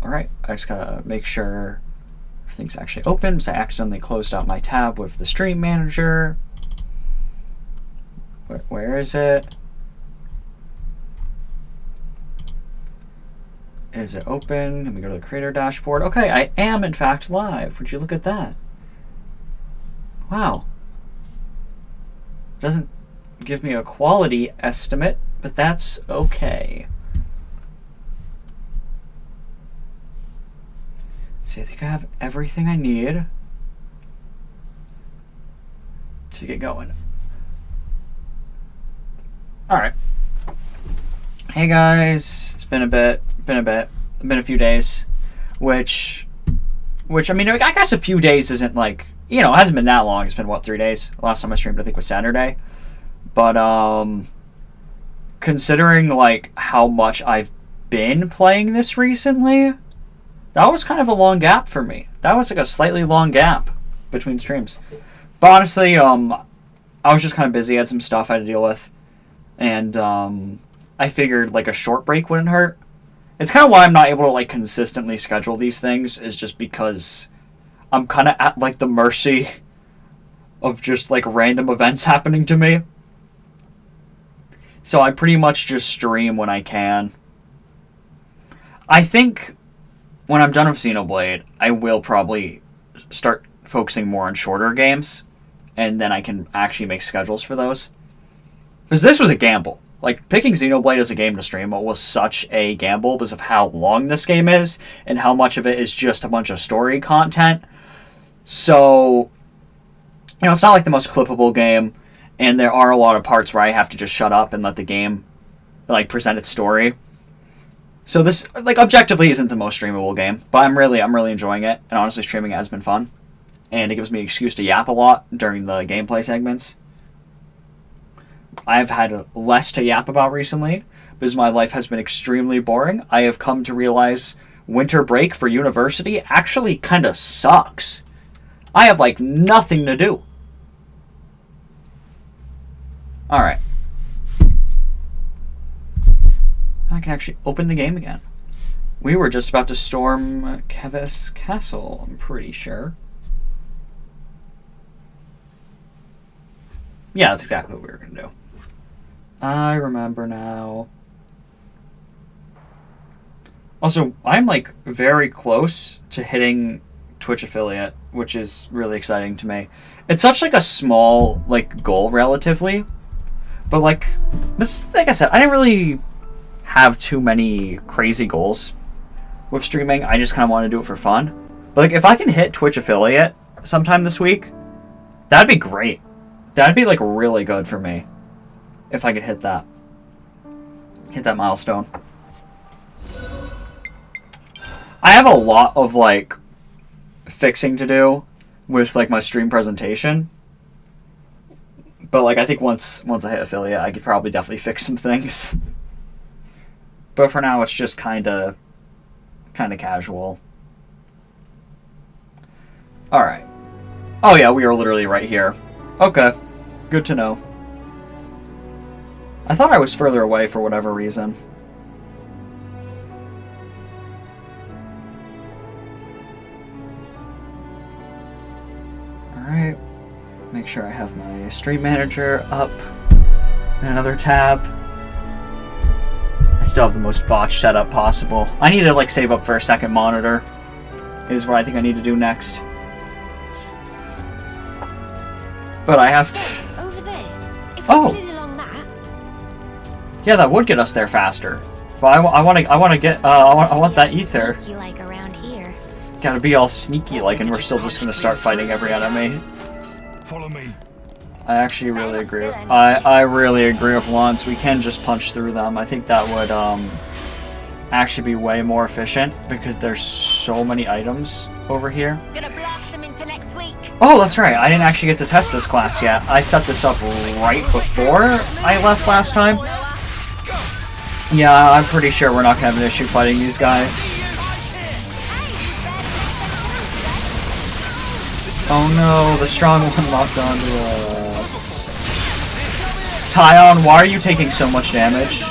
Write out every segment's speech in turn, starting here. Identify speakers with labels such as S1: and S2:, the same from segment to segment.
S1: Alright, I just gotta make sure everything's actually open because I accidentally closed out my tab with the stream manager. Where is it? Is it open? Let me go to the creator dashboard. Okay, I am in fact live. Would you look at that? Wow. Doesn't give me a quality estimate, but that's okay. Let's see, I think I have everything I need to get going. Alright. Hey guys, it's been a few days, which I mean, I guess a few days isn't like, you know, it hasn't been that long. It's been, what, 3 days? The last time I streamed, I think, was Saturday. But, considering, like, how much I've been playing this recently, that was kind of a long gap for me. That was, like, a slightly long gap between streams. But honestly, I was just kind of busy. I had some stuff I had to deal with. And, I figured, like, a short break wouldn't hurt. It's kind of why I'm not able to, like, consistently schedule these things, is just because I'm kind of at, like, the mercy of just, like, random events happening to me. So I pretty much just stream when I can. I think when I'm done with Xenoblade, I will probably start focusing more on shorter games, and then I can actually make schedules for those. Because this was a gamble. Like, picking Xenoblade as a game to stream was such a gamble because of how long this game is and how much of it is just a bunch of story content. So, you know, it's not like the most clippable game, and there are a lot of parts where I have to just shut up and let the game, like, present its story. So this, like, objectively isn't the most streamable game, but I'm really enjoying it, and honestly, streaming it has been fun. And it gives me an excuse to yap a lot during the gameplay segments. I've had less to yap about recently because my life has been extremely boring. I have come to realize winter break for university actually kind of sucks. I have, like, nothing to do. Alright. I can actually open the game again. We were just about to storm Keves Castle, I'm pretty sure. Yeah, that's exactly what we were going to do. I remember now. Also, I'm, like, very close to hitting Twitch affiliate, which is really exciting to me. It's such, like, a small, like, goal relatively. But, like I said, I didn't really have too many crazy goals with streaming. I just kind of want to do it for fun. But, like, if I can hit Twitch affiliate sometime this week, that'd be great. That'd be, like, really good for me. If I could hit that milestone. I have a lot of, like, fixing to do with, like, my stream presentation. But, like, I think once I hit affiliate, I could probably definitely fix some things. But for now, it's just kind of casual. Alright. Oh yeah, we are literally right here. Okay. Good to know. I thought I was further away for whatever reason. Alright. Make sure I have my stream manager up in another tab. I still have the most botched setup possible. I need to, like, save up for a second monitor. Is what I think I need to do next. But I have to...
S2: Over there. If
S1: oh! Yeah, that would get us there faster. But I want that ether.
S2: Like around here.
S1: Gotta be all sneaky like, and we're still just gonna start fighting every enemy.
S3: Follow me.
S1: I actually really agree. I really agree with Lance. We can just punch through them. I think that would actually be way more efficient because there's so many items over here.
S2: Gonna blast them into next week.
S1: Oh, that's right. I didn't actually get to test this class yet. I set this up right before I left last time. Yeah, I'm pretty sure we're not gonna have an issue fighting these guys. Oh no, the strong one locked onto us. Tyon, why are you taking so much damage?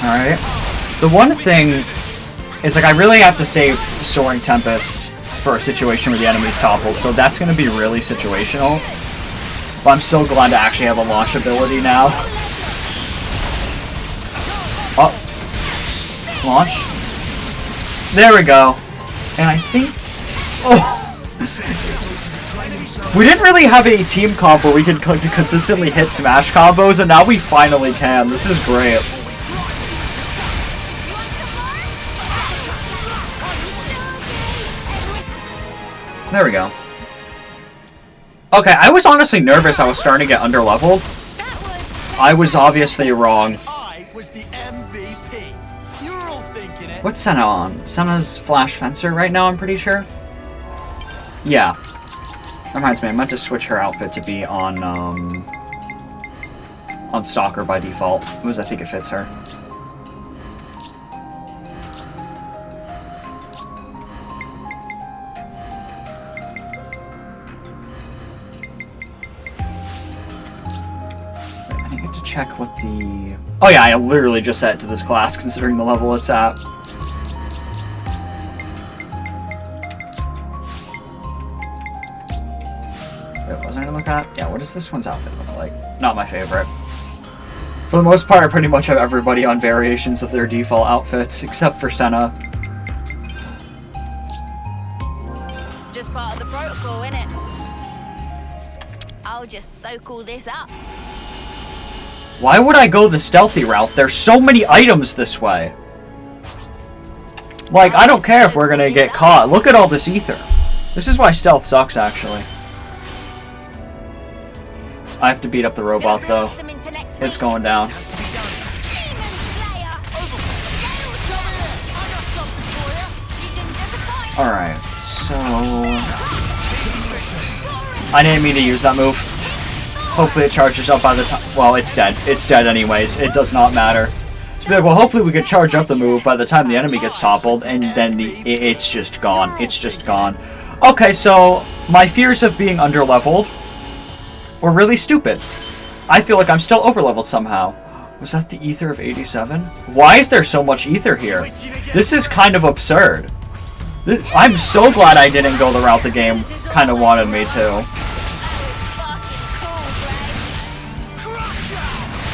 S1: Alright. The one thing is, like, I really have to save Soaring Tempest for a situation where the enemy's toppled, so that's going to be really situational. But I'm so glad to actually have a launch ability now. Oh. Launch. There we go. And I think... Oh! We didn't really have a team comp where we could consistently hit smash combos, and now we finally can. This is great. There we go. Okay, I was honestly nervous I was starting to get underleveled. I was obviously wrong.
S3: I was the MVP. You're all thinking it.
S1: What's Senna on? Senna's Flash Fencer right now, I'm pretty sure. Yeah. That reminds me, I meant to switch her outfit to be on Stalker by default. Because I think it fits her. Check what the... Oh yeah, I literally just set it to this class considering the level it's at. Wait, what was I gonna look at? Yeah, what does this one's outfit look like? Not my favorite. For the most part, I pretty much have everybody on variations of their default outfits, except for Senna.
S2: Just part of the protocol, innit? I'll just soak all this up.
S1: Why would I go the stealthy route? There's so many items this way. Like, I don't care if we're gonna get caught. Look at all this ether. This is why stealth sucks, actually. I have to beat up the robot, though. It's going down. Alright, so... I didn't mean to use that move. Hopefully it charges up by the time... Well, it's dead. It's dead anyways. It does not matter. So, well, hopefully we could charge up the move by the time the enemy gets toppled, and then it's just gone. It's just gone. Okay, so my fears of being underleveled were really stupid. I feel like I'm still overleveled somehow. Was that the ether of 87? Why is there so much ether here? This is kind of absurd. I'm so glad I didn't go the route the game kind of wanted me to.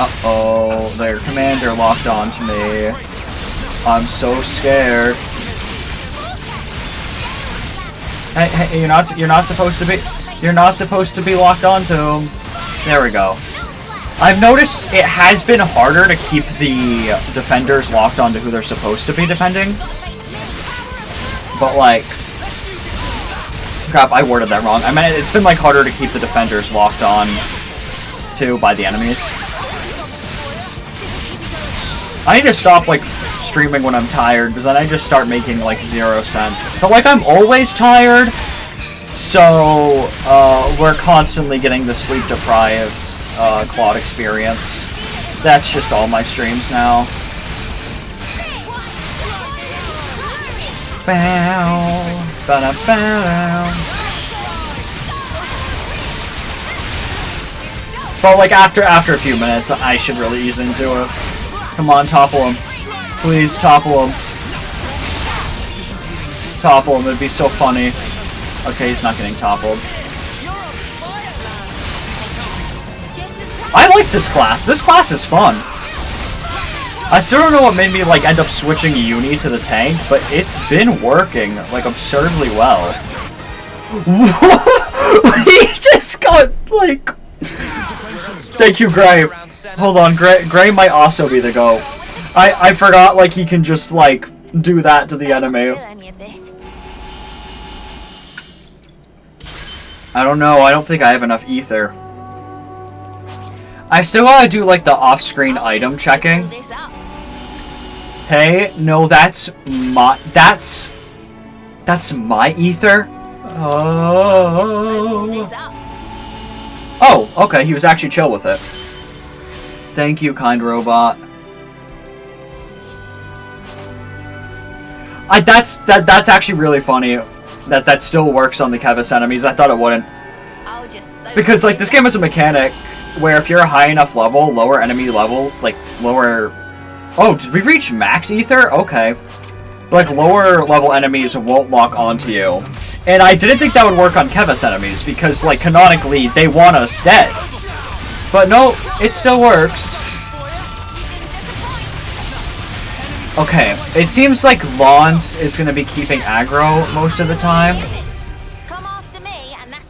S1: Uh-oh, their commander locked on to me. I'm so scared. Hey, you're not supposed to be locked onto him. There we go. I've noticed it has been harder to keep the defenders locked onto who they're supposed to be defending. But like, crap, I worded that wrong. I meant it's been like harder to keep the defenders locked on to by the enemies. I need to stop, like, streaming when I'm tired, because then I just start making, like, 0 sense. But, like, I'm always tired, so, we're constantly getting the sleep-deprived, Claude experience. That's just all my streams now. Bow, ba-da-bow. But, like, after a few minutes, I should really ease into it. Come on, topple him. Please, topple him. Topple him, it'd be so funny. Okay, he's not getting toppled. I like this class. This class is fun. I still don't know what made me, like, end up switching Uni to the tank, but it's been working, like, absurdly well. He just got, like... Thank you, Gray. Hold on, Gray might also be the GOAT. I forgot, like, he can just, like, do that to the enemy. I don't know, I don't think I have enough ether. I still gotta do, like, the off-screen item checking. Hey, no, that's my ether? Oh, okay, he was actually chill with it. Thank you, kind robot. That's actually really funny that still works on the Kevis enemies. I thought it wouldn't. Because, like, this game has a mechanic where if you're a high enough level, lower enemy level, like, lower Oh, did we reach max ether? Okay. Like, lower level enemies won't lock onto you. And I didn't think that would work on Kevis enemies, because, like, canonically, they want us dead. But no, it still works. Okay, it seems like Lance is going to be keeping aggro most of the time.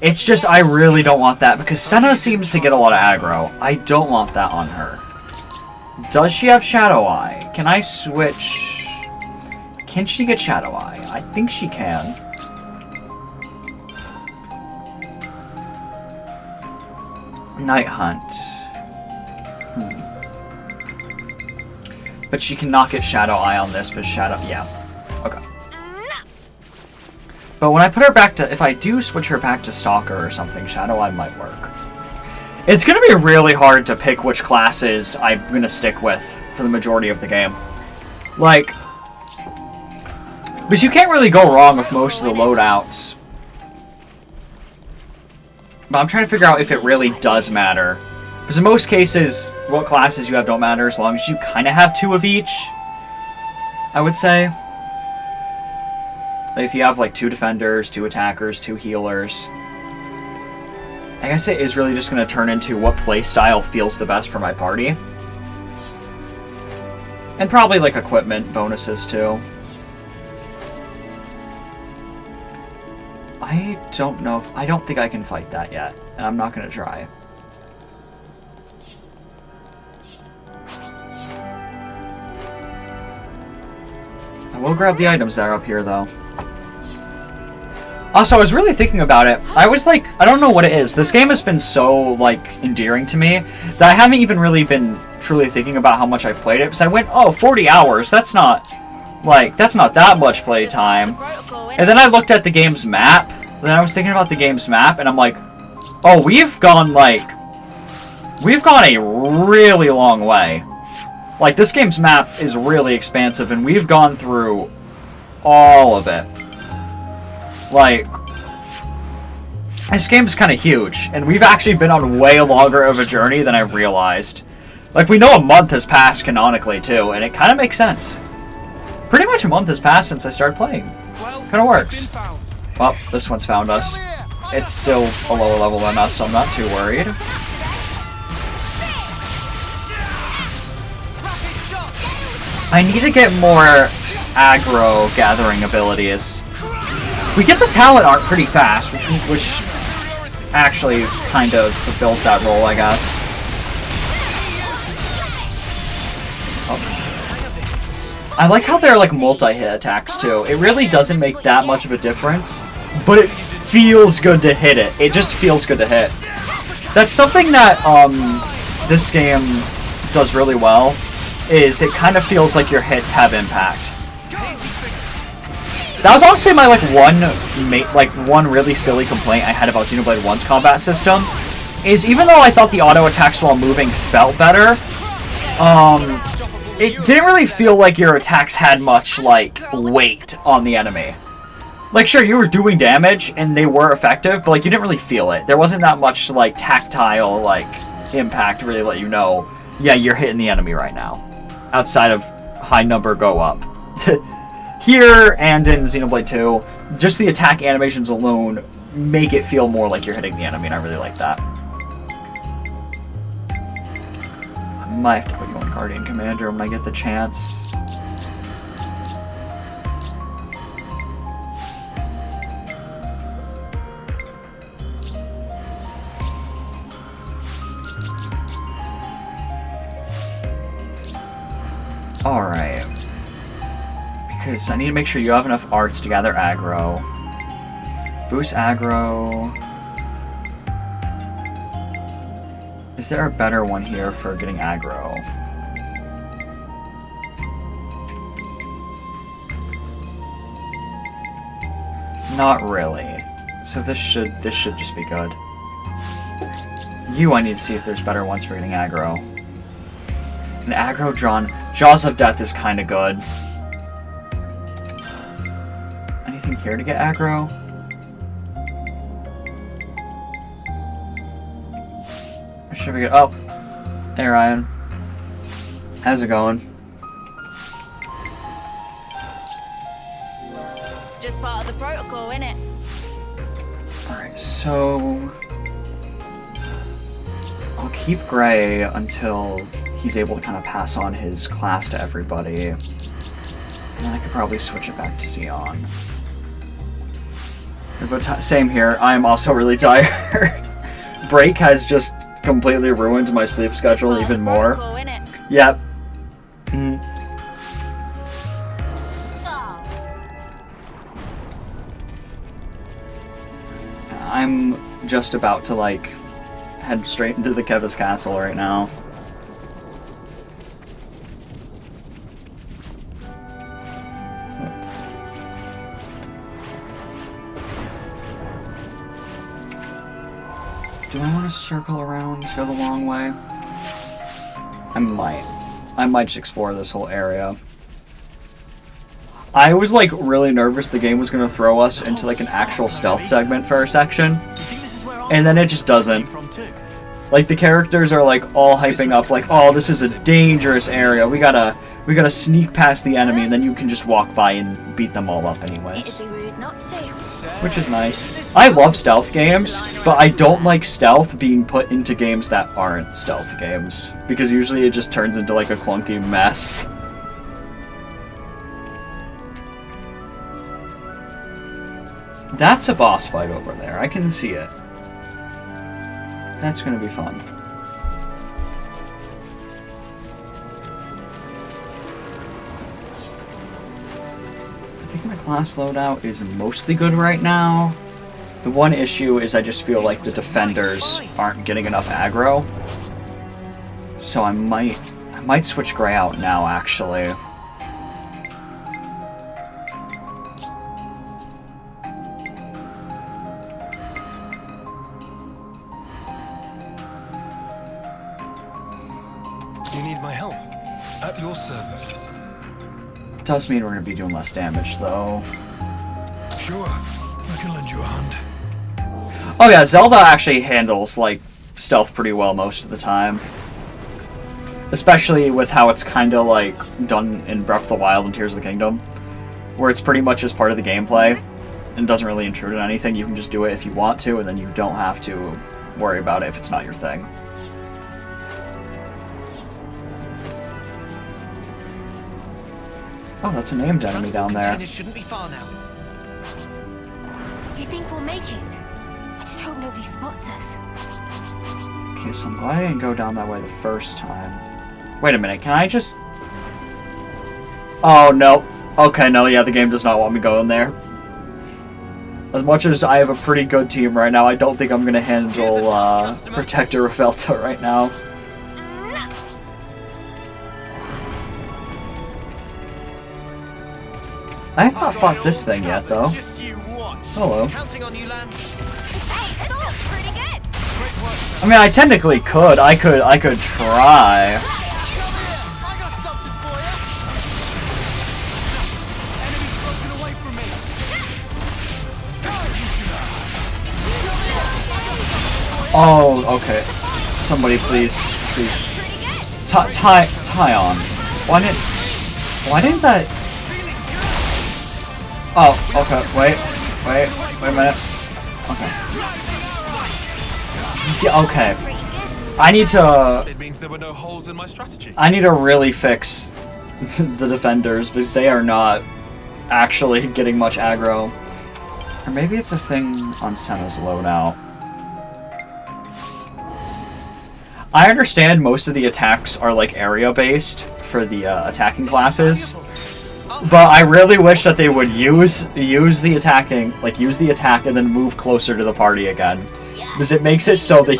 S1: It's just, I really don't want that, because Senna seems to get a lot of aggro. I don't want that on her. Does she have Shadow Eye? Can I switch? Can she get Shadow Eye? I think she can. Night Hunt. But she cannot get Shadow Eye on this, but Shadow... Yeah. Okay. But when I put her back to... If I do switch her back to Stalker or something, Shadow Eye might work. It's going to be really hard to pick which classes I'm going to stick with for the majority of the game. Like... Because you can't really go wrong with most of the loadouts. But I'm trying to figure out if it really does matter. Because in most cases, what classes you have don't matter as long as you kind of have 2 of each. I would say. Like if you have like 2 defenders, 2 attackers, 2 healers. I guess it is really just going to turn into what playstyle feels the best for my party. And probably like equipment bonuses too. I don't know if... I don't think I can fight that yet. And I'm not going to try. I will grab the items that are up here, though. Also, I was really thinking about it. I was like... I don't know what it is. This game has been so, like, endearing to me that I haven't even really been truly thinking about how much I've played it. Because I went, oh, 40 hours. That's not... Like, that's not that much playtime. And then I looked at the game's map. Then I was thinking about the game's map, and I'm like, oh, we've gone, like... We've gone a really long way. Like, this game's map is really expansive, and we've gone through all of it. Like... This game's kind of huge, and we've actually been on way longer of a journey than I realized. Like, we know a month has passed canonically, too, and it kind of makes sense. Pretty much a month has passed since I started playing. Kind of works. Well, this one's found us. It's still a lower level than us, so I'm not too worried. I need to get more aggro gathering abilities. We get the talent art pretty fast, which actually kind of fulfills that role, I guess. I like how they're like multi-hit attacks too. It really doesn't make that much of a difference, but it feels good to hit it. It just feels good to hit. That's something that this game does really well, is it kind of feels like your hits have impact. That was honestly my one really silly complaint I had about Xenoblade 1's combat system, is even though I thought the auto attacks while moving felt better, it didn't really feel like your attacks had much, like, weight on the enemy. Like, sure, you were doing damage, and they were effective, but, like, you didn't really feel it. There wasn't that much, like, tactile, like, impact to really let you know, yeah, you're hitting the enemy right now. Outside of high number go up. Here, and in Xenoblade 2, just the attack animations alone make it feel more like you're hitting the enemy, and I really like that. I might have to put you on Guardian Commander when I get the chance. Alright. Because I need to make sure you have enough arts to gather aggro. Boost aggro. Is there a better one here for getting aggro? Not really. So this should just be good. I need to see if there's better ones for getting aggro. An aggro drawn. Jaws of Death is kind of good. Anything here to get aggro? Or should we get... Oh! Hey Ryan. How's it going?
S2: protocol, innit?
S1: Alright, so I'll keep Gray until he's able to kind of pass on his class to everybody. And then I could probably switch it back to Xeon. Same here, I am also really tired. Break has just completely ruined my sleep schedule even more. Yep. I'm just about to, like, head straight into the Kevis Castle right now. Do I want to circle around, go the long way? I might just explore this whole area. I was, like, really nervous the game was going to throw us into, like, an actual stealth segment for our section. And then it just doesn't. Like, the characters are, like, all hyping up, like, oh, this is a dangerous area. We gotta sneak past the enemy, and then you can just walk by and beat them all up anyways. Which is nice. I love stealth games, but I don't like stealth being put into games that aren't stealth games. Because usually it just turns into, like, a clunky mess. That's a boss fight over there. I can see it. That's gonna be fun. I think my class loadout is mostly good right now. The one issue is I just feel like the defenders aren't getting enough aggro. So I might switch Gray out now, actually. Does mean we're going to be doing less damage, though.
S4: Sure, I can lend you a hand.
S1: Oh yeah, Zelda actually handles, like, stealth pretty well most of the time. Especially with how it's kind of, like, done in Breath of the Wild and Tears of the Kingdom. Where it's pretty much just part of the gameplay, and doesn't really intrude on anything. You can just do it if you want to, and then you don't have to worry about it if it's not your thing. Oh, that's a named enemy down there.
S3: Shouldn't be far now.
S2: You think we'll make it? I just hope nobody spots us.
S1: Okay, so I'm glad I didn't go down that way the first time. Wait a minute, can I just... Oh, no. Okay, no, yeah, the game does not want me going there. As much as I have a pretty good team right now, I don't think I'm going to handle Protector Rafelta right now. I have not fought this thing yet, though. Hello. I mean, I technically could. I could try. Oh, okay. Somebody, please. Tie on. Why didn't that? Oh, okay. Wait a minute. Okay. Yeah, okay. I need to.
S3: It means there were no holes in my strategy.
S1: I need to really fix the defenders because they are not actually getting much aggro. Or maybe it's a thing on Senna's loadout. I understand most of the attacks are like area based for the attacking classes. But I really wish that they would use the attacking, like use the attack and then move closer to the party again, because it makes it so the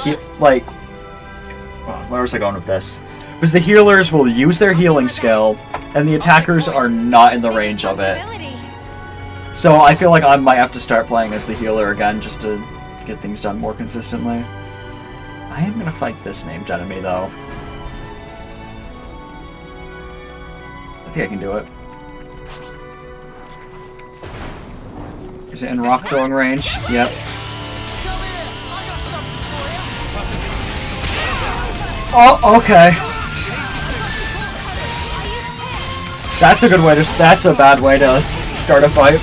S1: where was I going with this? Because the healers will use their healing skill, and the attackers are not in the range of it. So I feel like I might have to start playing as the healer again just to get things done more consistently. I am gonna fight this named enemy though. I think I can do it. Is it in rock throwing range? Yep. Oh, okay. That's a good way to. That's a bad way to start a fight.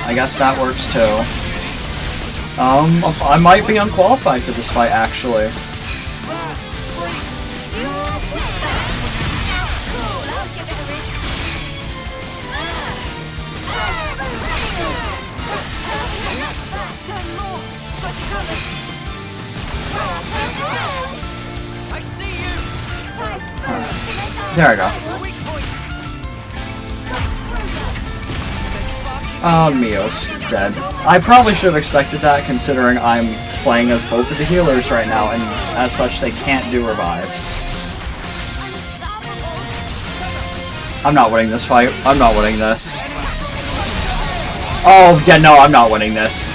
S1: I guess that works too. I might be unqualified for this fight, actually. There I go. Oh, Mio's dead. I probably should have expected that, considering I'm playing as both of the healers right now, and as such, they can't do revives. I'm not winning this fight. I'm not winning this. Oh, yeah, no, I'm not winning this.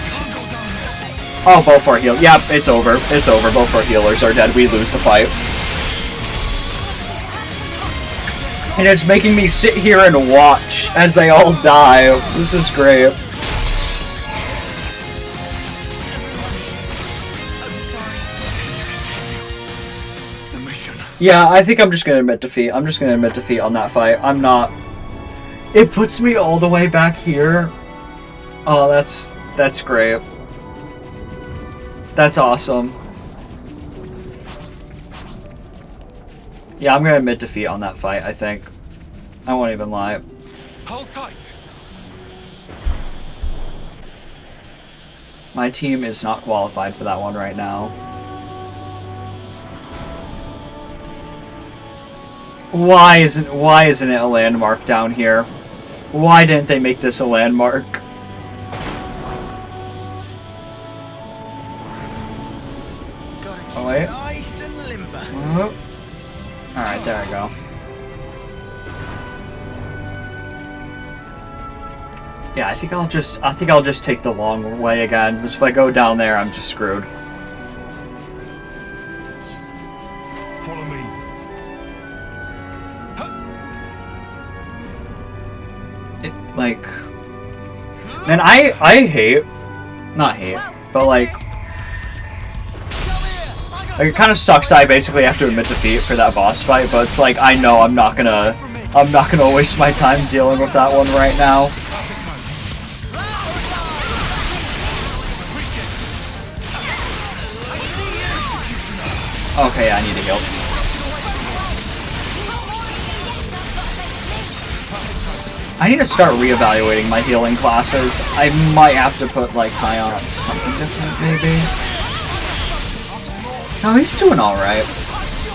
S1: Oh, both our healers. Yep, it's over. It's over. Both our healers are dead. We lose the fight. And it's making me sit here and watch as they all die. This is great. Yeah, I think I'm just gonna admit defeat. I'm just gonna admit defeat on that fight. I'm not... It puts me all the way back here. Oh, that's great. That's awesome. Yeah, I'm gonna admit defeat on that fight, I think. I won't even lie.
S3: Hold tight.
S1: My team is not qualified for that one right now. Why isn't it a landmark down here? Why didn't they make this a landmark? Oh wait.
S3: Nice and limber.
S1: Oh. Alright, there we go. Yeah, I think I'll just take the long way again, because if I go down there, I'm just screwed.
S3: Follow me.
S1: It, like... Man, I hate... Not hate, but like... Like, it kind of sucks that I basically have to admit defeat for that boss fight, but it's like, I know I'm not gonna waste my time dealing with that one right now. Okay, yeah, I need to heal. I need to start reevaluating my healing classes. I might have to put, like, Ty on something different, maybe. No, he's doing alright.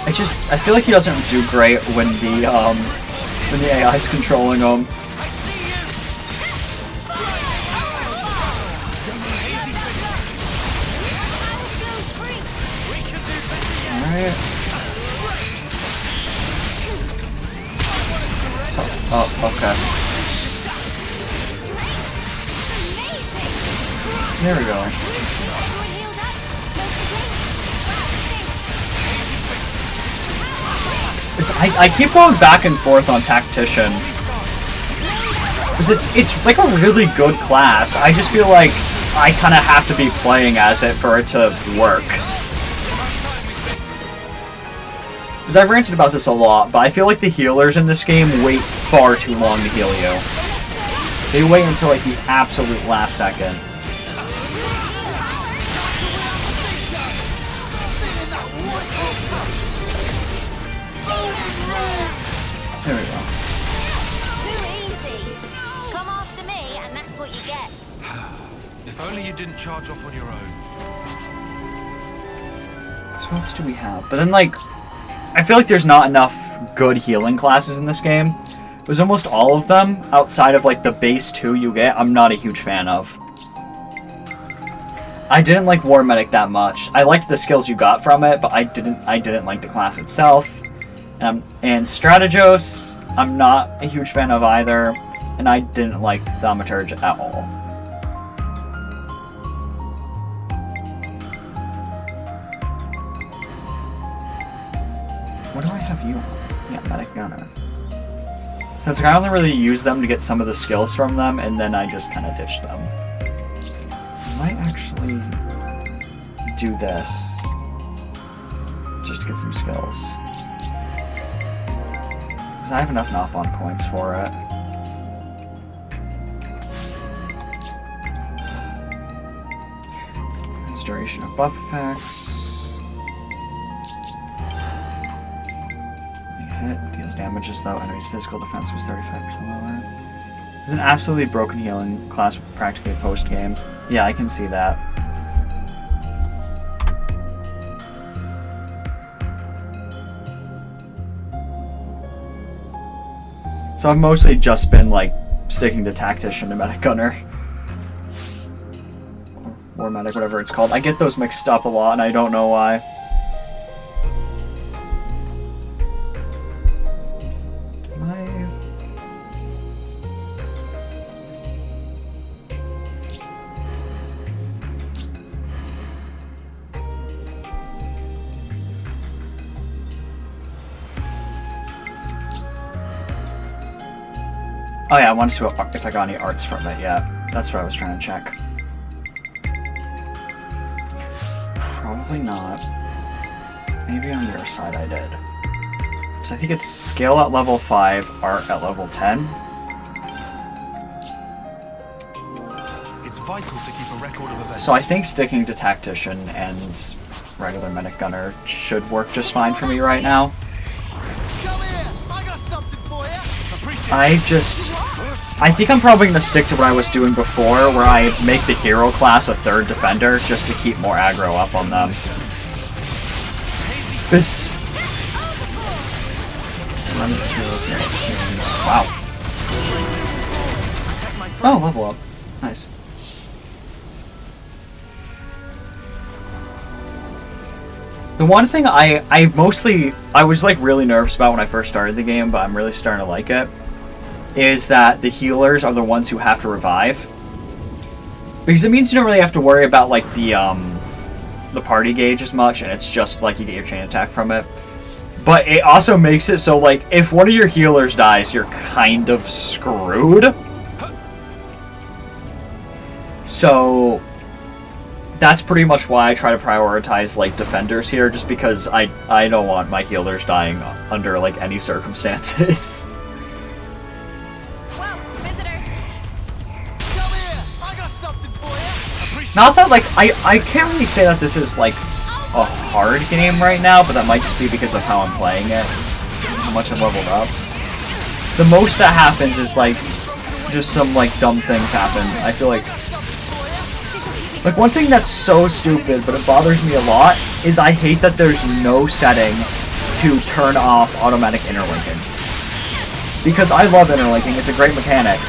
S1: I feel like he doesn't do great when the AI's controlling him. Alright. Oh, okay. There we go. I keep going back and forth on Tactician. Because it's like a really good class. I just feel like I kind of have to be playing as it for it to work. Because I've ranted about this a lot, but I feel like the healers in this game wait far too long to heal you. They wait until like the absolute last second. There we go.
S2: Too easy. Come after me, and that's what you get.
S3: If only you didn't charge off on your own.
S1: So what else do we have? But then, like, I feel like there's not enough good healing classes in this game. Because almost all of them, outside of, like, the base 2 you get, I'm not a huge fan of. I didn't like War Medic that much. I liked the skills you got from it, but I didn't like the class itself. And Strategos, I'm not a huge fan of either, and I didn't like Thaumaturge at all. What do I have you on? Yeah, Medic Gunner. So it's like I only really use them to get some of the skills from them, and then I just kind of ditch them. I might actually do this just to get some skills. Because I have enough Nopon coins for it. duration of buff effects. Hit deals damage as though enemy's physical defense was 35% lower. It's an absolutely broken healing class practically post game. Yeah, I can see that. So I've mostly just been like sticking to tactician and medic gunner. Or medic, whatever it's called. I get those mixed up a lot and I don't know why. Oh yeah, I wanted to see if I got any arts from it. Yeah, that's what I was trying to check. Probably not. Maybe on your side I did. So I think it's skill at level 5, art at level 10.
S3: It's vital to keep a record of events.
S1: So I think sticking to tactician and regular medic gunner should work just fine for me right now.
S3: Come here. I got something for you.
S1: I think I'm probably going to stick to what I was doing before, where I make the hero class a third defender, just to keep more aggro up on them. This... Wow. Oh, level up. Nice. The one thing I was like really nervous about when I first started the game, but I'm really starting to like it, is that the healers are the ones who have to revive. Because it means you don't really have to worry about like the party gauge as much, and it's just like you get your chain attack from it. But it also makes it so like if one of your healers dies, you're kind of screwed. So that's pretty much why I try to prioritize like defenders here, just because I don't want my healers dying under like any circumstances.
S2: Well, visitors.
S3: Come here. I got something for you.
S1: Not that like I can't really say that this is like a hard game right now, but that might just be because of how I'm playing it, how much I've leveled up. The most that happens is like just some like dumb things happen. I feel like one thing that's so stupid, but it bothers me a lot, is I hate that there's no setting to turn off automatic interlinking. Because I love interlinking, it's a great mechanic.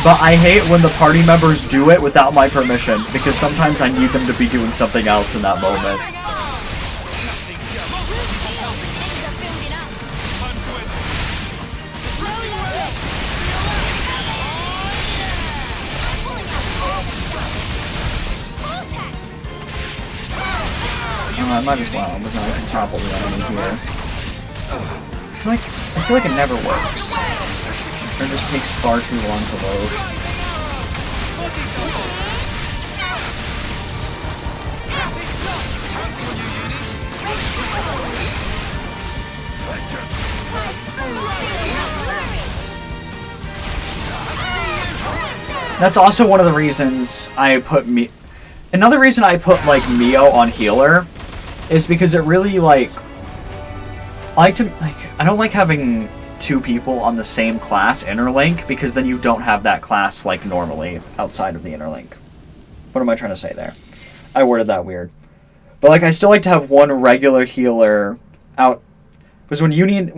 S1: But I hate when the party members do it without my permission, because sometimes I need them to be doing something else in that moment. I might as well, because I can topple the enemy here. I feel like it never works. Or it just takes far too long to load. That's also one of the reasons I put Another reason I put like Mio on healer is because it really I don't like having two people on the same class interlink, because then you don't have that class like normally outside of the interlink. What am I trying to say there? I worded that weird. But like I still like to have one regular healer out, because when Uni and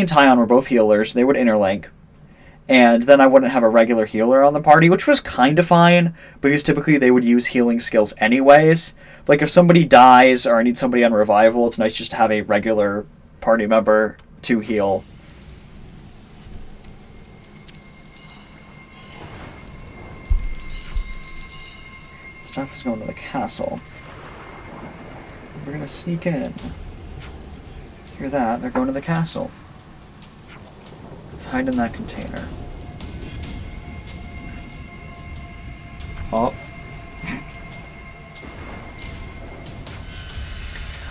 S1: Tyon were both healers, they would interlink. And then I wouldn't have a regular healer on the party, which was kind of fine, because typically they would use healing skills anyways. Like, if somebody dies or I need somebody on revival, it's nice just to have a regular party member to heal. Stuff is going to the castle. We're going to sneak in. Hear that? They're going to the castle. Let's hide in that container. Oh.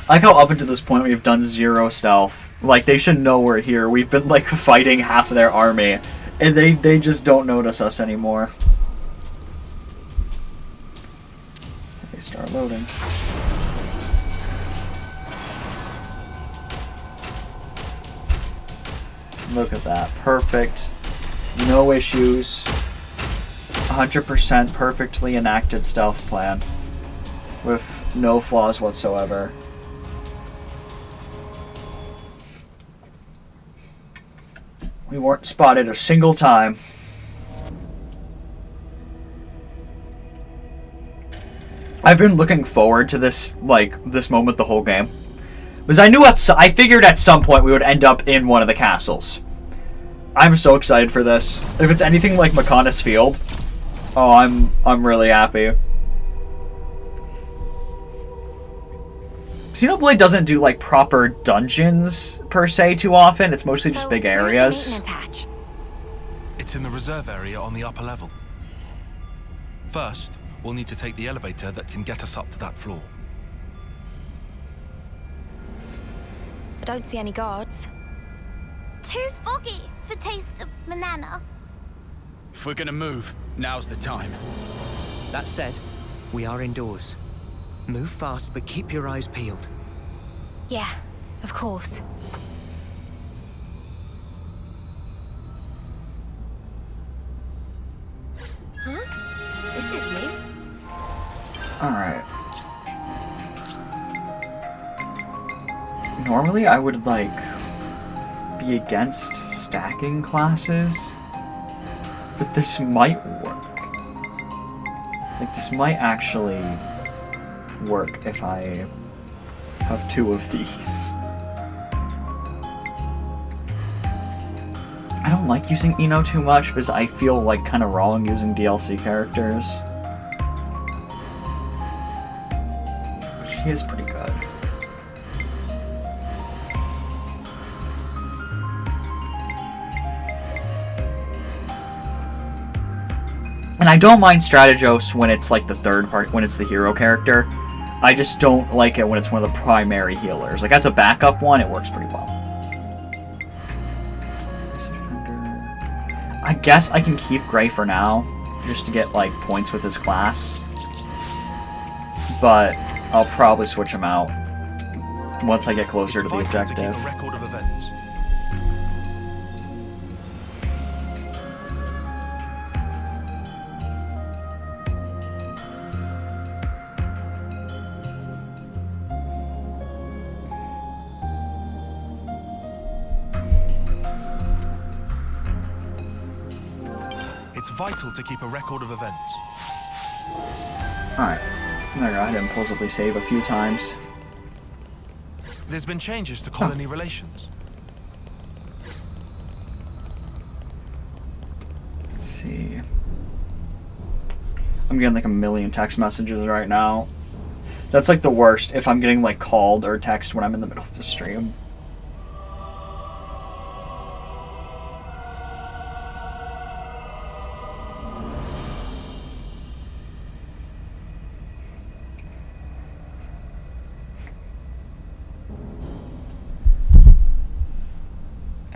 S1: I like how up until this point we've done 0 stealth. Like, they should know we're here. We've been, like, fighting half of their army. And they just don't notice us anymore. Please start loading. Look at that. Perfect. No issues. 100% perfectly enacted stealth plan. With no flaws whatsoever. We weren't spotted a single time. I've been looking forward to this, like, this moment the whole game. Because I figured at some point we would end up in one of the castles. I'm so excited for this. If it's anything like McConaughey's Field, oh, I'm really happy. Xenoblade doesn't do like proper dungeons per se too often. It's mostly just big areas.
S3: It's in the reserve area on the upper level. First, we'll need to take the elevator that can get us up to that floor.
S2: I don't see any guards.
S5: Too foggy for taste of banana.
S6: If we're gonna move, now's the time.
S7: That said, we are indoors. Move fast, but keep your eyes peeled.
S2: Yeah, of course. Huh? This is new.
S1: Alright. Normally I would, like, be against stacking classes, but this might work. Like, this might actually work if I have 2 of these. I don't like using Ino too much because I feel like kind of wrong using DLC characters. She is pretty good. And I don't mind Strategos when it's like the third part, when it's the hero character. I just don't like it when it's one of the primary healers. Like as a backup one, it works pretty well. I guess I can keep Gray for now, just to get like points with his class. But I'll probably switch him out once I get closer to the objective.
S3: To keep a record of events. It's vital to keep a record of events.
S1: Alright. There we go. I had to impulsively save a few times.
S3: There's been changes to colony relations.
S1: Let's see. I'm getting like a million text messages right now. That's like the worst if I'm getting like called or text when I'm in the middle of the stream.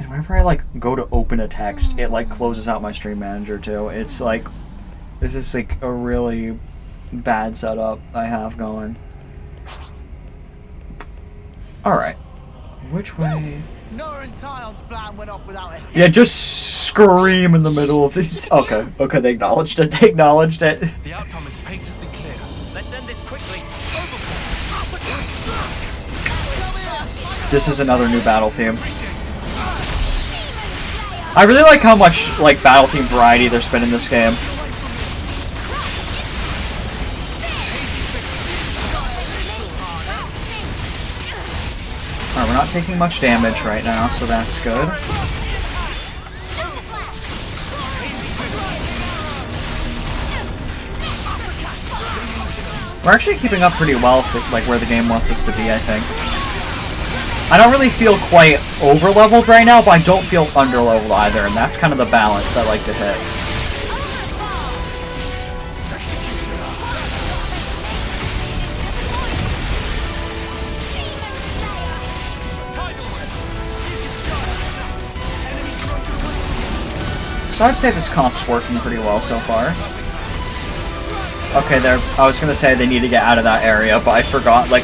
S1: Whenever I like go to open a text, it like closes out my stream manager too. It's like, this is like a really bad setup I have going. Alright. Which way?
S3: Nora and Tyon's plan went off without it.
S1: Yeah, just scream in the middle of this. Okay, okay, they acknowledged it. They acknowledged it.
S3: The outcome is patently clear.
S6: Let's end this quickly.
S1: This is another new battle theme. I really like how much like battle theme variety there's been in this game. Alright, we're not taking much damage right now, so that's good. We're actually keeping up pretty well for like where the game wants us to be, I think. I don't really feel quite over-leveled right now, but I don't feel under-leveled either, and that's kind of the balance I like to hit. So I'd say this comp's working pretty well so far. Okay, there. I was gonna say they need to get out of that area, but I forgot. Like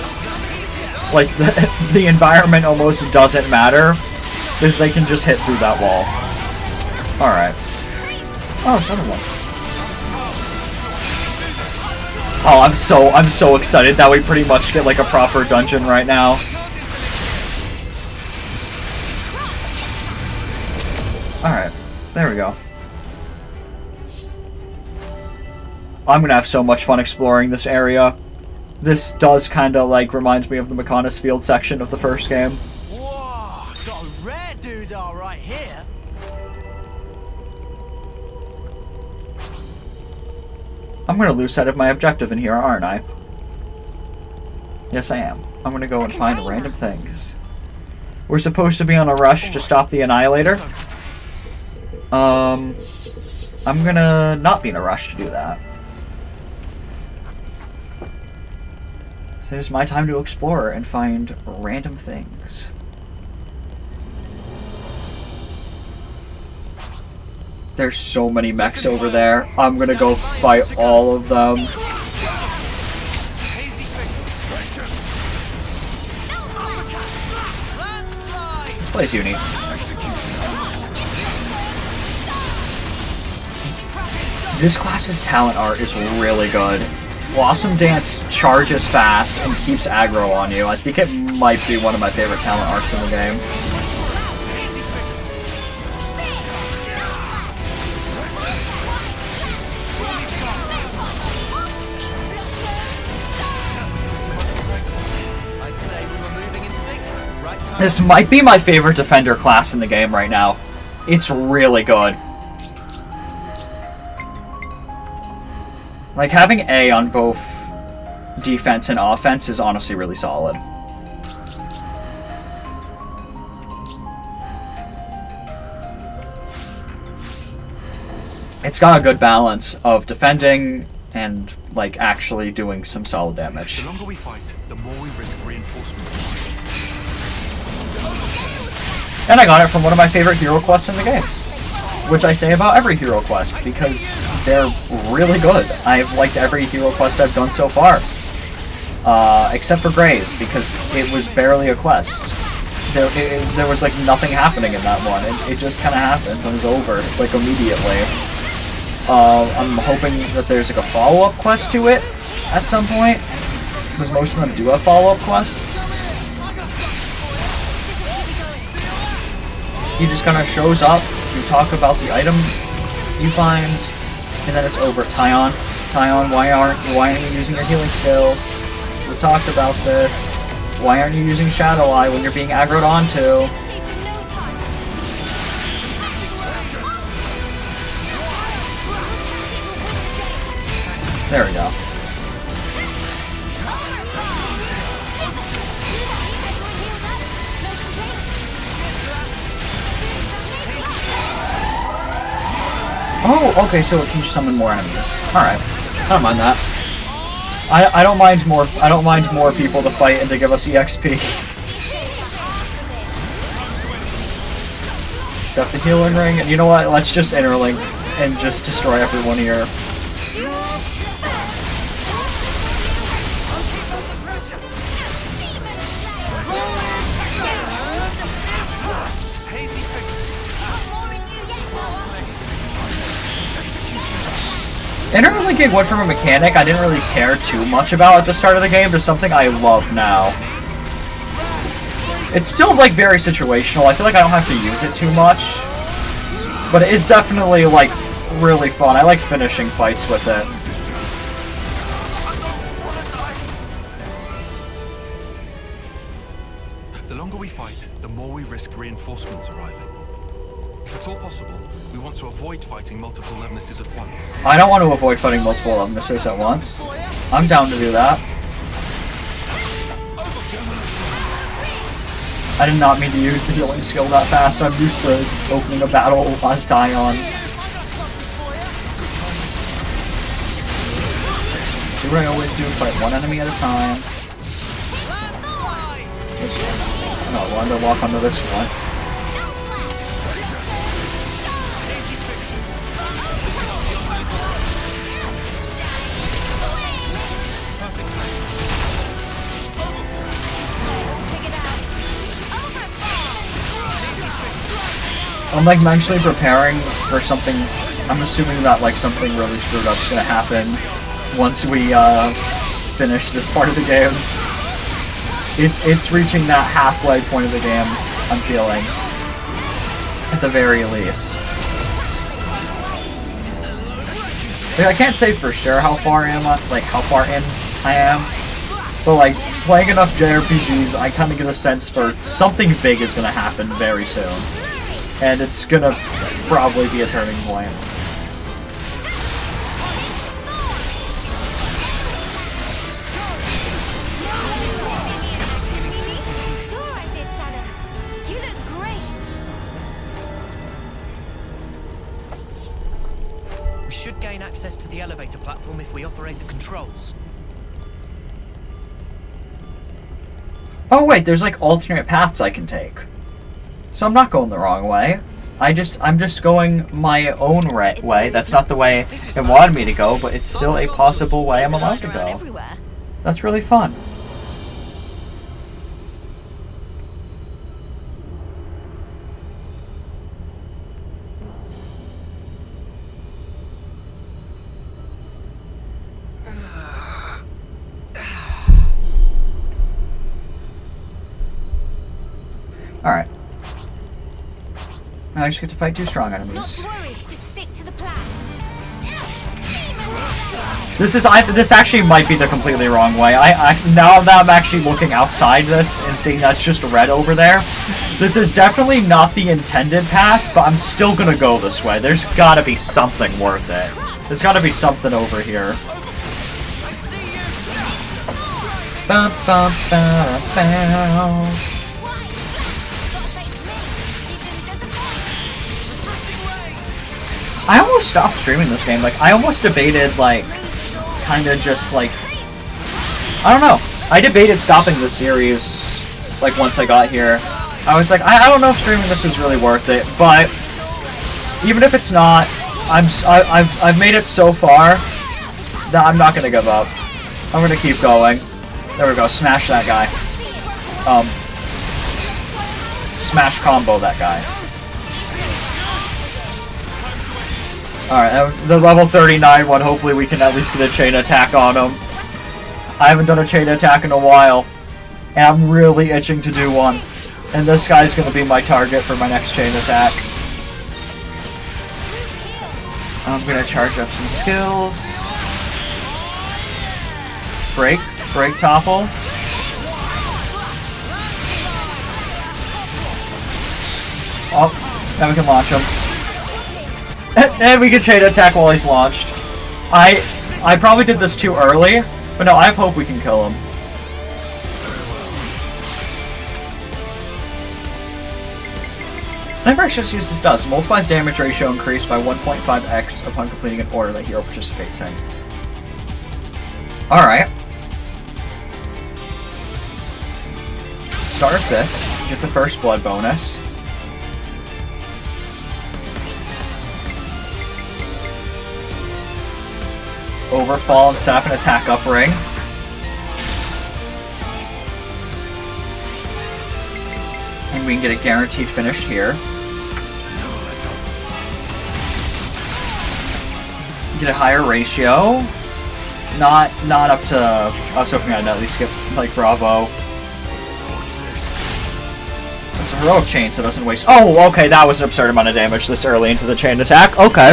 S1: the environment almost doesn't matter because they can just hit through that wall. All right. Oh, it's another one. Oh, I'm so excited that we pretty much get like a proper dungeon right now. All right, there we go. I'm gonna have so much fun exploring this area. This does kind of like reminds me of the McConaughey Field section of the first game.
S8: Whoa, got a rare doodah right here.
S1: I'm gonna lose sight of my objective in here, aren't I? Yes, I am. I'm gonna go and find random things. We're supposed to be on a rush to stop the Annihilator. I'm gonna not be in a rush to do that. So it's my time to explore and find random things. There's so many mechs over there. I'm gonna go fight all of them. This place is unique. This class's talent art is really good. Awesome Dance charges fast and keeps aggro on you. I think it might be one of my favorite talent arts in the game. This might be my favorite defender class in the game right now. It's really good. Like, having A on both defense and offense is honestly really solid. It's got a good balance of defending and, like, actually doing some solid damage.
S3: The longer we fight, the more we risk reinforcements.
S1: And I got it from one of my favorite hero quests in the game. Which I say about every hero quest, because they're really good. I've liked every hero quest I've done so far. Except for Gray's, because it was barely a quest. There was like nothing happening in that one. It just kind of happens and is over, like, immediately. I'm hoping that there's like a follow-up quest to it at some point, because most of them do have follow-up quests. He just kind of shows up, you talk about the item you find, and then it's over. Tyon, why aren't you using your healing skills? We talked about this. Why aren't you using Shadow Eye when you're being aggroed onto? There we go. Oh, okay, so it can summon more enemies. Alright. I don't mind that. I don't mind more people to fight and to give us EXP. Set the healing ring, and you know what? Let's just interlink and just destroy everyone here. Interlinking went from a mechanic I didn't really care too much about at the start of the game to something I love now. It's still, like, very situational. I feel like I don't have to use it too much. But it is definitely, like, really fun. I like finishing fights with it.
S3: The longer we fight, the more we risk reinforcements arriving. If at all possible, we want to avoid fighting multiple Levnesses at once.
S1: I don't want to avoid fighting multiple Levnesses at once. I'm down to do that. I did not mean to use the healing skill that fast. I'm used to opening a battle as Tyon. See what I always do? Fight one enemy at a time. No, I wanted to walk onto this one. I'm like mentally preparing for something. I'm assuming that like something really screwed up is gonna happen once we finish this part of the game. It's reaching that halfway point of the game, I'm feeling. At the very least. Like, I can't say for sure how far in I am. But like playing enough JRPGs, I kinda get a sense for something big is gonna happen very soon. And it's gonna probably be a turning point.
S5: Sure I did, Samus. You look great.
S7: We should gain access to the elevator platform if we operate the controls.
S1: Oh wait, there's like alternate paths I can take. So I'm not going the wrong way. I'm just going my own way. That's not the way it wanted me to go, but it's still a possible way I'm allowed to go.
S5: Everywhere.
S1: That's really fun. Alright. I just get to fight two strong
S5: Not
S1: enemies.
S5: to worry, just stick to the plan.
S1: This actually might be the completely wrong way. Now that I'm actually looking outside this and seeing that's just red over there, this is definitely not the intended path, but I'm still gonna go this way. There's gotta be something worth it. There's gotta be something over here. Bum, bum, bum, bum. I almost stopped streaming this game. Like, I almost debated, like, kind of just, like... I don't know. I debated stopping the series, like, once I got here. I was like, I don't know if streaming this is really worth it, but... even if it's not, I've made it so far that I'm not gonna give up. I'm gonna keep going. There we go. Smash that guy. Smash combo that guy. Alright, the level 39 one, hopefully we can at least get a chain attack on him. I haven't done a chain attack in a while, and I'm really itching to do one. And this guy's gonna be my target for my next chain attack. I'm gonna charge up some skills. Break topple. Oh, now we can launch him. And we can chain attack while he's launched. I probably did this too early, but no, I have hope we can kill him. Never actually use this does. Multiplies damage ratio increased by 1.5x upon completing an order that hero participates in. Alright. Start with this. Get the first blood bonus. Overfall and set up an attack up ring. And we can get a guaranteed finish here. Get a higher ratio. Not up to... I was hoping I'd at least get, like, Bravo. It's a heroic chain, so it doesn't waste... Oh, okay, that was an absurd amount of damage this early into the chain attack. Okay.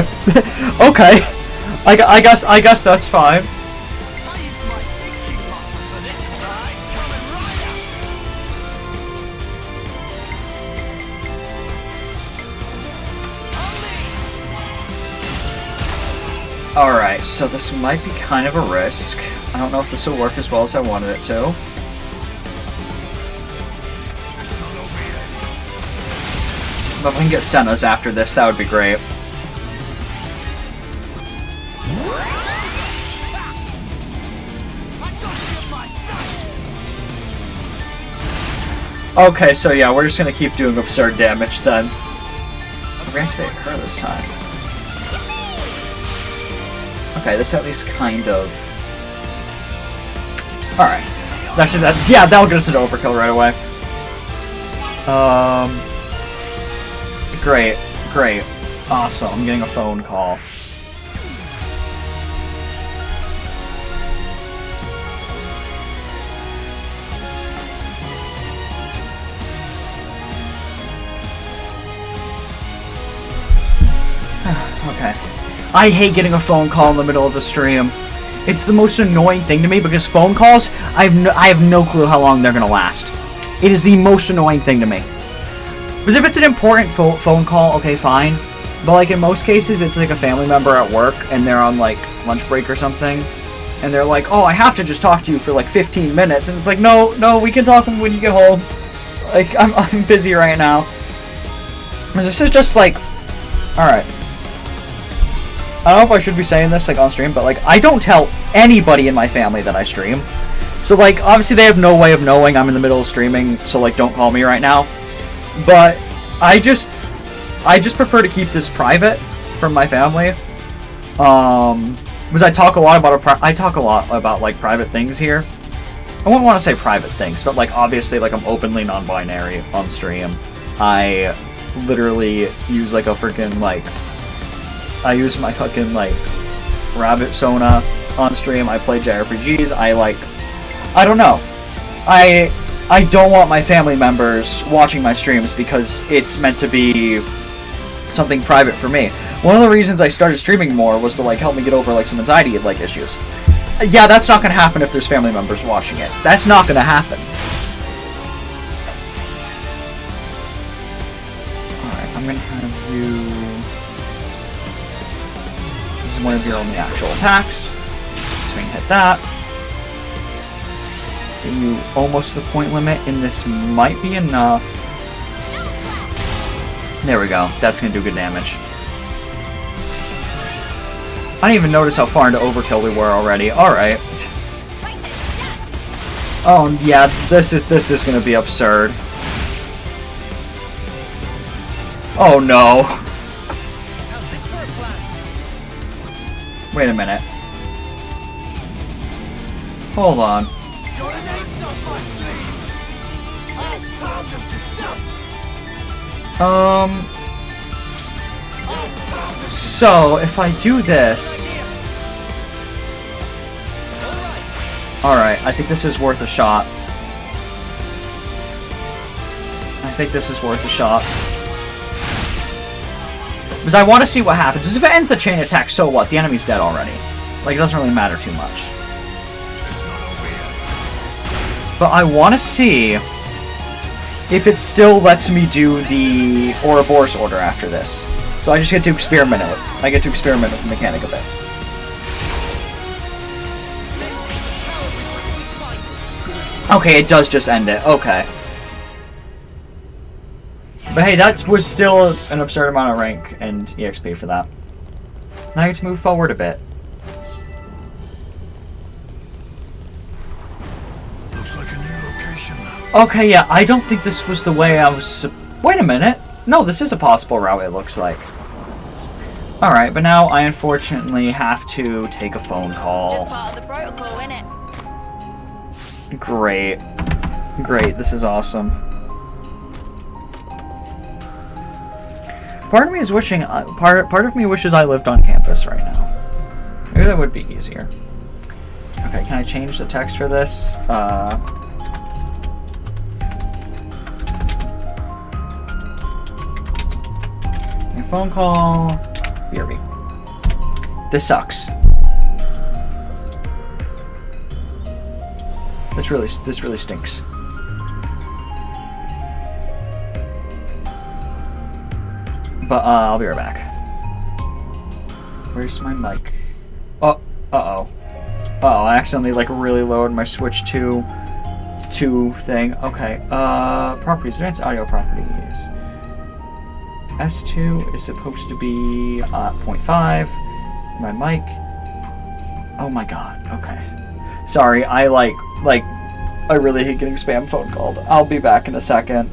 S1: Okay. I guess that's fine. Alright, so this might be kind of a risk. I don't know if this will work as well as I wanted it to. But if we can get Senna's after this, that would be great. Okay, so yeah, we're just gonna keep doing absurd damage then. Reactivate her this time. Okay, this at least kind of... Alright. That'll get us into overkill right away. Great. Great. Awesome. I'm getting a phone call. Okay. I hate getting a phone call in the middle of a stream. It's the most annoying thing to me because phone calls, I have no clue how long they're gonna last. It is the most annoying thing to me. Because if it's an important phone call, okay, fine. But like in most cases, it's like a family member at work and they're on like lunch break or something. And they're like, oh, I have to just talk to you for like 15 minutes. And it's like, no, we can talk when you get home. Like, I'm busy right now. This is just like, alright. I don't know if I should be saying this like on stream, but like I don't tell anybody in my family that I stream. So like obviously they have no way of knowing I'm in the middle of streaming, so like don't call me right now. But I just prefer to keep this private from my family. Because I talk a lot about like private things here. I wouldn't want to say private things, but like obviously like I'm openly non-binary on stream. I literally use like a freaking like I use my fucking, like, rabbit Sona on stream. I play JRPGs. I don't know. I don't want my family members watching my streams because it's meant to be something private for me. One of the reasons I started streaming more was to, like, help me get over, like, some anxiety, like, issues. Yeah, that's not gonna happen if there's family members watching it. That's not gonna happen. Alright, I'm gonna have you... one of your only actual attacks. So we can hit that. Get you almost to the point limit, and this might be enough. There we go. That's gonna do good damage. I didn't even notice how far into overkill we were already. Alright. Oh yeah, this is gonna be absurd. Oh no. Wait a minute. Hold on. So, if I do this... Alright, I think this is worth a shot. I think this is worth a shot. Because I want to see what happens. Because if it ends the chain attack, so what? The enemy's dead already. Like, it doesn't really matter too much. But I want to see if it still lets me do the Ouroboros order after this. So I just get to experiment it. I get to experiment with the mechanic a bit. Okay, it does just end it. Okay. But hey, that was still an absurd amount of rank and EXP for that. Now I get to move forward a bit.
S4: Looks like a new location.
S1: Okay, yeah, I don't think this was the way I was... Wait a minute. No, this is a possible route, it looks like. Alright, but now I unfortunately have to take a phone call.
S2: Just part of the protocol, innit?
S1: Great. Great, this is awesome. Part of me is wishing... part of me wishes I lived on campus right now. Maybe that would be easier. Okay, can I change the text for this? A phone call... BRB. This sucks. This really stinks. But, I'll be right back. Where's my mic? Oh, uh-oh. Uh-oh, I accidentally, like, really lowered my Switch 2 thing. Okay, properties, advanced audio properties. S2 is supposed to be, 0.5. My mic. Oh my god, okay. Sorry, I really hate getting spam phone called. I'll be back in a second.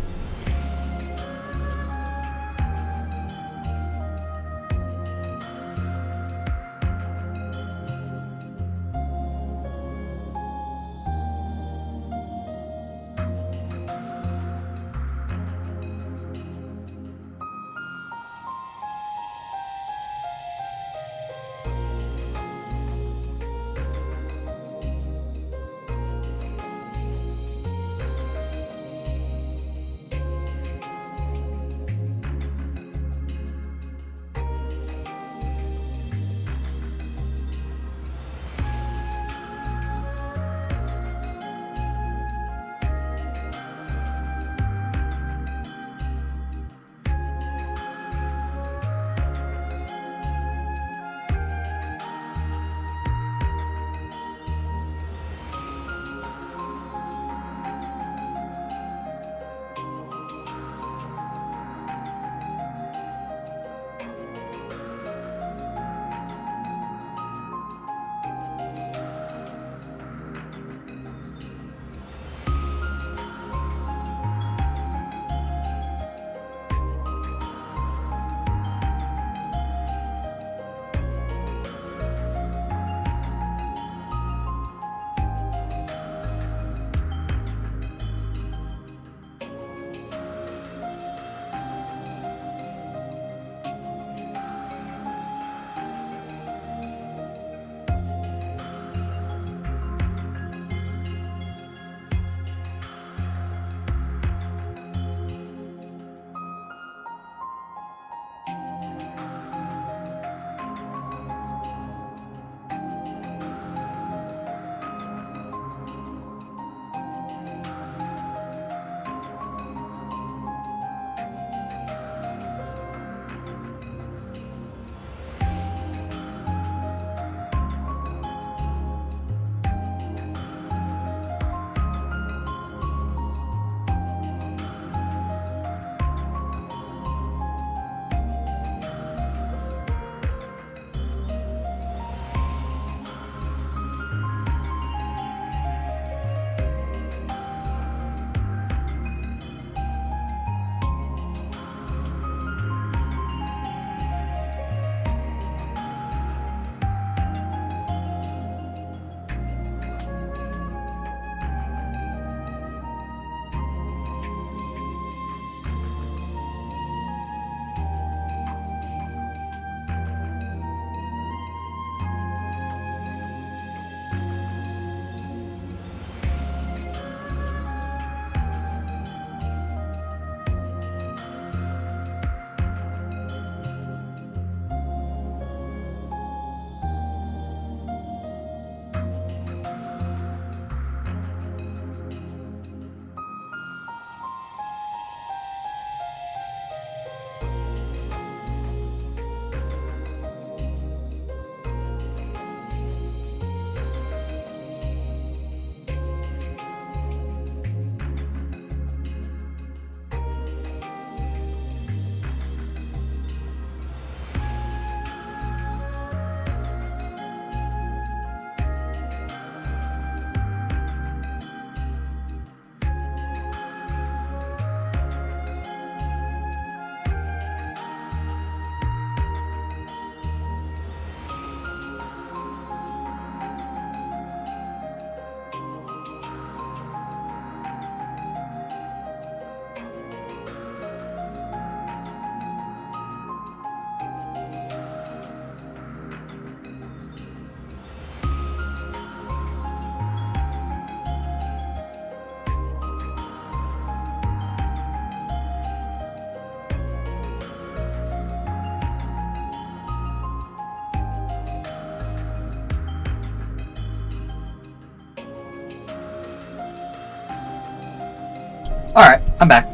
S1: Alright, I'm back.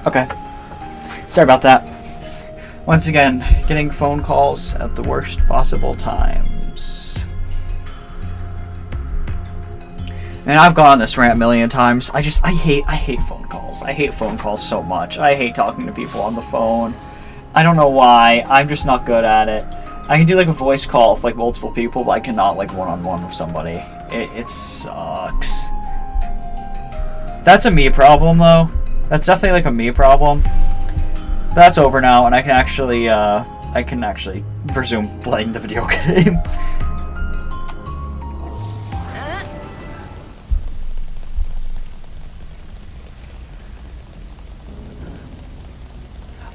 S1: Okay. Sorry about that. Once again, getting phone calls at the worst possible times. And I've gone on this rant a million times. I hate phone calls. I hate phone calls so much. I hate talking to people on the phone. I don't know why. I'm just not good at it. I can do like a voice call with like multiple people, but I cannot like one-on-one with somebody. It sucks. That's a me problem though. That's definitely like a me problem. But that's over now, and I can actually resume playing the video game.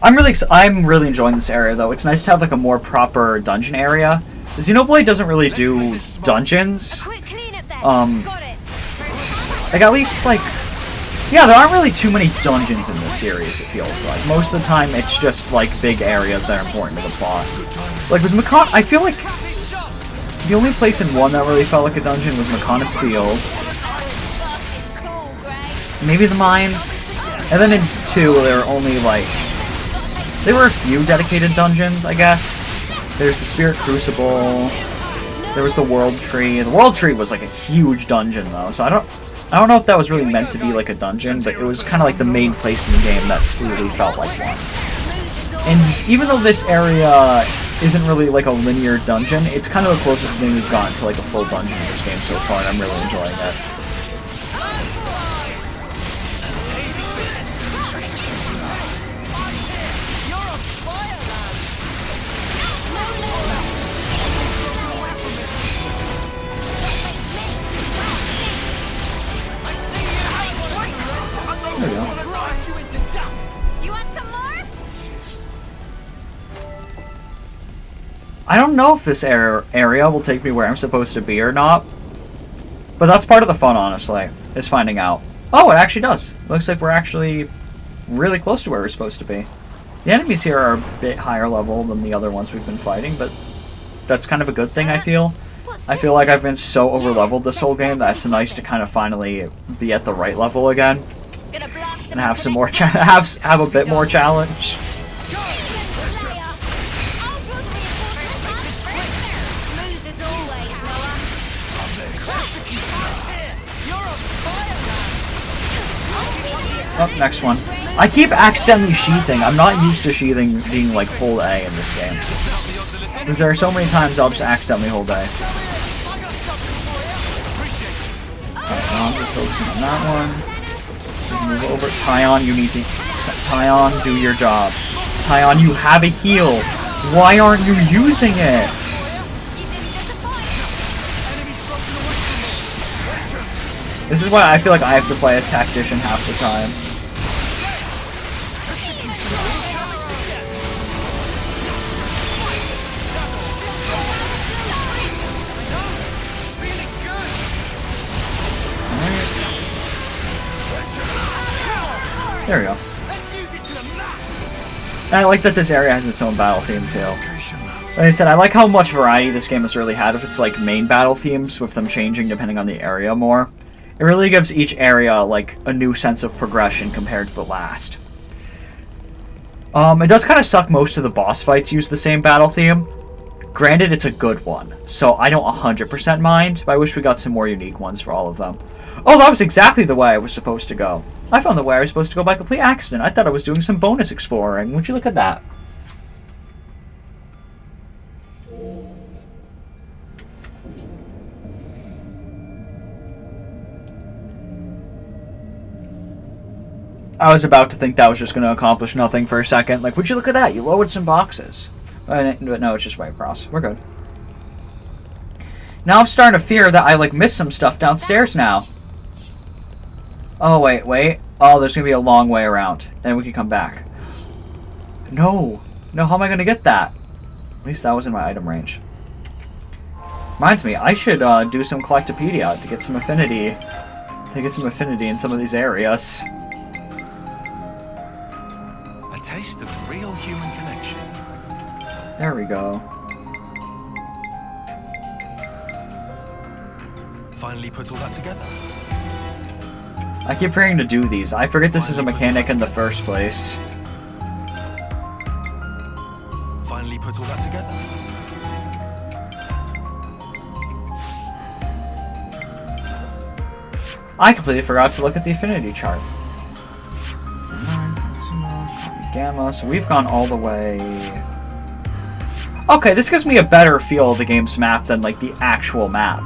S1: I'm really enjoying this area though. It's nice to have like a more proper dungeon area. Xenoblade doesn't really do dungeons.
S2: Quick cleanup then. Got it.
S1: Like at least like, yeah, there aren't really too many dungeons in this series. It feels like most of the time it's just like big areas that are important to the plot. Like was I feel like the only place in 1 that really felt like a dungeon was Mechonis Field. Maybe the mines, and then in 2 there were only like. There were a few dedicated dungeons, I guess. There's the Spirit Crucible. There was the World Tree. The World Tree was like a huge dungeon, though. So I don't know if that was really meant to be like a dungeon, but it was kind of like the main place in the game that truly felt like one. And even though this area isn't really like a linear dungeon, it's kind of the closest thing we've gotten to like a full dungeon in this game so far, and I'm really enjoying it. I don't know if this area will take me where I'm supposed to be or not, but that's part of the fun, honestly, is finding out. Oh, it actually does. Looks like we're actually really close to where we're supposed to be. The enemies here are a bit higher level than the other ones we've been fighting, but that's kind of a good thing, I feel. I feel like I've been so over-leveled this whole game that it's nice to kind of finally be at the right level again. And have some more have a bit more challenge. Oh, next one. I keep accidentally sheathing. I'm not used to sheathing being like hold A in this game. Because there are so many times I'll just accidentally hold A. Alright, I'm just focusing on that one. Move over. Tyon, you need to... Tyon, do your job. Tyon, you have a heal. Why aren't you using it? This is why I feel like I have to play as Tactician half the time. There we go. And I like that this area has its own battle theme too. Like I said, I like how much variety this game has really had with its like main battle themes, with them changing depending on the area more. It really gives each area like a new sense of progression compared to the last. It does kind of suck most of the boss fights use the same battle theme. Granted, it's a good one, so I don't 100% mind, but I wish we got some more unique ones for all of them. Oh, that was exactly the way I was supposed to go. I found the way I was supposed to go by complete accident. I thought I was doing some bonus exploring. Would you look at that? I was about to think that was just going to accomplish nothing for a second. Like, would you look at that? You lowered some boxes. But no, it's just right across. We're good. Now I'm starting to fear that I, like, missed some stuff downstairs now. Oh, wait. Oh, there's going to be a long way around. Then we can come back. No. No, how am I going to get that? At least that was in my item range. Reminds me, I should do some Collectopedia to get some affinity. To get some affinity in some of these areas.
S3: A taste of real human connection.
S1: There we go.
S3: Finally put all that together.
S1: I keep forgetting to do these. I forget this is a mechanic in the first place.
S3: Finally put all that together.
S1: I completely forgot to look at the affinity chart. Gamma, so we've gone all the way... Okay, this gives me a better feel of the game's map than, like, the actual map.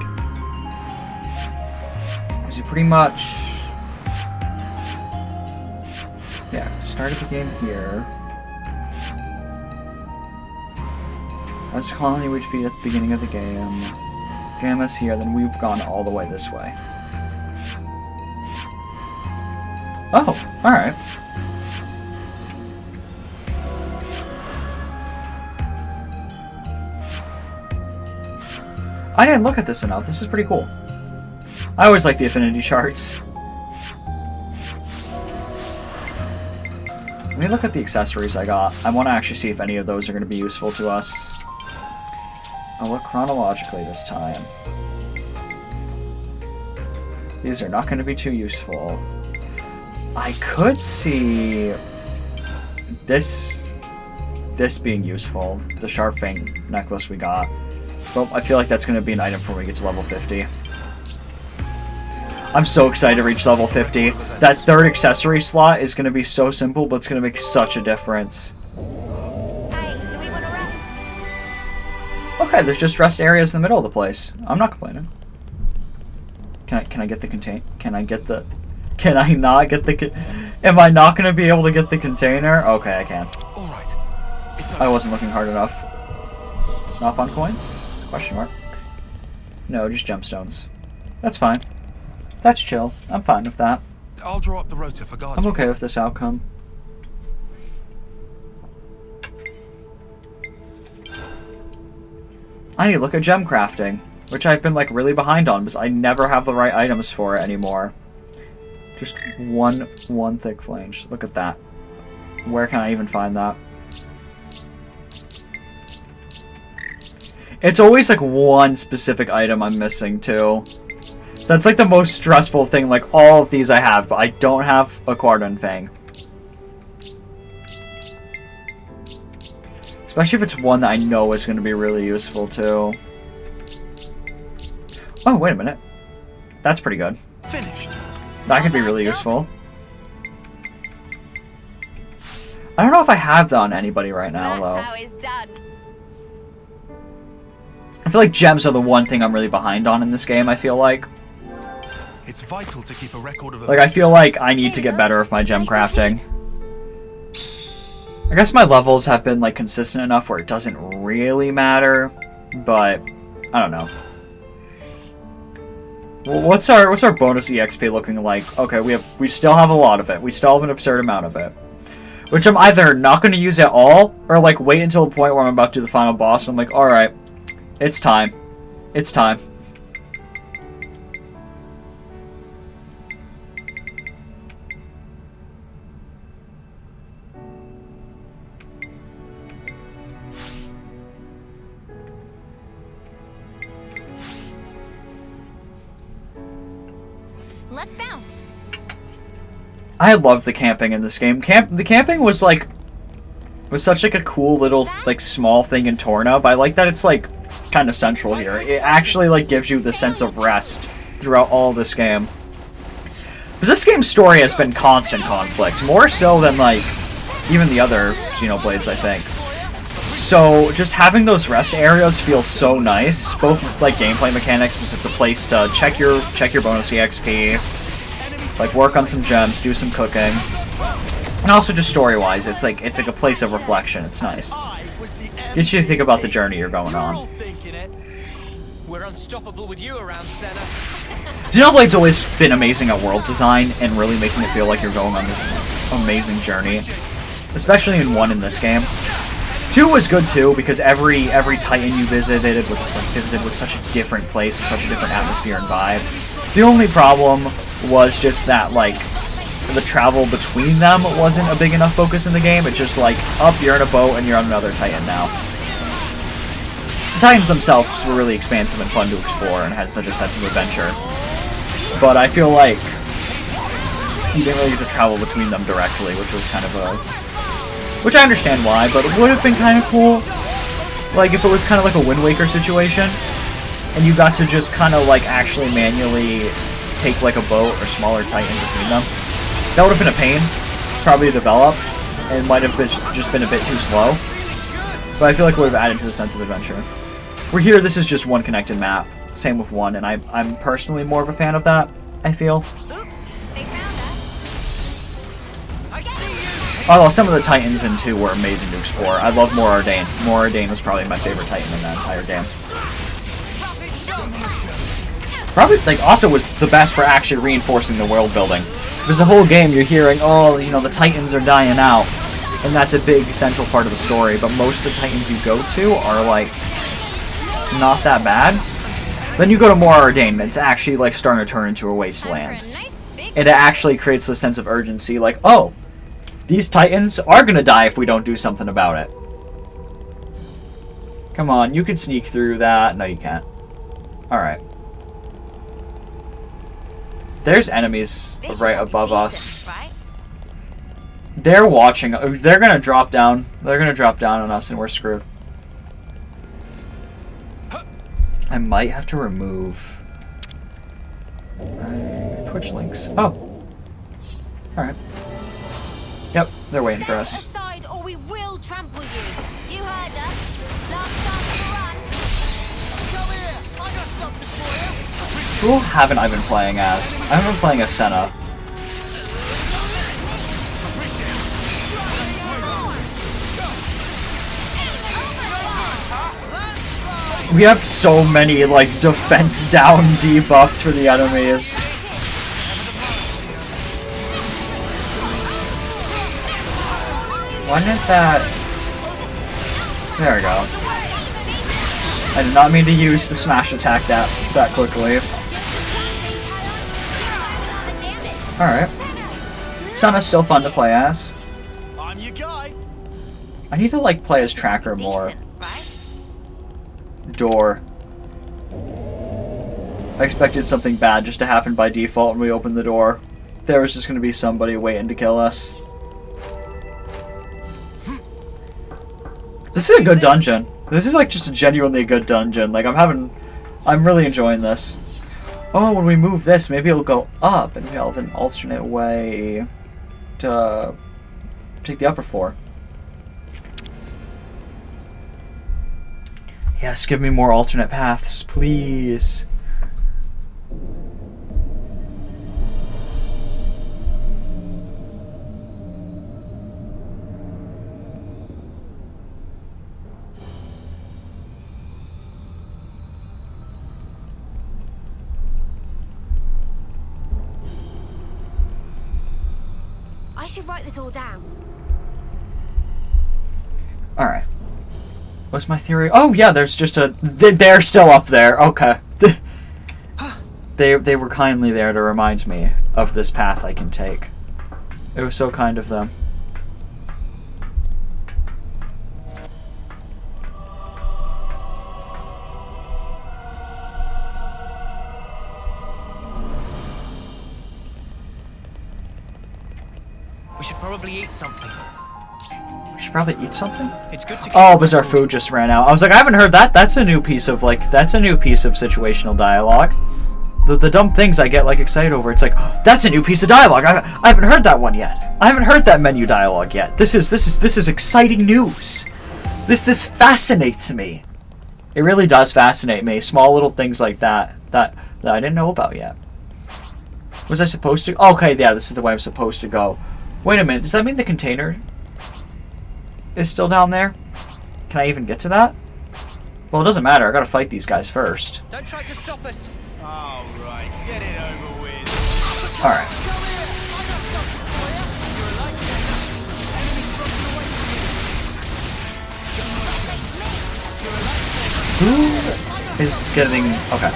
S1: Because you pretty much... Yeah, started the game here. That's the colony we defeat at the beginning of the game. Gamma's here, then we've gone all the way this way. Oh, alright. I didn't look at this enough. This is pretty cool. I always like the affinity charts. Let me look at the accessories I got. I want to actually see if any of those are going to be useful to us. I'll look chronologically this time. These are not going to be too useful. I could see this being useful. The Sharp Fang necklace we got. But I feel like that's going to be an item for when we get to level 50. I'm so excited to reach level 50. That third accessory slot is going to be so simple, but it's going to make such a difference.
S2: Hey, do we want to rest?
S1: Okay, there's just rest areas in the middle of the place. I'm not complaining. Can I get the contain? Can I get the? Can I not get the? Am I not going to be able to get the container? Okay, I can.
S3: All right.
S1: I wasn't looking hard enough. Not on coins? Question mark. No, just gemstones. That's fine. That's chill. I'm fine with that.
S3: I'll draw up the rotor for guard.
S1: I'm okay with this outcome. I need to look at gem crafting, which I've been like really behind on because I never have the right items for it anymore. Just one thick flange. Look at that. Where can I even find that? It's always like one specific item I'm missing too. That's like the most stressful thing. Like all of these I have, but I don't have a Quardon Fang. Especially if it's one that I know is going to be really useful too. Oh, wait a minute. That's pretty good.
S3: Finished.
S1: That could be really useful. I don't know if I have that on anybody right now,
S2: That's
S1: though.
S2: how it's done.
S1: I feel like gems are the one thing I'm really behind on in this game, I feel like.
S3: It's vital to keep a record of.
S1: Like, I feel like I need to get better with my gem crafting. I guess my levels have been, like, consistent enough where it doesn't really matter, but I don't know. Well, what's our bonus EXP looking like? Okay, we still have a lot of it. We still have an absurd amount of it. Which I'm either not going to use at all, or, like, wait until the point where I'm about to do the final boss, and I'm like, alright, it's time. It's time.
S2: Let's bounce.
S1: I loved the camping in this game. The camping was like such like a cool little like small thing in Torna, but I like that it's like kind of central here. It actually like gives you the sense of rest throughout all this game. Because this game's story has been constant conflict, more so than like even the other Xenoblades, I think. So just having those rest areas feels so nice, both like gameplay mechanics, because it's a place to check your bonus EXP, like work on some gems, do some cooking, and also just story-wise, it's like a place of reflection. It's nice. Gets you to think about the journey you're going on.
S6: We're unstoppable with you around, Senna.
S1: Xenoblade's always been amazing at world design and really making it feel like you're going on this amazing journey, especially in 1 in this game. 2 was good too because every Titan you visited was such a different place, with such a different atmosphere and vibe. The only problem was just that like the travel between them wasn't a big enough focus in the game. It's just like up, you're in a boat and you're on another Titan now. The Titans themselves were really expansive and fun to explore and had such a sense of adventure. But I feel like you didn't really get to travel between them directly, which was kind of a... Which I understand why, but it would have been kind of cool. Like, if it was kind of like a Wind Waker situation, and you got to just kind of, like, actually manually take, like, a boat or smaller Titan between them. That would have been a pain, probably to develop, and might have just been a bit too slow. But I feel like it would have added to the sense of adventure. We're here, this is just one connected map. Same with 1, and I'm personally more of a fan of that, I feel.
S2: Oops, they found us.
S6: I see you.
S1: Although some of the Titans in 2 were amazing to explore. I love Morardain. Morardain was probably my favorite Titan in that entire game. Probably, like, also was the best for actually reinforcing the world building. Because the whole game you're hearing, oh, you know, the Titans are dying out. And that's a big central part of the story, but most of the Titans you go to are, like, not that bad. Then you go to Morardain, it's actually, like, starting to turn into a wasteland. It actually creates the sense of urgency, like, oh, these Titans are gonna die if we don't do something about it. Come on, you can sneak through that. No, you can't. Alright. There's enemies right above us. They're watching. They're gonna drop down. They're gonna drop down on us, and we're screwed. I might have to remove Twitch links. Oh, all right. Yep, they're waiting for us.
S2: Aside, or we will trample you. You heard us. Last chance to run.
S8: Come here. I got something for you.
S1: Who haven't I been playing as? I haven't been playing as Senna. We have so many, like, defense down debuffs for the enemies. Why didn't that... There we go. I did not mean to use the smash attack that quickly. Alright. Senna's still fun to play as.
S8: I'm your guy.
S1: I need to, like, play as Tracker more.
S2: Decent, right?
S1: Door. I expected something bad just to happen by default when we opened the door. There was just going to be somebody waiting to kill us. This is a good dungeon. This is, like, just a genuinely good dungeon. Like, I'm really enjoying this. Oh, when we move this, maybe it'll go up, and we'll have an alternate way to take the upper floor. Yes, give me more alternate paths, please.
S2: I should write this all down.
S1: Alright. What's my theory? Oh, yeah, there's just a... They're still up there. Okay. They were kindly there to remind me of this path I can take. It was so kind of them.
S7: We should probably eat something.
S1: We should probably eat something?
S7: It's good to
S1: Oh, because our food just ran out. I was like, I haven't heard that. That's a new piece of, like, that's a new piece of situational dialogue. The dumb things I get, like, excited over. It's like, oh, that's a new piece of dialogue. I haven't heard that one yet. I haven't heard that menu dialogue yet. This is exciting news. This fascinates me. It really does fascinate me. Small little things like that I didn't know about yet. Was I supposed to? Okay, yeah, this is the way I'm supposed to go. Wait a minute. Does that mean the container is still down there? Can I even get to that? Well, it doesn't matter. I gotta fight these guys first.
S6: Don't try to stop us.
S8: All right, get it over with.
S1: Alright. Who is getting... Okay.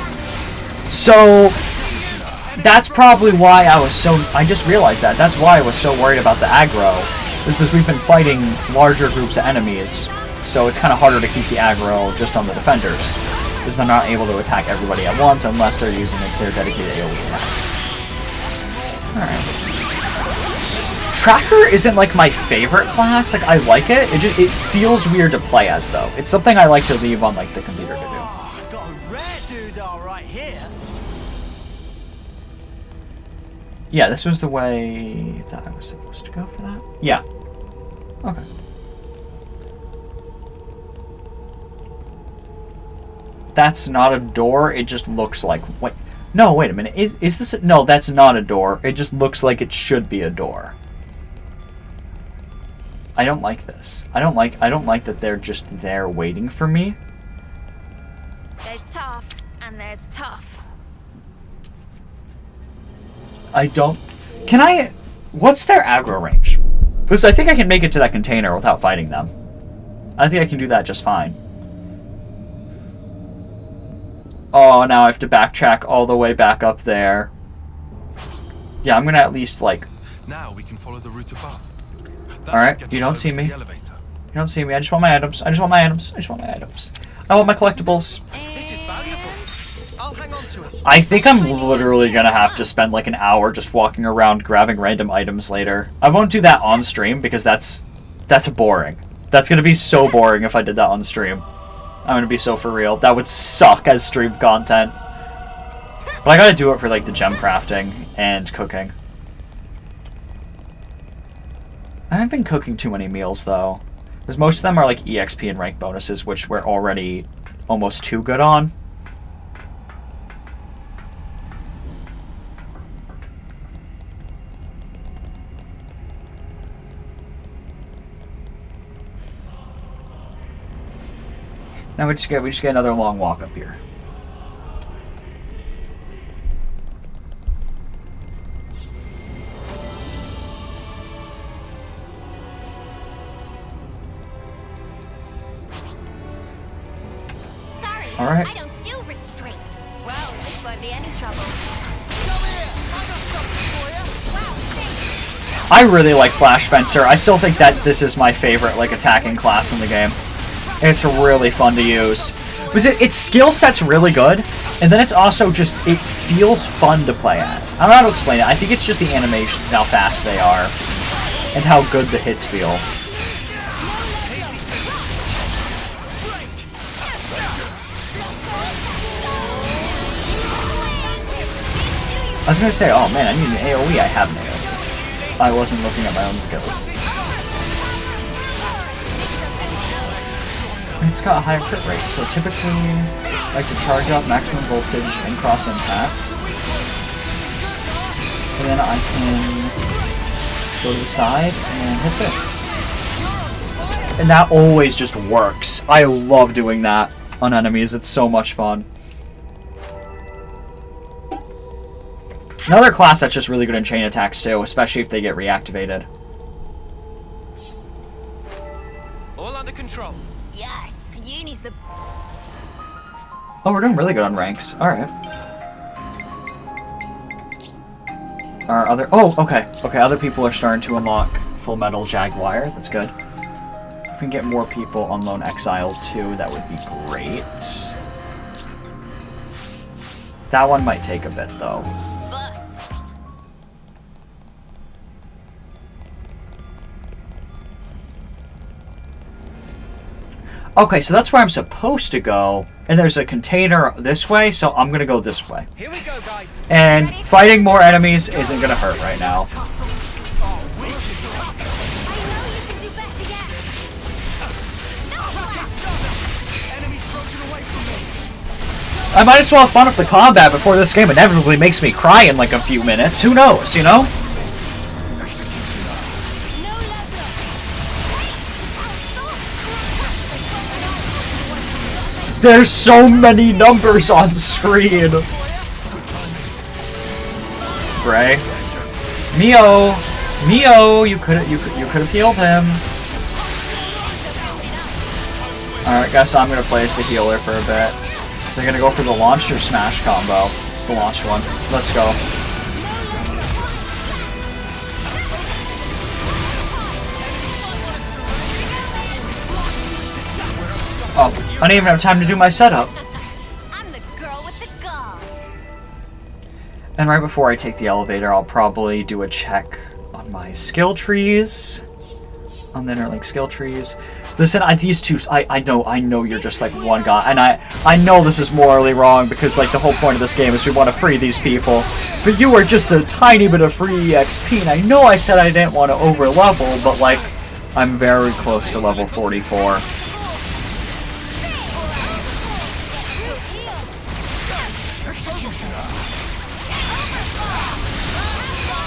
S1: So... That's probably why I was so... I just realized that. That's why I was so worried about the aggro. Is because we've been fighting larger groups of enemies. So it's kind of harder to keep the aggro just on the defenders. Because they're not able to attack everybody at once unless they're using their dedicated AoE attack. Alright. Tracker isn't like my favorite class. Like I like it. It feels weird to play as though. It's something I like to leave on like the computer to do.
S8: Oh, got a rare doodah right here.
S1: Yeah, this was the way that I was supposed to go for that. Yeah. Okay. That's not a door. It just looks like... Wait. No, wait a minute. Is this... No, that's not a door. It just looks like it should be a door. I don't like this. I don't like that they're just there waiting for me.
S2: There's tough, and there's tough.
S1: I don't... Can I... What's their aggro range? Because I think I can make it to that container without fighting them. I think I can do that just fine. Oh, now I have to backtrack all the way back up there. Yeah, I'm gonna at least, like...
S3: Now we can follow the route above.
S1: Alright, you don't see me. You don't see me. I just want my items. I just want my items. I just want my items. I want my collectibles.
S6: This is valuable. I'll hang on to it.
S1: I think I'm literally gonna have to spend like an hour just walking around grabbing random items later. I won't do that on stream because that's boring. That's gonna be so boring if I did that on stream. I'm gonna be so for real. That would suck as stream content. But I gotta do it for like the gem crafting and cooking. I haven't been cooking too many meals though. Because most of them are like EXP and rank bonuses, which we're already almost too good on. Now we just get another long walk up here.
S2: Sorry,
S1: Alright.
S2: I don't do restraint. Well, this won't be any trouble.
S8: Come here. I got something for you.
S2: Wow, thanks.
S1: I really like Flash Fencer. I still think that this is my favorite like attacking class in the game. It's really fun to use. Because its skill set's really good, and then it's also just, it feels fun to play as. I don't know how to explain it. I think it's just the animations and how fast they are, and how good the hits feel. I was gonna say, oh man, I need an AoE. I have an AoE. I wasn't looking at my own skills. It's got a higher crit rate, so typically I like to charge up maximum voltage and cross impact. And then I can go to the side and hit this. And that always just works. I love doing that on enemies, it's so much fun. Another class that's just really good in chain attacks too, especially if they get reactivated.
S6: All under control.
S2: Yes, Uni's the...
S1: Oh, we're doing really good on ranks. Alright. Our other... Oh, okay. Okay, other people are starting to unlock Full Metal Jaguar. That's good. If we can get more people on Lone Exile too, that would be great. That one might take a bit, though.
S2: bus.
S1: Okay, so that's where I'm supposed to go. And there's a container this way, so I'm gonna go this way.
S6: Here we go, guys.
S1: And fighting more enemies isn't gonna hurt right now.
S2: I know you can do better yet.
S8: Enemies broken away from me.
S1: I might as well have fun with the combat before this game inevitably makes me cry in like a few minutes. Who knows, you know?
S2: No level.
S1: There's so many numbers on screen. Bray. Mio! Mio! You could have healed him. Alright, guess I'm gonna play as the healer for a bit. They're gonna go for the launch or smash combo. The launch one. Let's go. Oh, I didn't even have time to do my setup.
S2: I'm the girl with the gun.
S1: And right before I take the elevator, I'll probably do a check on on my skill trees. On the interlink skill trees. Listen, these two, I know you're just like one guy, and I know this is morally wrong because like the whole point of this game is we want to free these people, but you are just a tiny bit of free EXP, and I know I said I didn't want to over level, but like I'm very close to level 44.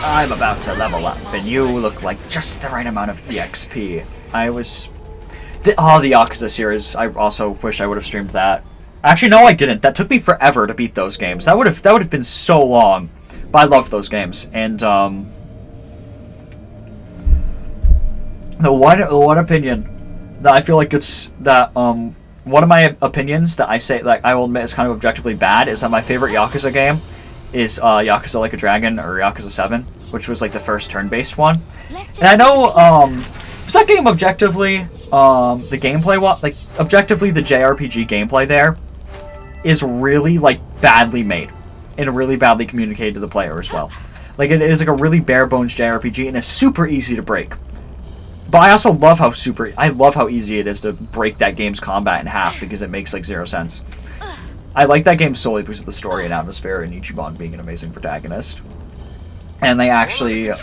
S1: I'm about to level up, and you look like just the right amount of EXP. The Yakuza series, I also wish I would have streamed that. Actually, no, I didn't. That took me forever to beat those games. That would have been so long. But I loved those games. And the one opinion that I feel like it's that one of my opinions that I say like I will admit is kind of objectively bad is that my favorite Yakuza game is Yakuza Like a Dragon or Yakuza 7, which was like the first turn-based one. And I know was that game objectively the gameplay like objectively the JRPG gameplay there is really like badly made and really badly communicated to the player as well. Like it is like a really bare bones JRPG and it's super easy to break. But I also love how easy it is to break that game's combat in half because it makes like zero sense. I like that game solely because of the story and atmosphere and Ichiban being an amazing protagonist. And they actually...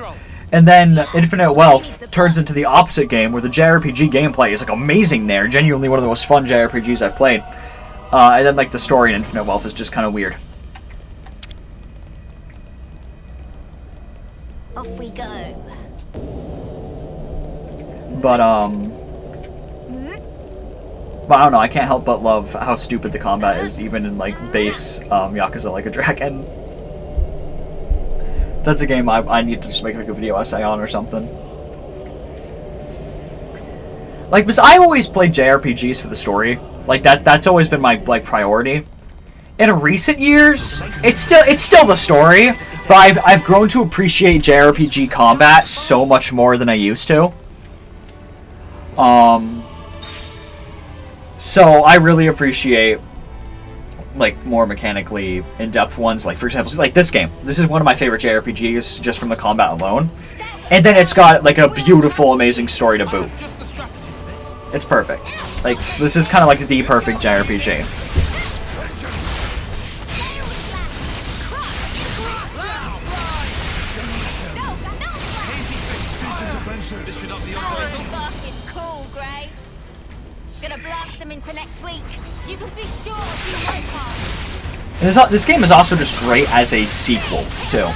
S1: And then Infinite Wealth turns into the opposite game where the JRPG gameplay is like amazing there. Genuinely one of the most fun JRPGs I've played. And then like the story in Infinite Wealth is just kind of weird.
S5: Off we go.
S1: But I don't know, I can't help but love how stupid the combat is, even in like base Yakuza Like a Dragon. That's a game I need to just make like a video essay on or something. Like, because I always played JRPGs for the story. Like that's always been my like priority. In recent years, it's still the story, but I've grown to appreciate JRPG combat so much more than I used to. So I really appreciate like more mechanically in-depth ones, like for example like this game. This is one of my favorite JRPGs just from the combat alone. And then it's got like a beautiful, amazing story to boot. It's perfect. Like this is kind of like the perfect JRPG. This game is also just great as a sequel too,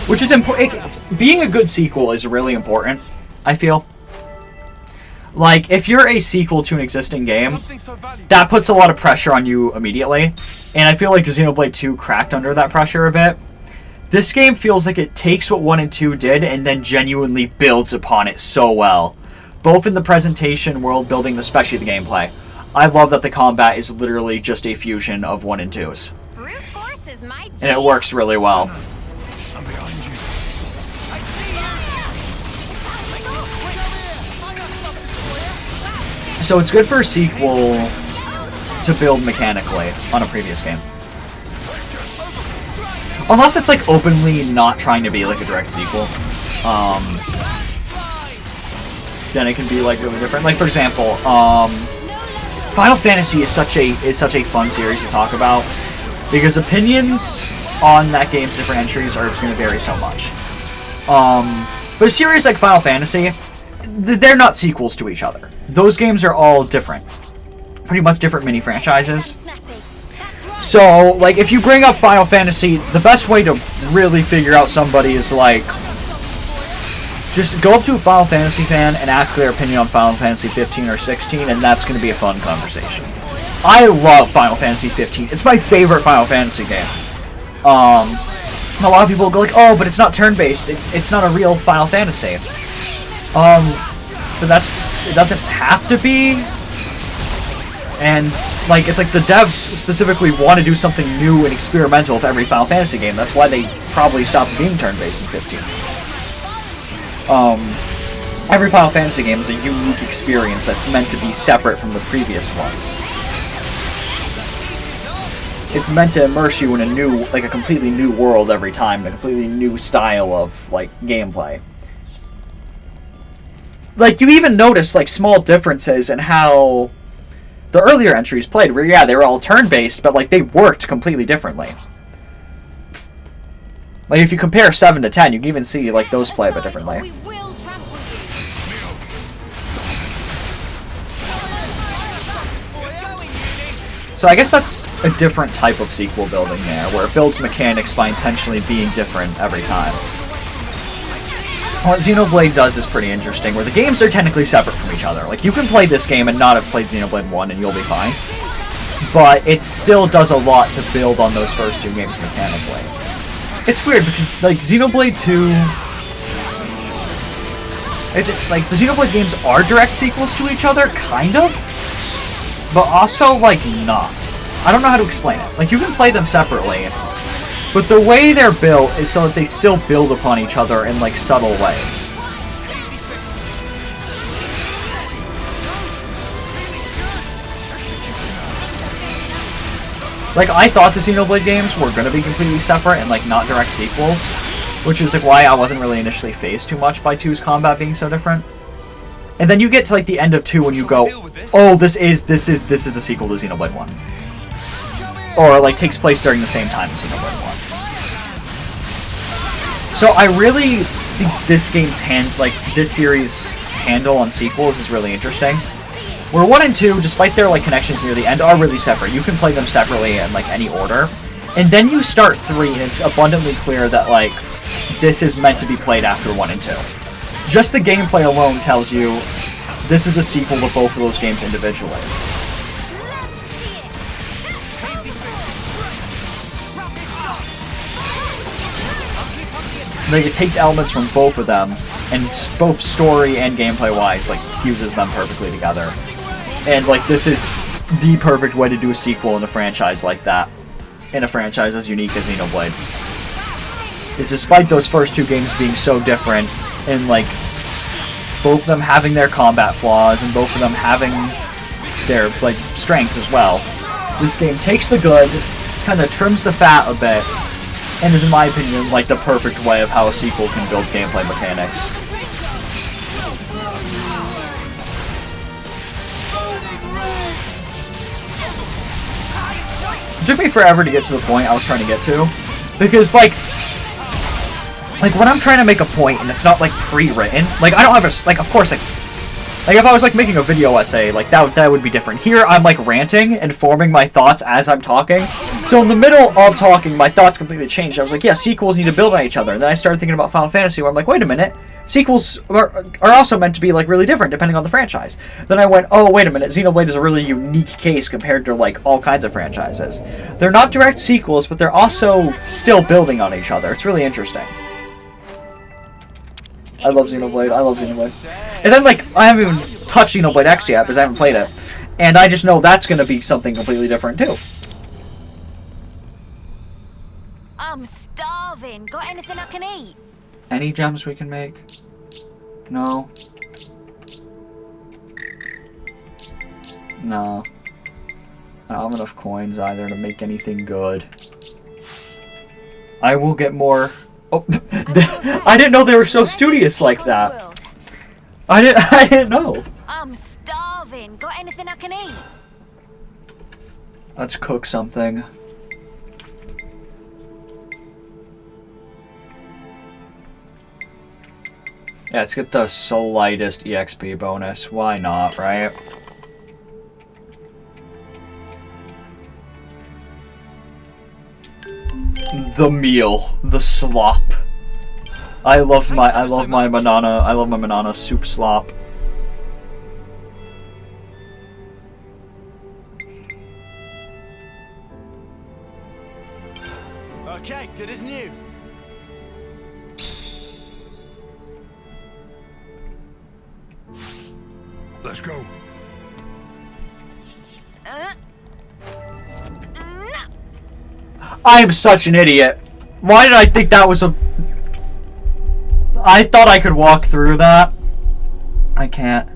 S1: which is important. Being a good sequel is really important, I feel. Like if you're a sequel to an existing game, that puts a lot of pressure on you immediately, and I feel like Xenoblade 2 cracked under that pressure a bit. This game feels like it takes what 1 and 2 did and then genuinely builds upon it so well, both in the presentation, world building, especially the gameplay. I love that the combat is literally just a fusion of 1 and 2s. And it works really well.
S4: I'm behind you.
S1: So it's good for a sequel to build mechanically on a previous game. Unless it's like openly not trying to be like a direct sequel. Then it can be like really different. Like for example, Final Fantasy is such a fun series to talk about because opinions on that game's different entries are going to vary so much. But a series like Final Fantasy, they're not sequels to each other. Those games are all different, pretty much different mini franchises. So, like, if you bring up Final Fantasy, the best way to really figure out somebody is like, just go up to a Final Fantasy fan and ask their opinion on Final Fantasy 15 or 16, and that's going to be a fun conversation. I love Final Fantasy 15. It's my favorite Final Fantasy game. A lot of people go like, oh, but it's not turn-based. It's not a real Final Fantasy. But it doesn't have to be. And, like, it's like the devs specifically want to do something new and experimental with every Final Fantasy game. That's why they probably stopped being turn-based in 15. Every Final Fantasy game is a unique experience that's meant to be separate from the previous ones. it's meant to immerse you in a new, like a completely new world every time, a completely new style of like gameplay. Like you even notice like small differences in how the earlier entries played, where yeah, they were all turn-based, but like they worked completely differently. Like if you compare 7 to 10, you can even see like those play a bit differently.
S2: We will trample you.
S1: So I guess that's a different type of sequel building there, where it builds mechanics by intentionally being different every time. What Xenoblade does is pretty interesting, where the games are technically separate from each other. Like, you can play this game and not have played Xenoblade 1 and you'll be fine. But it still does a lot to build on those first 2 games mechanically. It's weird, because, like, Xenoblade 2... like, the Xenoblade games are direct sequels to each other, kind of. But also, like, not. I don't know how to explain it. Like, you can play them separately, but the way they're built is so that they still build upon each other in, like, subtle ways. Like, I thought the Xenoblade games were going to be completely separate and, like, not direct sequels, which is, like, why I wasn't really initially fazed too much by 2's combat being so different. And then you get to like the end of 2 and you go, oh, this is a sequel to Xenoblade 1. Or like takes place during the same time as Xenoblade 1. So I really think this game's this series' handle on sequels is really interesting. Where 1 and 2, despite their like connections near the end, are really separate. You can play them separately in like any order. And then you start 3 and it's abundantly clear that like this is meant to be played after 1 and 2. Just the gameplay alone tells you this is a sequel to both of those games individually. Like, it takes elements from both of them, and both story and gameplay-wise, like, fuses them perfectly together. And, like, this is the perfect way to do a sequel in a franchise like that. In a franchise as unique as Xenoblade. Is despite those first 2 games being so different, and like both of them having their combat flaws and both of them having their like strengths as well, this game takes the good, kind of trims the fat a bit, and is in my opinion like the perfect way of how a sequel can build gameplay mechanics. It took me forever to get to the point I was trying to get to, because like when I'm trying to make a point and it's not like pre-written, like I don't have a like of course like if I was like making a video essay, like that would be different. Here I'm like ranting and forming my thoughts as I'm talking. So in the middle of talking, my thoughts completely changed. I was like, yeah, sequels need to build on each other. And then I started thinking about Final Fantasy, where I'm like, wait a minute, sequels are also meant to be like really different depending on the franchise. Then I went, oh wait a minute, Xenoblade is a really unique case compared to like all kinds of franchises. They're not direct sequels, but they're also still building on each other. It's really interesting. I love Xenoblade. I love Xenoblade. And then, like, I haven't even touched Xenoblade X yet because I haven't played it. And I just know that's going to be something completely different, too.
S2: I'm starving. Got anything I can eat?
S1: Any gems we can make? No. No. I don't have enough coins either to make anything good. I will get more... Oh, I didn't know they were so studious like that. I didn't know.
S2: I'm starving. Got anything I can eat?
S1: Let's cook something. Yeah, let's get the slightest EXP bonus. Why not, right? The meal, the slop. I love my banana soup slop.
S8: Okay, good as new.
S4: Let's go.
S1: I am such an idiot. Why did I think that was a... I thought I could walk through that. I can't.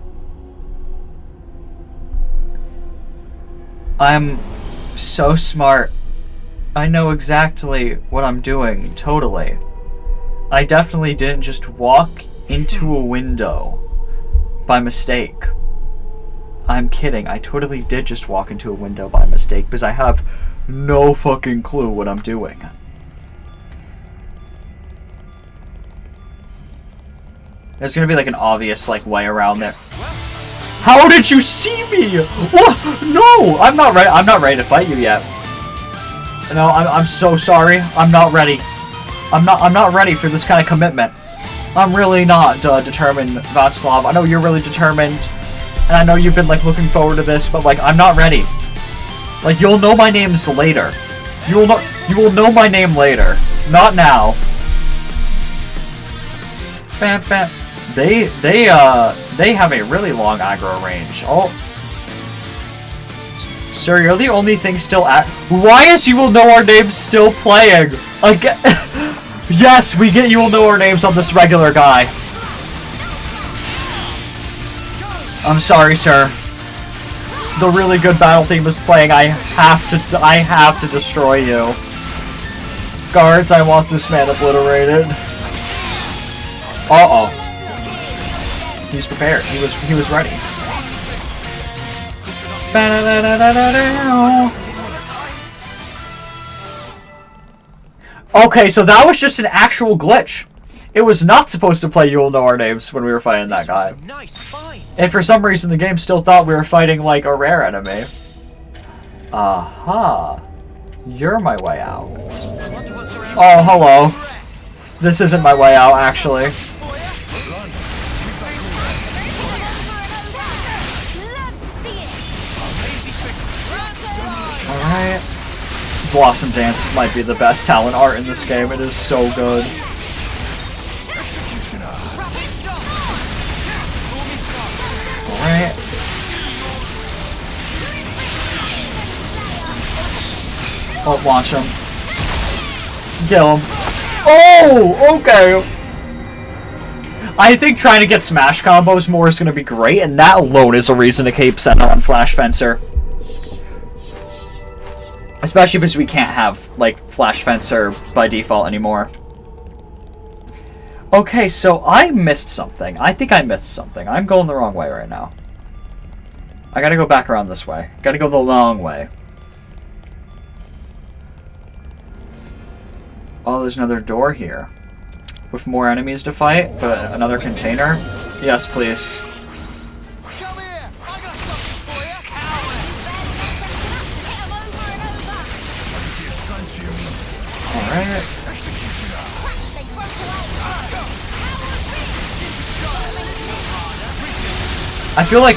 S1: I'm so smart. I know exactly what I'm doing, totally. I definitely didn't just walk into a window by mistake. I'm kidding, I totally did just walk into a window by mistake because I have no fucking clue what I'm doing. There's gonna be like an obvious like way around there. How did you see me? What? No, I'm not ready. I'm not ready to fight you yet. No, I'm so sorry. I'm not ready. I'm not ready for this kind of commitment. I'm really not determined, Václav. I know you're really determined, and I know you've been like looking forward to this, but like I'm not ready. Like you'll know my names later. You will know my name later. Not now. Bam, bam. They have a really long aggro range. Oh. Sir, you're the only thing still at. Why is You Will Know Our Names still playing? Again. Yes, we get You Will Know Our Names on this regular guy. I'm sorry, sir. The really good battle theme is playing. I have to destroy you. Guards, I want this man obliterated. Uh-oh. He's prepared. He was ready. Okay, so that was just an actual glitch. It was not supposed to play You Will Know Our Names when we were fighting that guy. And for some reason the game still thought we were fighting like a rare enemy. Aha. You're my way out. Oh, hello. This isn't my way out, actually. Alright. Blossom Dance might be the best talent art in this game. It is so good. Alright. Oh, launch him. Kill him. Oh, okay. I think trying to get smash combos more is going to be great, and that alone is a reason to keep Sentinel and Flash Fencer. Especially because we can't have, like, Flash Fencer by default anymore. Okay, so I missed something. I think I missed something. I'm going the wrong way right now. I gotta go back around this way. Gotta go the long way. Oh, there's another door here. With more enemies to fight, but another container? Yes, please. Alright. I feel like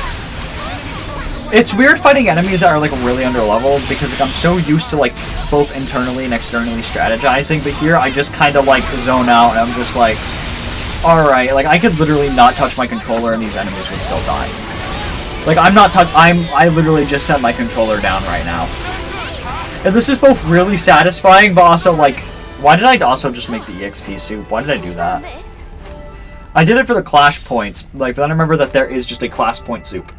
S1: it's weird fighting enemies that are like really underleveled because like, I'm so used to like both internally and externally strategizing, but here I just kind of like zone out and I'm just like, alright, like I could literally not touch my controller and these enemies would still die. Like I literally just set my controller down right now. And this is both really satisfying, but also like, why did I also just make the EXP soup? Why did I do that? I did it for the clash points, like, but then I remember that there is just a class point soup.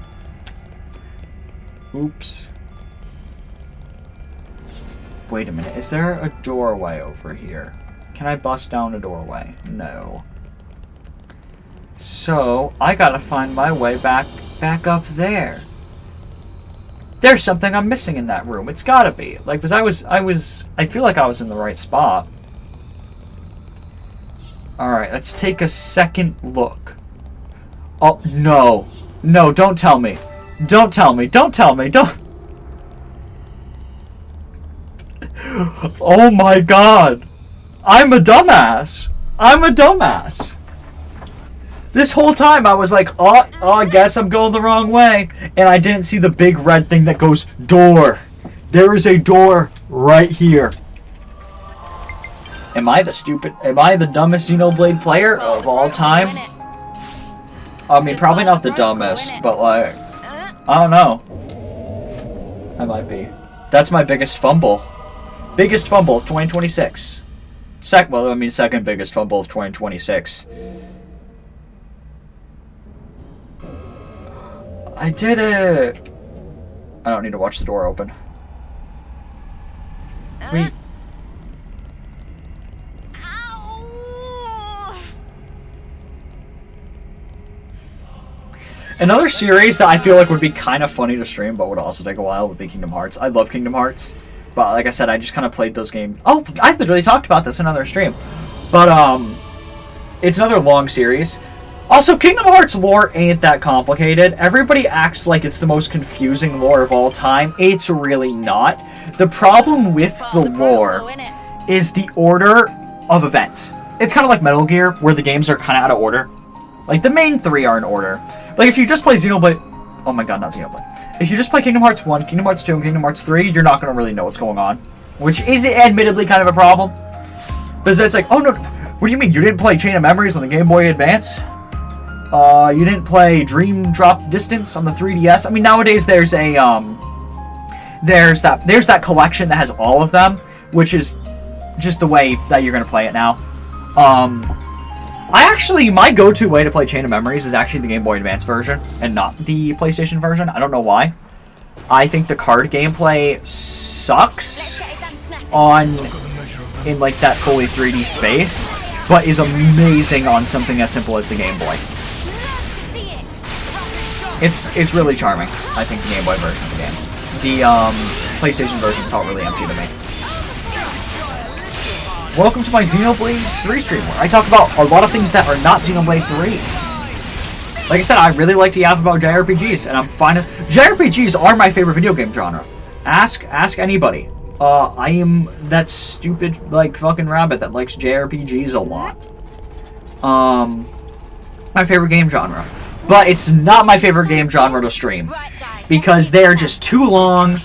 S1: Oops. Wait a minute, is there a doorway over here? Can I bust down a doorway? No. So, I gotta find my way back up there. There's something I'm missing in that room. It's gotta be. Like, because I feel like I was in the right spot. Alright, let's take a second look. Oh, no. No, don't tell me. Don't tell me. Don't tell me. Don't. Oh my god. I'm a dumbass. I'm a dumbass. This whole time I was like, oh, I guess I'm going the wrong way. And I didn't see the big red thing that goes, door. There is a door right here. Am I the dumbest Xenoblade player of all time? I mean, probably not the dumbest, but like, I don't know. I might be. That's my biggest fumble. Biggest fumble of 2026. Second biggest fumble of 2026. I did it! I don't need to watch the door open. Another series that I feel like would be kind of funny to stream, but would also take a while, would be Kingdom Hearts. I love Kingdom Hearts, but like I said, I just kind of played those games. Oh, I literally talked about this in another stream, but it's another long series. Also, Kingdom Hearts lore ain't that complicated. Everybody acts like it's the most confusing lore of all time. It's really not. The problem with the lore is the order of events. It's kind of like Metal Gear, where the games are kind of out of order. Like, the main three are in order. Like, if you just play Xenoblade... Oh my god, not Xenoblade. If you just play Kingdom Hearts 1, Kingdom Hearts 2, and Kingdom Hearts 3, you're not going to really know what's going on. Which is admittedly kind of a problem. Because it's like, oh no, what do you mean? You didn't play Chain of Memories on the Game Boy Advance? You didn't play Dream Drop Distance on the 3DS? I mean, nowadays there's a, there's that collection that has all of them, which is just the way that you're going to play it now. My go-to way to play Chain of Memories is actually the Game Boy Advance version, and not the PlayStation version. I don't know why. I think the card gameplay sucks in like that fully 3D space, but is amazing on something as simple as the Game Boy. It's really charming, I think, the Game Boy version of the game. The PlayStation version felt really empty to me. Welcome to my Xenoblade 3 stream, where I talk about a lot of things that are not Xenoblade 3. Like I said, I really like to yap about JRPGs, and I'm fine. JRPGs are my favorite video game genre. Ask anybody. I am that stupid, like, fucking rabbit that likes JRPGs a lot. My favorite game genre. But it's not my favorite game genre to stream. Because they're just too long,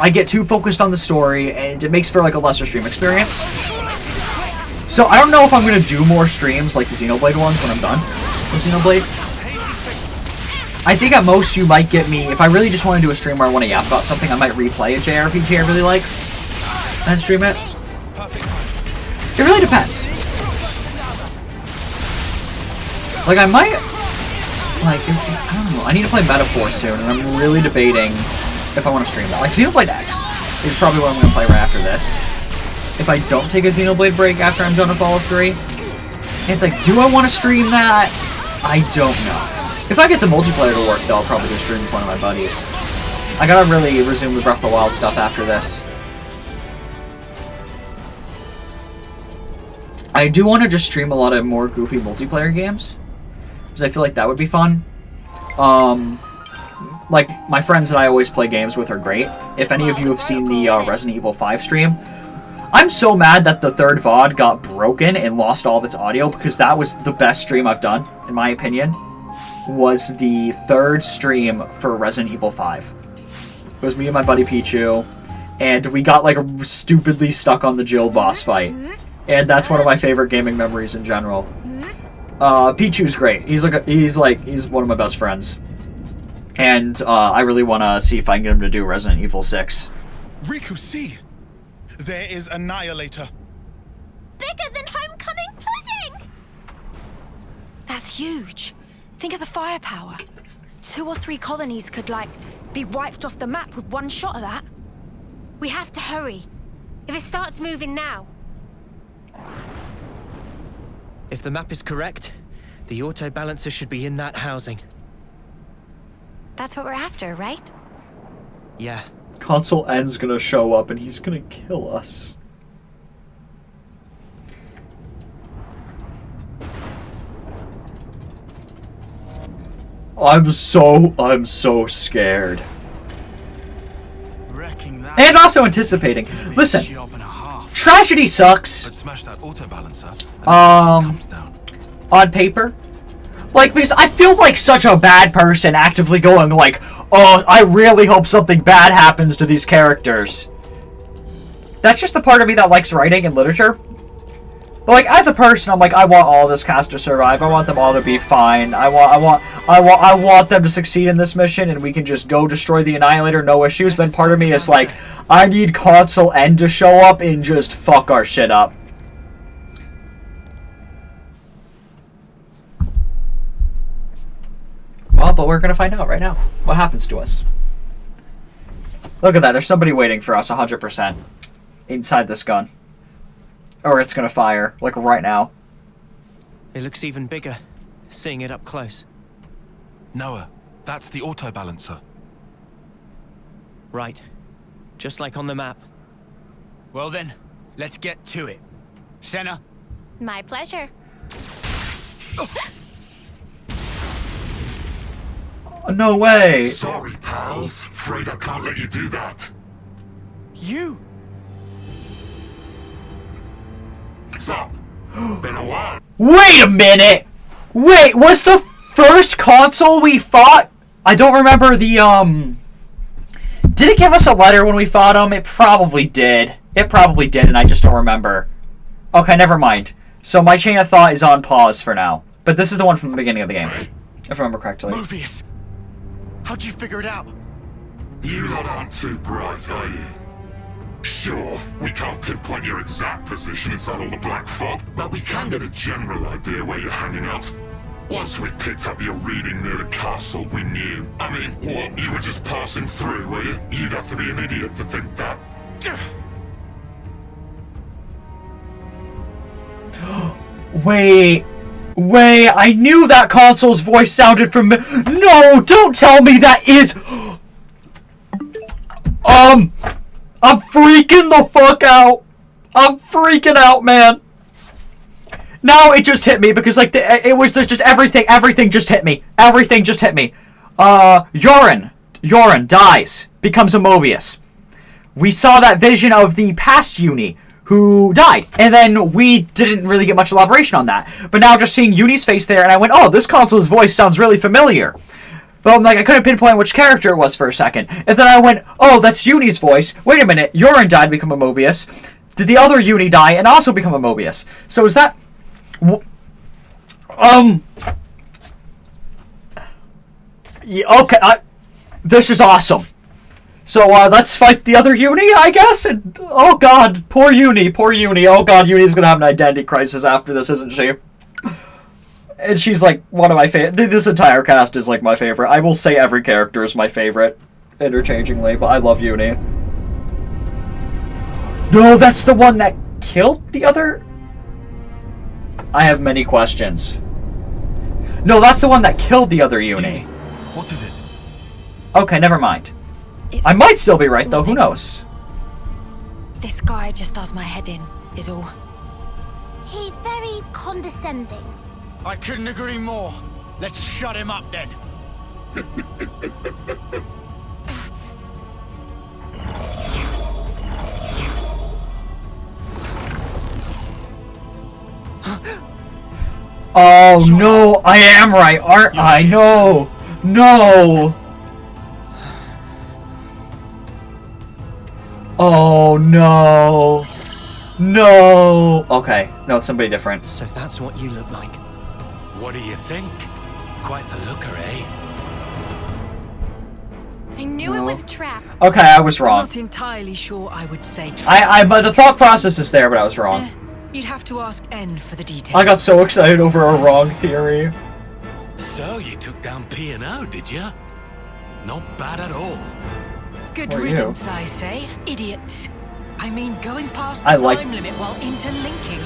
S1: I get too focused on the story, and it makes for, like, a lesser stream experience. So I don't know if I'm going to do more streams like the Xenoblade ones when I'm done with Xenoblade. I think at most you might get me, if I really just want to do a stream where I want to yap about something, I might replay a JRPG I really like and stream it. It really depends. Like, I might, like, I don't know, I need to play Metaphor soon, and I'm really debating if I want to stream that. Like, Xenoblade X is probably what I'm going to play right after this. If I don't take a Xenoblade break after I'm done with all of 3. And it's like, do I want to stream that? I don't know. If I get the multiplayer to work, though, I'll probably just stream with one of my buddies. I gotta really resume the Breath of the Wild stuff after this. I do want to just stream a lot of more goofy multiplayer games, because I feel like that would be fun. Like, my friends that I always play games with are great. If any of you have seen the Resident Evil 5 stream, I'm so mad that the third VOD got broken and lost all of its audio, because that was the best stream I've done, in my opinion, was the third stream for Resident Evil 5. It was me and my buddy Pichu, and we got, like, stupidly stuck on the Jill boss fight. And that's one of my favorite gaming memories in general. Pichu's great. He's one of my best friends. And I really want to see if I can get him to do Resident Evil 6.
S9: Riku, see! There is Annihilator.
S5: Bigger than homecoming pudding!
S10: That's huge. Think of the firepower. 2 or 3 colonies could, like, be wiped off the map with one shot of that.
S2: We have to hurry. If it starts moving now...
S7: If the map is correct, the auto balancer should be in that housing.
S2: That's what we're after, right?
S7: Yeah.
S1: Console N's gonna show up and he's gonna kill us. I'm so scared. And also anticipating. Listen, tragedy sucks.
S3: But smash that auto balancer.
S1: On paper. Like, because I feel like such a bad person actively going like, oh, I really hope something bad happens to these characters. That's just the part of me that likes writing and literature. But like, as a person, I'm like, I want all this cast to survive. I want them all to be fine. I want them to succeed in this mission, and we can just go destroy the Annihilator, no issues. But part of me is like, I need Console N to show up and just fuck our shit up. Well, but we're gonna find out right now what happens to us. Look at that. There's somebody waiting for us 100% inside this gun. Or it's gonna fire, like right now.
S7: It looks even bigger, seeing it up close.
S3: Noah, that's the auto balancer.
S7: Right. Just like on the map.
S8: Well then, let's get to it. Senna?
S2: My pleasure.
S1: Oh, no way.
S11: Sorry, pals. Afraid I can't let you do that.
S8: You?
S11: What's up? Been a while.
S1: Wait a minute! Wait, was the first console we fought? I don't remember the, Did it give us a letter when we fought him? It probably did. It probably did, and I just don't remember. Okay, never mind. So my chain of thought is on pause for now. But this is the one from the beginning of the game, if I remember correctly.
S8: Mobius! How'd you figure it out?
S11: You lot aren't too bright, are you? Sure, we can't pinpoint your exact position inside all the black fog, but we can get a general idea where you're hanging out. Once we picked up your reading near the castle, we knew. I mean, what, you were just passing through, were you? You'd have to be an idiot to think that.
S1: Wait, I knew that console's voice sounded familiar. No, don't tell me that is... I'm freaking the fuck out. I'm freaking out, man. Now it just hit me because, like, it was just everything just hit me. Everything just hit me. Yoren dies, becomes a Mobius. We saw that vision of the past Uni who died, and then we didn't really get much elaboration on that. But now just seeing Uni's face there, and I went, oh, this console's voice sounds really familiar. But I'm like, I couldn't pinpoint which character it was for a second. And then I went, oh, that's Uni's voice. Wait a minute, Yoren died, become a Mobius. Did the other Uni die and also become a Mobius? So is that... Yeah, okay, this is awesome. So, let's fight the other Uni, I guess? And, oh god, poor Uni. Oh god, Uni's gonna have an identity crisis after this, isn't she? And she's, like, one of my favorite. This entire cast is, like, my favorite. I will say every character is my favorite, interchangingly, but I love Uni. No, that's the one that killed the other... I have many questions. No, that's the one that killed the other Uni.
S3: What is it?
S1: Okay, never mind. I might still be right, though. Who knows?
S10: This guy just does my head in, is all.
S5: He very condescending.
S8: I couldn't agree more. Let's shut him up then.
S1: Oh no, I am right, aren't I? No! Oh no! Okay, no, it's somebody different.
S7: So that's what you look like.
S8: What do you think? Quite the looker, eh?
S2: I knew it was a trap.
S1: Okay, I was
S10: I'm
S1: wrong.
S10: not entirely sure I would say.
S1: But the thought process is there, but I was wrong.
S10: You'd have to ask N for the details.
S1: I got so excited over a wrong theory.
S8: So you took down P&O, did you? Not bad at all.
S10: Good
S1: What are you?
S10: riddance, I say. Idiots. I mean, going past the
S1: I like-
S10: time limit while interlinking.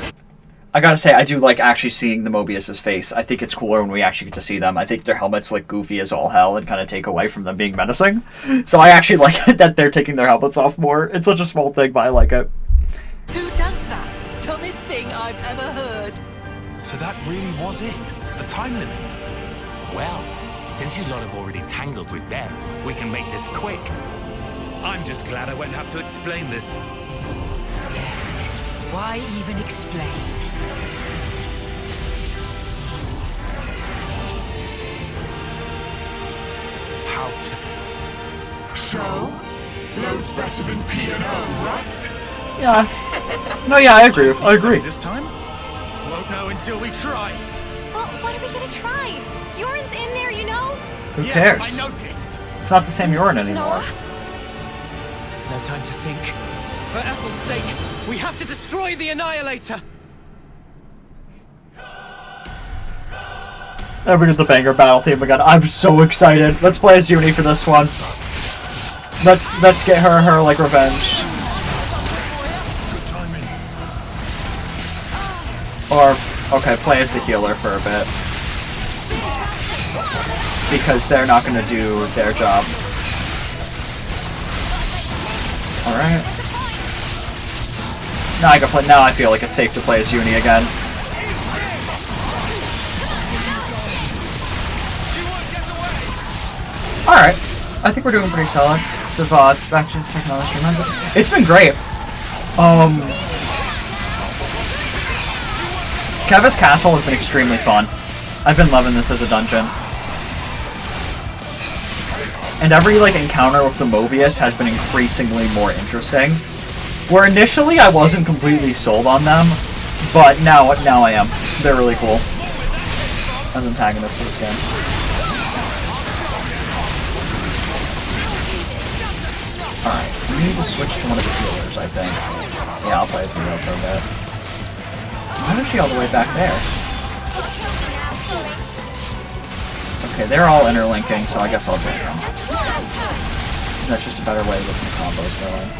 S1: I gotta say, I do like actually seeing the Mobius's face. I think it's cooler when we actually get to see them. I think their helmets look goofy as all hell and kind of take away from them being menacing. So I actually like it that they're taking their helmets off more. It's such a small thing, but I like it.
S10: Who does that? Dumbest thing I've ever heard.
S3: So that really was it? The time limit?
S12: Well, since you lot have already tangled with them, we can make this quick. I'm just glad I won't have to explain this.
S10: Yes. Why even explain?
S3: How typical.
S11: So, loads better than P&O, right?
S1: Yeah. No, yeah, I agree.
S8: This time? Won't know until we try.
S2: Well, what are we gonna try? Yoren's in there, you know?
S1: Who
S8: Yeah,
S1: cares?
S8: I noticed.
S1: It's not the same Yoren anymore.
S7: No time to think. For Ethel's sake, we have to destroy the Annihilator!
S1: There we go, the banger battle theme again. I'm so excited. Let's play as Uni for this one. Let's get her like revenge.
S4: Good timing.
S1: Or okay, play as the healer for a bit. because they're not going to do their job. Alright. Now I feel like it's safe to play as Uni again. Alright. I think we're doing pretty solid. The VODs, back to checking out the stream. It's been great. Keva's Castle has been extremely fun. I've been loving this as a dungeon. And every like encounter with the Mobius has been increasingly more interesting. Where initially I wasn't completely sold on them, but now I am. They're really cool as antagonists to this game. Alright, we need to switch to one of the healers, I think. Yeah, I'll play as the healer for a bit. Why is she all the way back there? Okay, they're all interlinking, so I guess I'll join them. That's just a better way to get some combos going.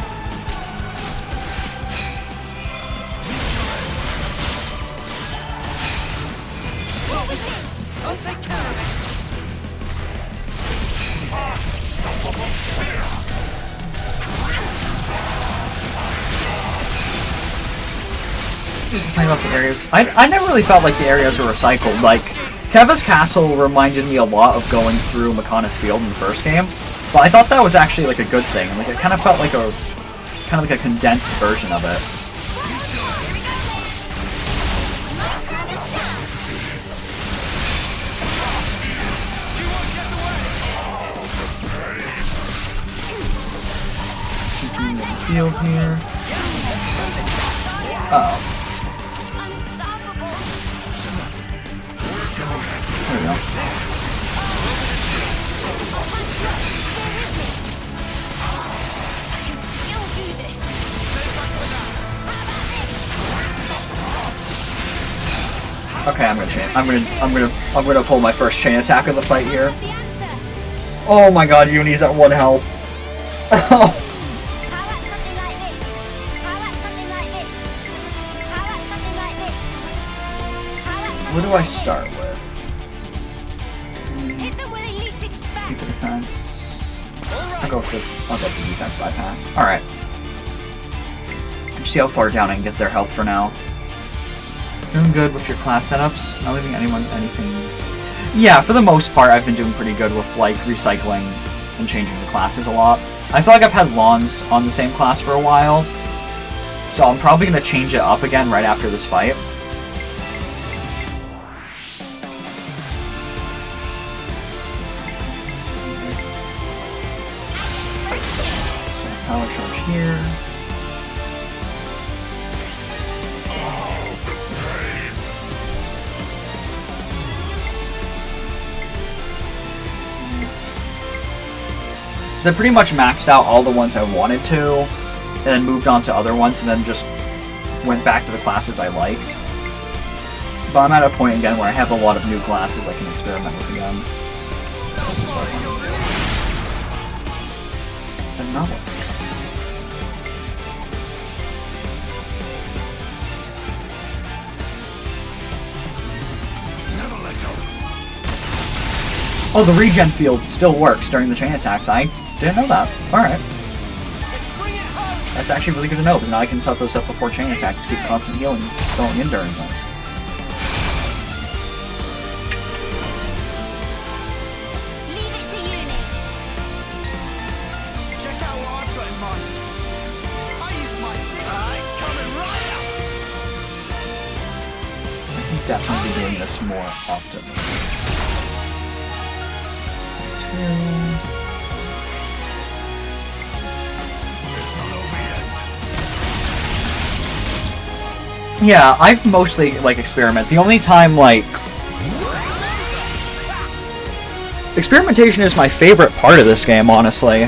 S7: I'll take care of it.
S1: Talking about the areas, I never really felt like the areas were recycled. Like, Keva's Castle reminded me a lot of going through Makana's Field in the first game, but I thought that was actually like a good thing. Like, it kind of felt like a condensed version of it. Keeping the field here. Uh-oh. There we go. Okay, I'm gonna pull my first chain attack of the fight here. Oh my god, Uni's at 1 health. What do I start with? Defense. I'll go for the defense bypass. Alright. Just see how far down I can get their health for now. Doing good with your class setups, not leaving anyone anything. Yeah, for the most part I've been doing pretty good with like recycling and changing the classes a lot. I feel like I've had Lawns on the same class for a while, so I'm probably going to change it up again right after this fight. Power charge here. So I pretty much maxed out all the ones I wanted to, and then moved on to other ones, and then just went back to the classes I liked. But I'm at a point again where I have a lot of new classes I can experiment with again. This is and not one. Oh, the regen field still works during the chain attacks. I didn't know that. Alright. That's actually really good to know, because now I can set those up before chain attacks to keep constant healing going in during those. I can definitely be doing this more often. Yeah, I've mostly, like, experiment. The only time, like... Experimentation is my favorite part of this game, honestly.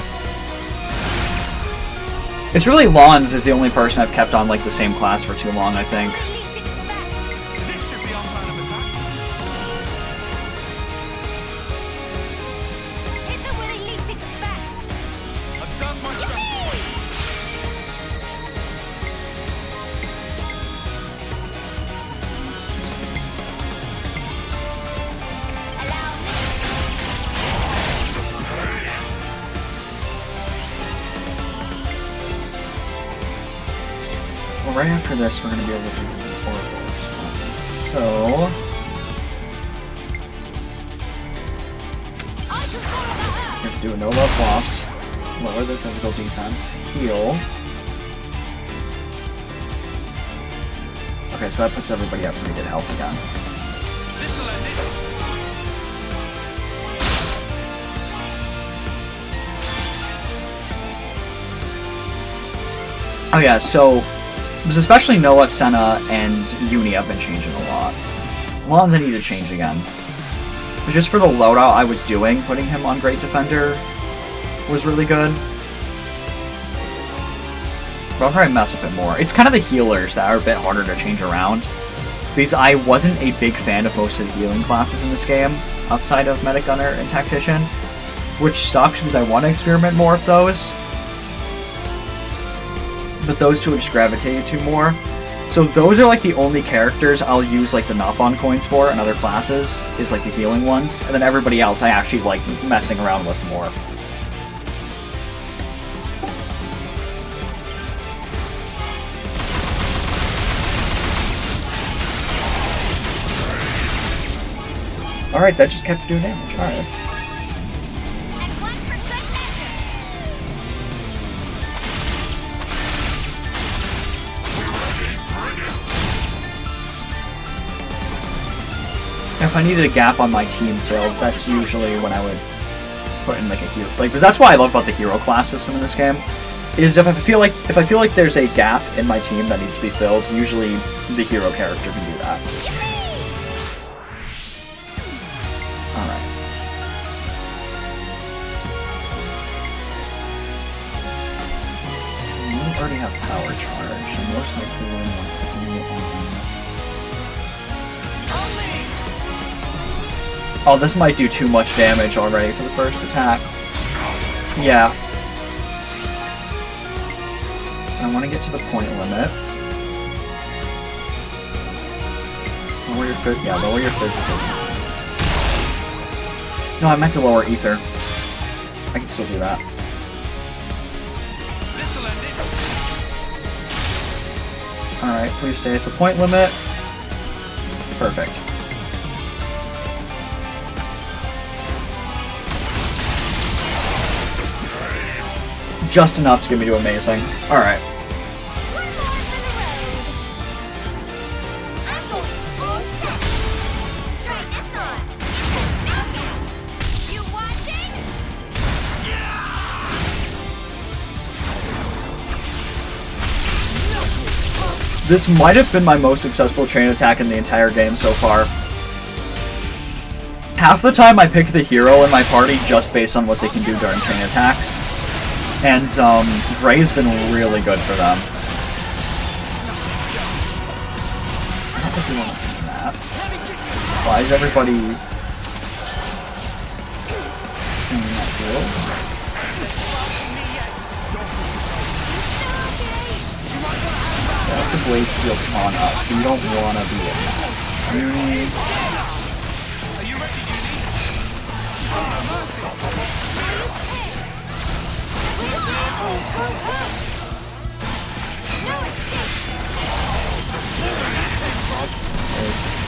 S1: It's really Lawns is the only person I've kept on, like, the same class for too long, I think. But right after this, we're going to be able to do oracles. So... we have to do a no love lost. Lower the physical defense. Heal. Okay, so that puts everybody at pretty good health again. Oh yeah, so because especially Noah, Senna, and Uni have been changing a lot. Lons I need to change again. But just for the loadout I was doing, putting him on Great Defender was really good. But I'll probably mess with it more. It's kind of the healers that are a bit harder to change around. Because I wasn't a big fan of most of the healing classes in this game, outside of Medic Gunner and Tactician. Which sucks because I want to experiment more with those. But those two I just gravitated to more. So those are like the only characters I'll use like the Nopon coins for and other classes, is like the healing ones. And then everybody else I actually like messing around with more. Alright, that just kept doing damage. Alright. If I needed a gap on my team filled, that's usually when I would put in like a hero. Like, because that's what I love about the hero class system in this game. Is if I feel like there's a gap in my team that needs to be filled, usually the hero character can do that. Alright. So you already have power charge, so most likely we're going to put you on. Oh, this might do too much damage already for the first attack. Yeah. So I want to get to the point limit. Lower your lower your physical. No, I meant to lower ether. I can still do that. Alright, please stay at the point limit. Perfect. Just enough to get me to amazing. Alright. This might have been my most successful train attack in the entire game so far. Half the time I pick the hero in my party just based on what they can do during train attacks. And Gray's been really good for them. I don't think we want to do that. Why is everybody in that field? That's a blaze field on us. We don't want to be in that.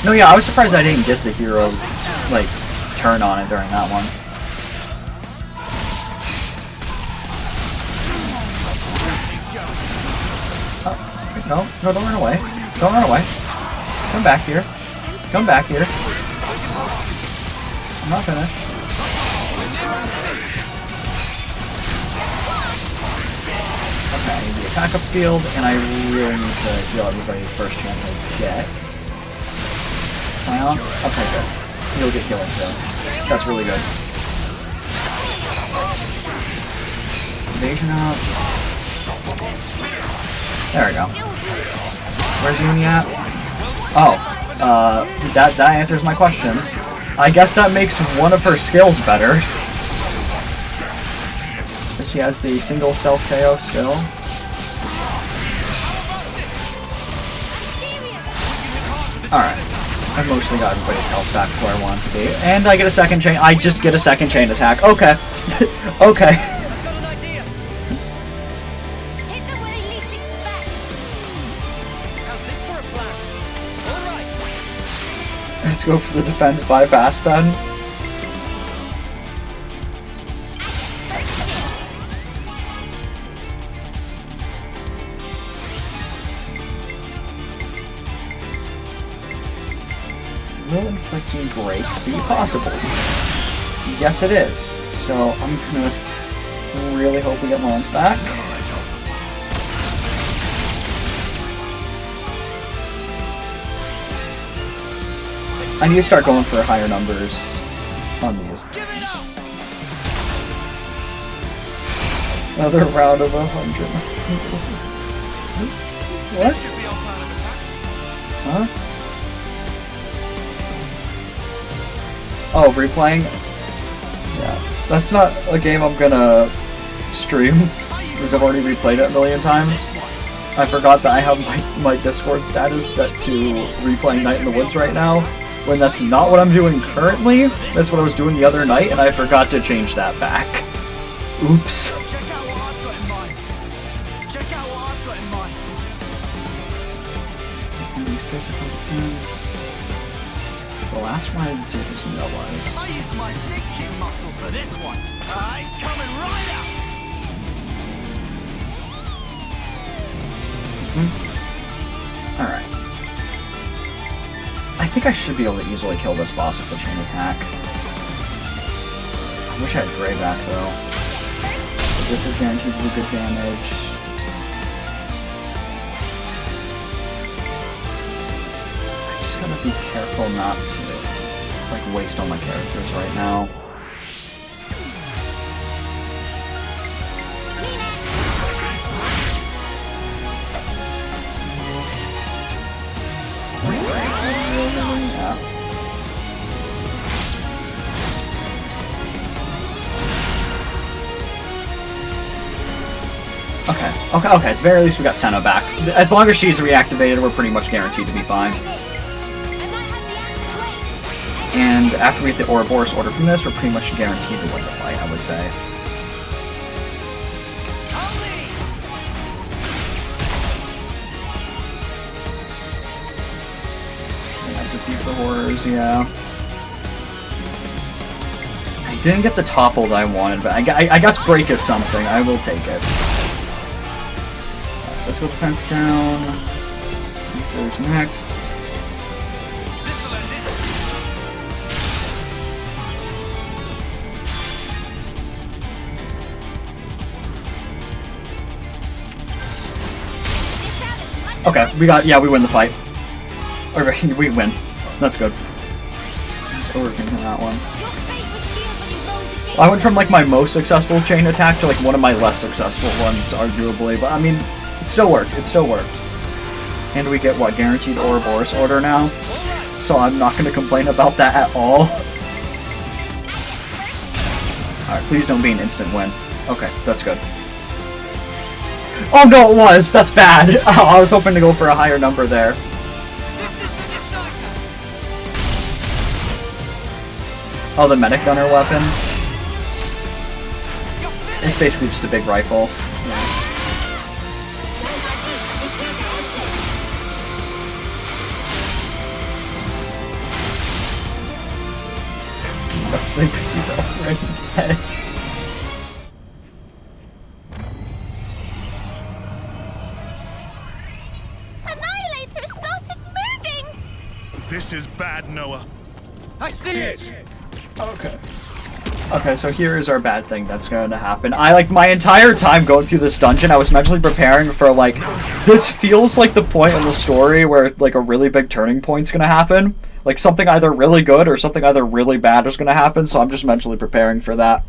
S1: No, yeah, I was surprised I didn't get the hero's, like, turn on it during that one. Oh, no, don't run away. Don't run away. Come back here. Come back here. I'm not finished. Okay, I need the attack upfield, and I really need to heal everybody the first chance I get. Clown? Okay, good. He'll get healing soon. That's really good. Evasion up. There we go. Where's Uni at? Oh, that answers my question. I guess that makes one of her skills better. She has the single self-KO skill. Alright. I mostly got everybody's health back to where I want it to be. And I get a second chain. I just get a second chain attack. Okay. Okay. Let's go for the defense bypass then. Will inflicting break be possible? Yes, it is. So I'm gonna really hope we get Lance back. I need to start going for higher numbers on these. Another round of 100. What? Huh? Oh, replaying? Yeah. That's not a game I'm gonna stream, because I've already replayed it a million times. I forgot that I have my Discord status set to replaying Night in the Woods right now, when that's not what I'm doing currently. That's what I was doing the other night, and I forgot to change that back. Oops.
S13: Check out what I've got in mind. Check out what I've got in mind.
S1: Physical defense. The last one I did was Noah's.
S13: I used my big kick muscles for this one. I'm coming right out.
S1: Alright. I think I should be able to easily kill this boss with a chain attack. I wish I had Grey back though. But this is guaranteed to do good damage. I just gotta be careful not to like waste all my characters right now. Yeah. Okay, at the very least we got Senna back. As long as she's reactivated, we're pretty much guaranteed to be fine. And after we get the Ouroboros order from this, we're pretty much guaranteed to win the fight, I would say. Defeat the horrors, yeah. I didn't get the toppled I wanted, but I guess break is something. I will take it. Right, let's go defense down. There's next. Okay, we win the fight. Or we win. That's good. Let's overthinking that one. I went from like my most successful chain attack to like one of my less successful ones, arguably. But I mean, it still worked. It still worked. And we get what, guaranteed Ouroboros order now? So I'm not going to complain about that at all. Alright, please don't be an instant win. Okay, that's good. Oh no, it was! That's bad! Oh, I was hoping to go for a higher number there. Oh, the medic gunner weapon? It's basically just a big rifle. Because he's already dead.
S5: Annihilator has started moving!
S9: This is bad, Noah.
S7: I see it!
S1: Okay. Okay, so here is our bad thing that's going to happen. I, like, my entire time going through this dungeon, I was mentally preparing for, like, this feels like the point in the story where, like, a really big turning point's going to happen. Like, something either really good or something either really bad is going to happen, so I'm just mentally preparing for that.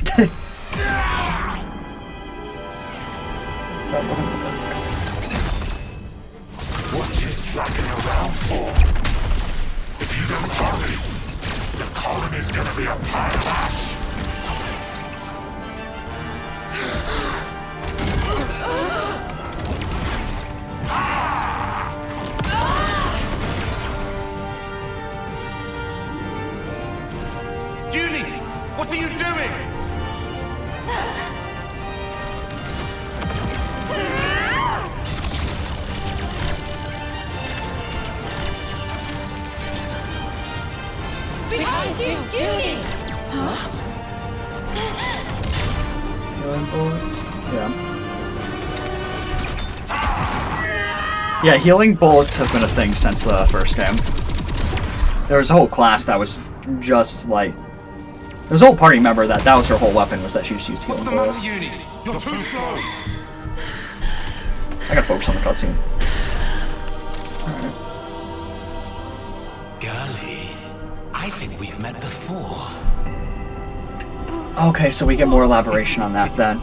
S11: What you slacking around for? If you don't hurry, the colony's gonna be a pile of ash.
S13: Julie, what are you doing?
S1: Yeah. Yeah, healing bullets have been a thing since the first game. There was a whole class that was just like... There was a whole party member that was her whole weapon, was that she just used healing bullets.
S11: You're too slow.
S1: I gotta focus on the cutscene. Alright.
S12: Girlie, I think we've met before.
S1: Okay, so we get more elaboration on that then.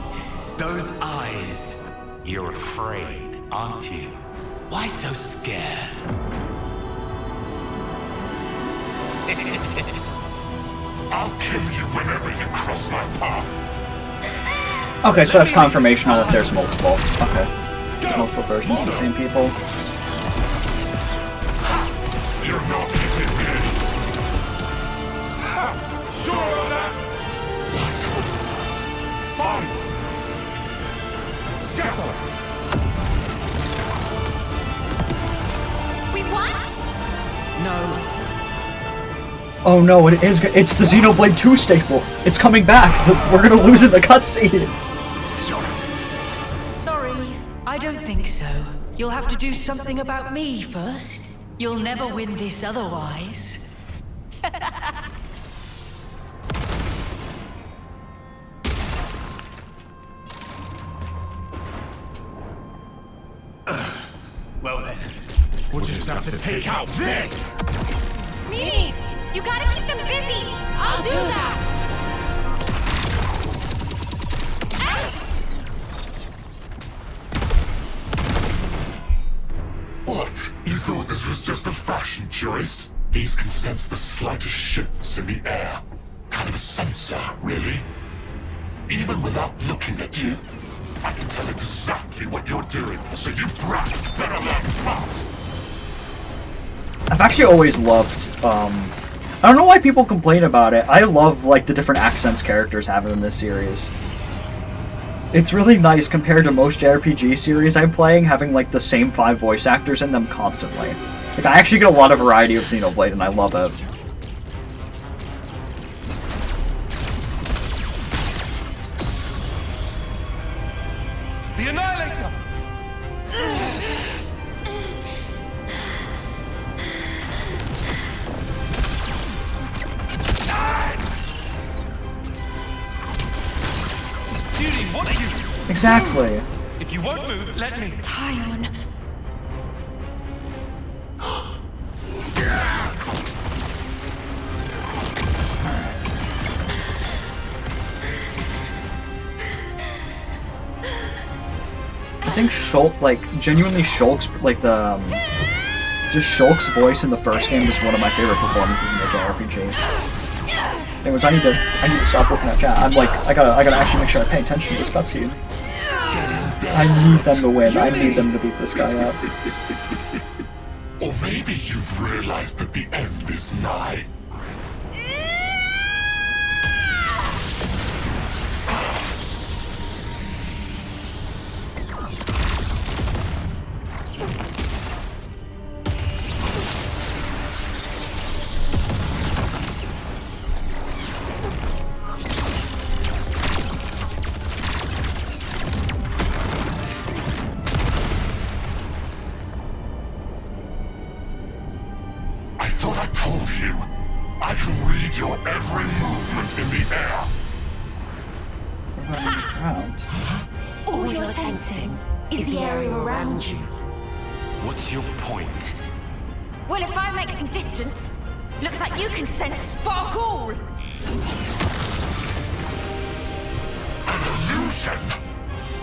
S12: Those eyes. You're afraid, aren't you? Why so scared?
S11: I'll kill you whenever you cross my path.
S1: Okay, so that's confirmation that there's multiple. Okay. There's multiple versions of the same people.
S11: You're not hitting me. Sure of that? What? Fine. Scatter.
S2: We won?
S7: No.
S1: Oh no, it's the Xenoblade 2 staple. It's coming back. We're gonna lose in the cutscene.
S10: Sorry, I don't think so. You'll have to do something about me first. You'll never win this otherwise.
S4: Well then, we'll just have to take out this!
S2: Mimi, you gotta keep them busy. I'll do that.
S11: What? You thought this was just a fashion choice? These can sense the slightest shifts in the air. Kind of a sensor, really. Even without looking at you, I can tell exactly what you're doing, so you brats better learn fast.
S1: I've actually always loved, I don't know why people complain about it. I love, like, the different accents characters have in this series. It's really nice compared to most JRPG series I'm playing, having, like, the same 5 voice actors in them constantly. Like, I actually get a lot of variety of Xenoblade, and I love it.
S3: The Annihilator! Judy, what are you?
S1: Exactly.
S3: If you won't move, let me.
S10: Tyon.
S1: I think Shulk, like, genuinely Shulk's, like, just Shulk's voice in the first game was one of my favorite performances in the JRPG. Anyways, I need to stop looking at chat. I'm like, I gotta actually make sure I pay attention to this cutscene. I need them to win. I need them to beat this guy up.
S11: Or maybe you've realized that the end is nigh.
S10: All you're sensing is the area around you.
S12: What's your point?
S2: Well, if I make some distance, looks like you can sense sparkle.
S11: An illusion!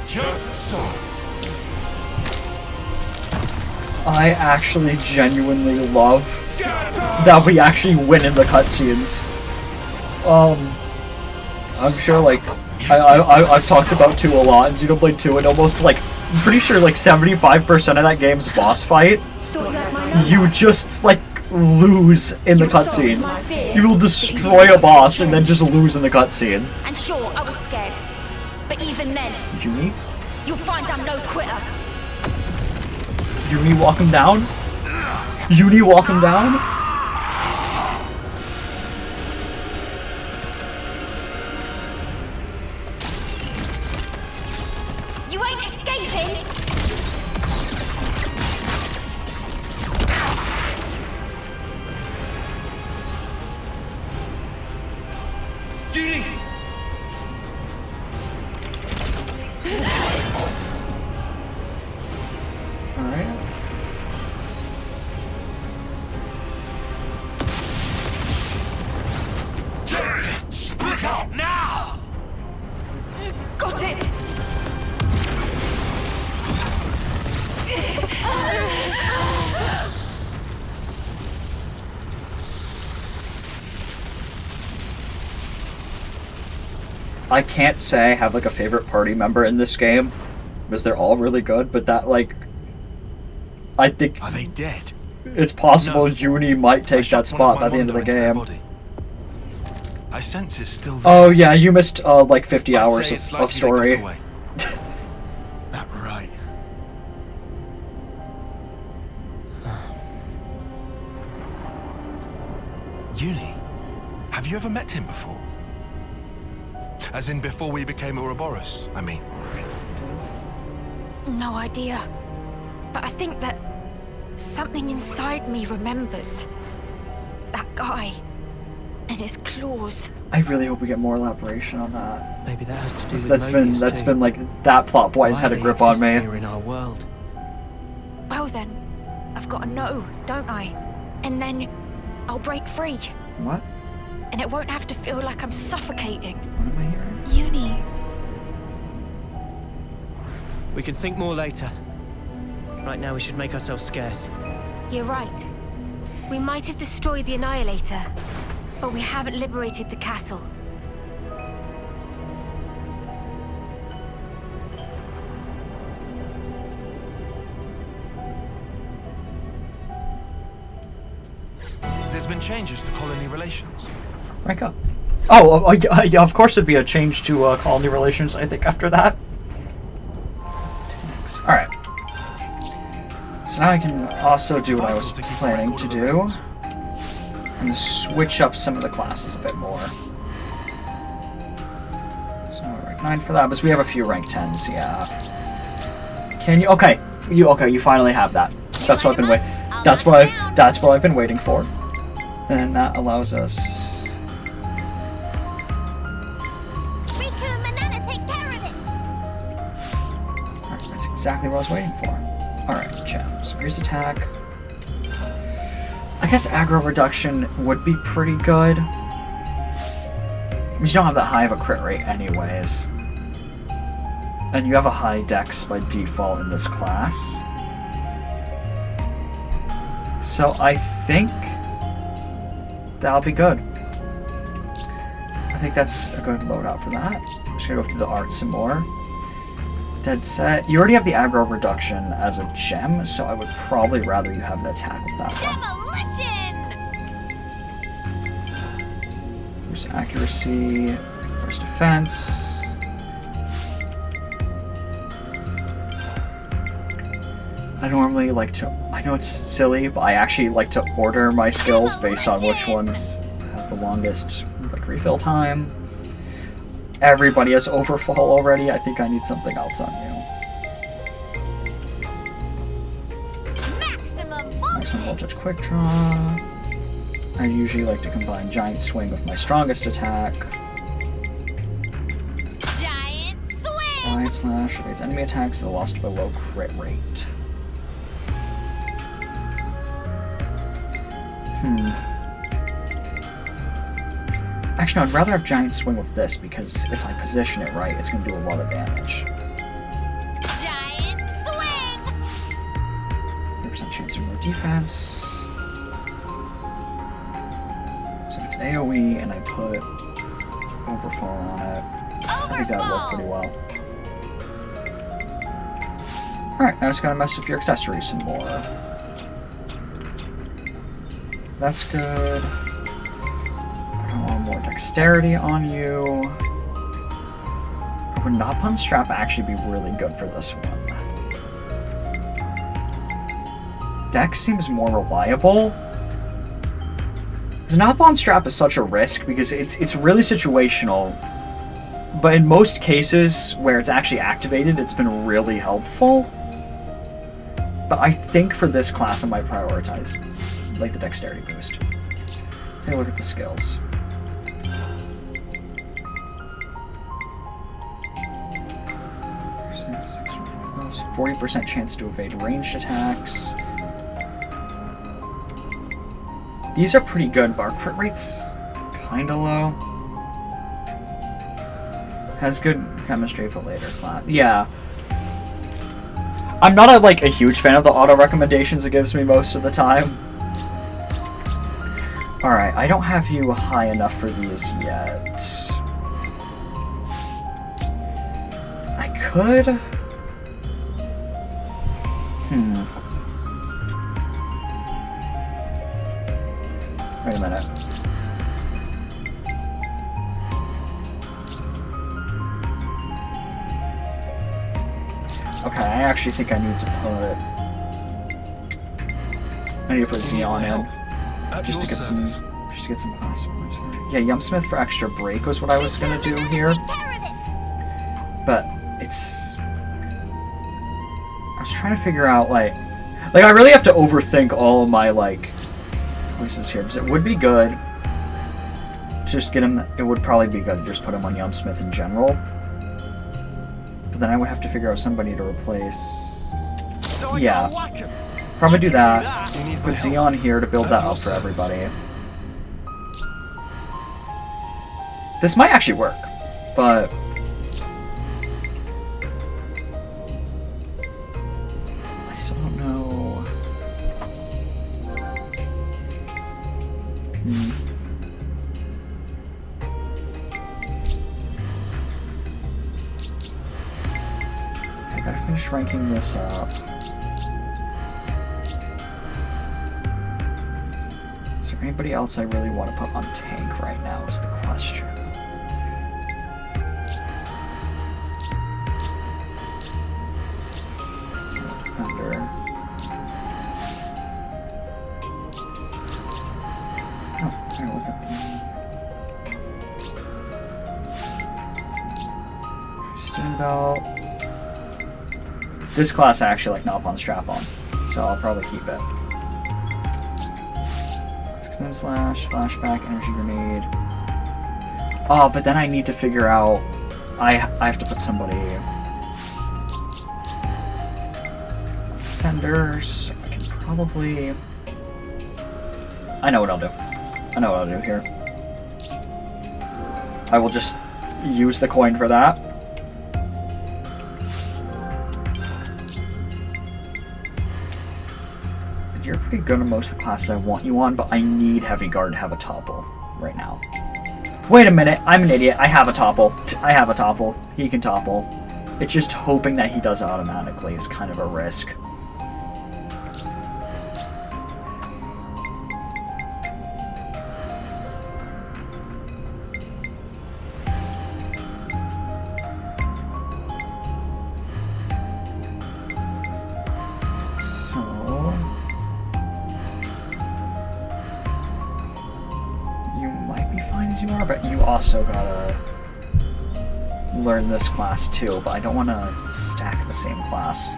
S11: Just so.
S1: I actually genuinely love that we actually win in the cutscenes. I'm sure, like, I've talked about 2 a lot in Xenoblade 2, and almost, like, I'm pretty sure, like, 75% of that game's boss fight, you just, like, lose in the cutscene. You will destroy a boss and then just lose in the cutscene.
S2: And sure, I was scared. But even then,
S1: Yumi?
S2: you'll find I'm no quitter.
S1: Yumi walk him down? Yumi walk him down?
S2: You ain't escaping!
S3: Judy!
S1: Alright.
S11: Jerry, split up now!
S10: Got it!
S1: I can't say I have like a favorite party member in this game because they're all really good, but that like I think
S3: Are they dead?
S1: it's possible
S3: No.
S1: Uni might
S3: I
S1: take
S3: shot
S1: that
S3: one of
S1: spot
S3: my
S1: by the end of the
S3: Mondo into their
S1: game.
S3: body. I sense it's still there.
S1: Oh yeah, you missed like 50
S3: I'd
S1: hours
S3: say it's
S1: of
S3: likely they got
S1: story.
S3: away. That right. Uni, have you ever met him before? As in before we became Ouroboros, I mean.
S10: No idea. But I think that something inside me remembers. That guy. And his claws.
S1: I really hope we get more elaboration on that.
S7: Maybe that has to do with
S1: That's been like that plot point has had a grip on me.
S7: Here in our world.
S10: Well then, I've got to know, don't I? And then I'll break free.
S1: What?
S10: And it won't have to feel like I'm suffocating.
S1: What am I hearing?
S10: Uni.
S7: We can think more later. Right now we should make ourselves scarce.
S2: You're right. We might have destroyed the Annihilator, but we haven't liberated the castle.
S3: There's been changes to colony relations.
S1: Rank up. Oh, yeah, of course it'd be a change to colony relations, I think, after that. Alright. So now I can also do what I was planning to do. And switch up some of the classes a bit more. So, rank 9 for that, but we have a few rank 10s, yeah. Can you... Okay, you finally have that. That's what I've been waiting... That's what I've been waiting for. And that allows us...
S5: Riku and Manana take care of it.
S1: Alright, that's exactly what I was waiting for. Alright, gem. So here's attack. I guess aggro reduction would be pretty good. Because you don't have that high of a crit rate anyways. And you have a high dex by default in this class. So I think that'll be good. I think that's a good loadout for that. I'm just gonna go through the art some more. Dead set. You already have the aggro reduction as a gem, so I would probably rather you have an attack with that one.
S2: Demolition!
S1: There's accuracy. There's defense. I normally like to... I know it's silly, but I actually like to order my skills based on which ones have the longest like refill time. Everybody has overfall already. I think I need something else on you.
S2: Maximum
S1: Maximum
S2: voltage!
S1: voltage quick draw. I usually like to combine giant swing with my strongest attack.
S2: Giant swing!
S1: Giant slash evades enemy attacks that lost below crit rate. Actually, no, I'd rather have giant swing with this because if I position it right, it's going to do a lot of damage.
S2: Giant swing!
S1: 100% chance of more defense. So if it's AoE and I put overfall on it, I think that would work pretty well. Alright, now I just gotta mess with your accessories some more. That's good. I want more dexterity on you. Would Not Pun Strap actually be really good for this one? Dex seems more reliable. Because Not Pun Strap is such a risk because it's really situational. But in most cases where it's actually activated, it's been really helpful. But I think for this class, I might prioritize like the dexterity boost. Take a look at the skills. 40% chance to evade ranged attacks. These are pretty good, but our crit rate's kinda low. Has good chemistry for later class. Yeah. I'm not a huge fan of the auto recommendations it gives me most of the time. Alright, I don't have you high enough for these yet. I could... Wait a minute. Okay, I actually think I need to put... I need to put Xeon in. Just to get some class points for it. Yeah, Yumsmith for extra break was what I was gonna do here. But it's... I was trying to figure out, like I really have to overthink all of my, choices here. Because it would be good to just get him... It would probably be good to just put him on Yumsmith in general. But then I would have to figure out somebody to replace... Yeah. Probably do that. Put Xeon here to build that up for everybody. This might actually work, but... I still don't know... I gotta finish ranking this up. Is there anybody else I really want to put on tank right now is the question. Defender. Oh, I'm gonna look at the... Standout. This class I actually like Knob on Strap-on, so I'll probably keep it. X-Men Slash, Flashback, Energy Grenade. Oh, but then I need to figure out... I have to put somebody... Defenders. I can probably... I know what I'll do. I know what I'll do here. I will just use the coin for that. You're pretty good on most of the classes I want you on, but I need Heavy Guard to have a topple right now. Wait a minute, I'm an idiot. I have a topple. I have a topple. He can topple. It's just hoping that he does it automatically is kind of a risk. Also gotta learn this class too, but I don't want to stack the same class.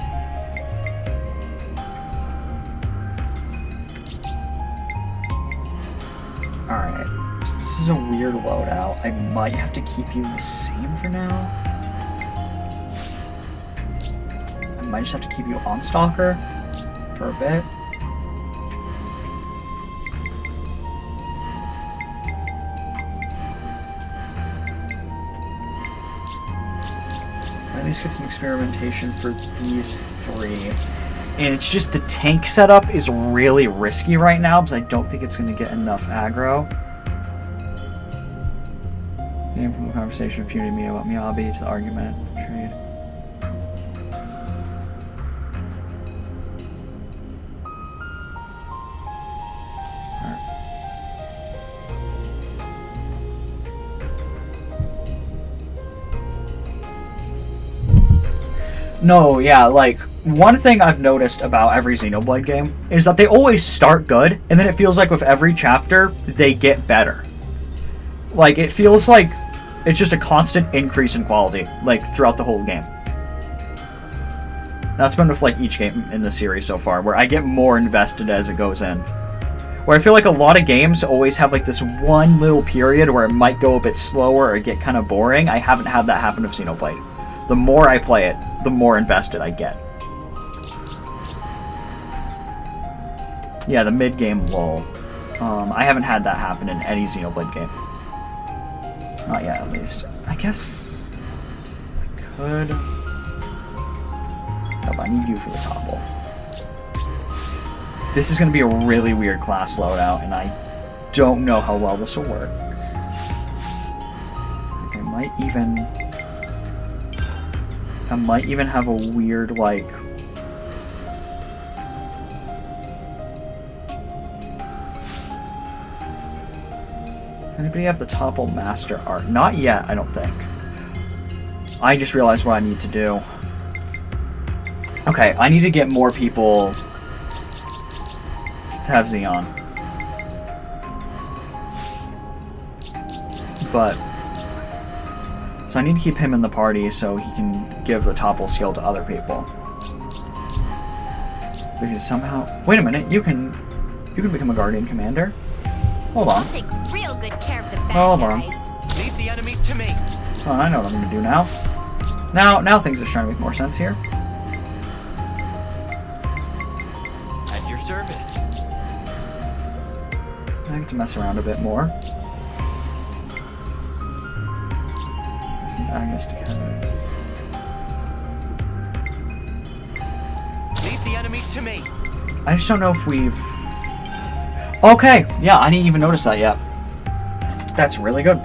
S1: Alright, so this is a weird loadout. I might have to keep you the same for now. I might just have to keep you on Stalker for a bit. At least get some experimentation for these three. And it's just the tank setup is really risky right now because I don't think it's going to get enough aggro. Came from the conversation of Fury me about Miyabi to the argument trade. No, yeah, one thing I've noticed about every Xenoblade game is that they always start good, and then it feels like with every chapter, they get better. It feels like It's just a constant increase in quality, like, throughout the whole game. That's been with, like, each game in the series so far, where I get more invested as it goes in. Where I feel like a lot of games always have, like, this one little period where it might go a bit slower or get kind of boring. I haven't had that happen with Xenoblade. The more I play it, the more invested I get. Yeah, the mid-game lull. I haven't had that happen in any Xenoblade game. Not yet, at least. I guess I could. Nope, I need you for the topple. This is going to be a really weird class loadout, and I don't know how well this will work. Like, I might even have a weird, like... Does anybody have the topple master art? Not yet, I don't think. I just realized what I need to do. Okay, I need to get more people to have Xeon. But... So I need to keep him in the party so he can give the topple skill to other people. Because somehow... Wait a minute, you can become a Guardian Commander? Hold on.
S2: I'll take real good care of the bad
S1: Hold
S2: guys.
S1: on.
S6: Leave the enemies to me.
S1: Oh, I know what I'm gonna do now. Now things are starting to make more sense here.
S6: At your service.
S1: I need to mess around a bit more. Since Agnes together.
S6: Leave the enemies to me.
S1: I just don't know if we've... Okay! Yeah, I didn't even notice that yet. That's really good.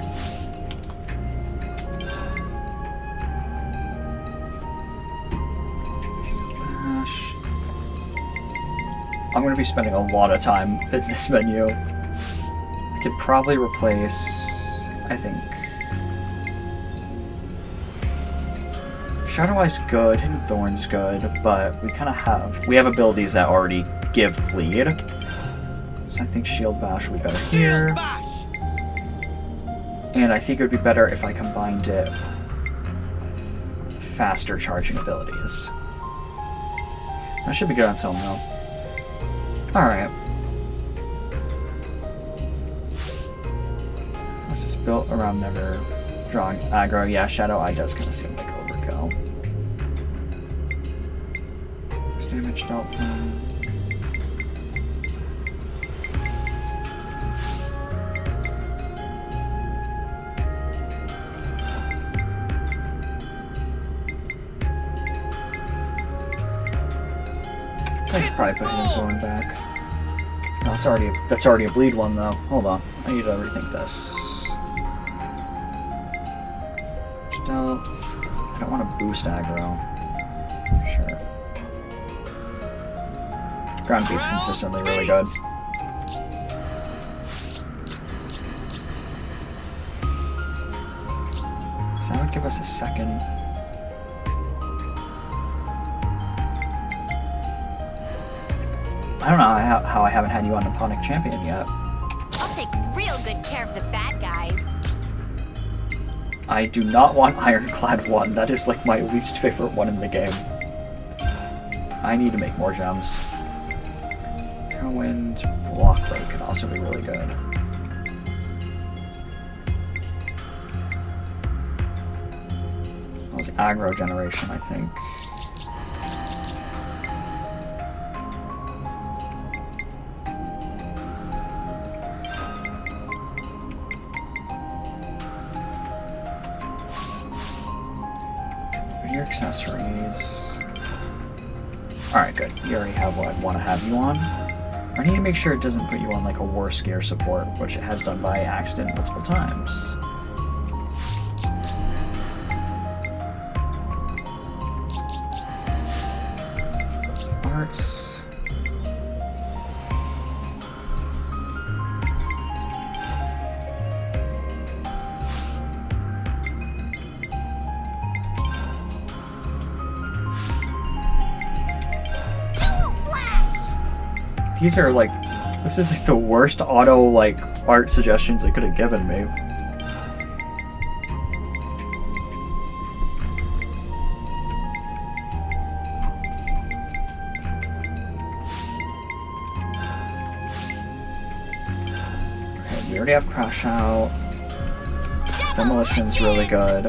S1: I'm going to be spending a lot of time in this menu. I could probably replace... I think... Shadow Eye's good, Hidden Thorn's good, but we kind of have... We have abilities that already give bleed. So I think Shield Bash would be better here.
S6: Shield Bash!
S1: And I think it would be better if I combined it with faster charging abilities. That should be good on its own, though. Alright. This is built around never drawing aggro. Yeah, Shadow Eye does kind of seem like overkill. There's damage dealt from... I could probably put Hidden Thorn back. No, that's already a bleed one though. Hold on. I need to rethink this. Still, I don't want to boost aggro. Sure. Ground beat's consistently really good. So that would give us a second. I don't know how I haven't had you on Nipponic Champion yet.
S2: I'll take real good care of the bad guys.
S1: I do not want Ironclad 1. That is like my least favorite one in the game. I need to make more gems. Tailwind, Block Break could also be really good. That was aggro generation, I think. Your accessories. Alright, good. You already have what I want to have you on. I need to make sure it doesn't put you on like a worse gear support, which it has done by accident multiple times. Arts. These are like, this is like the worst auto like art suggestions they could have given me. we already have Crash Out. Demolition's really good.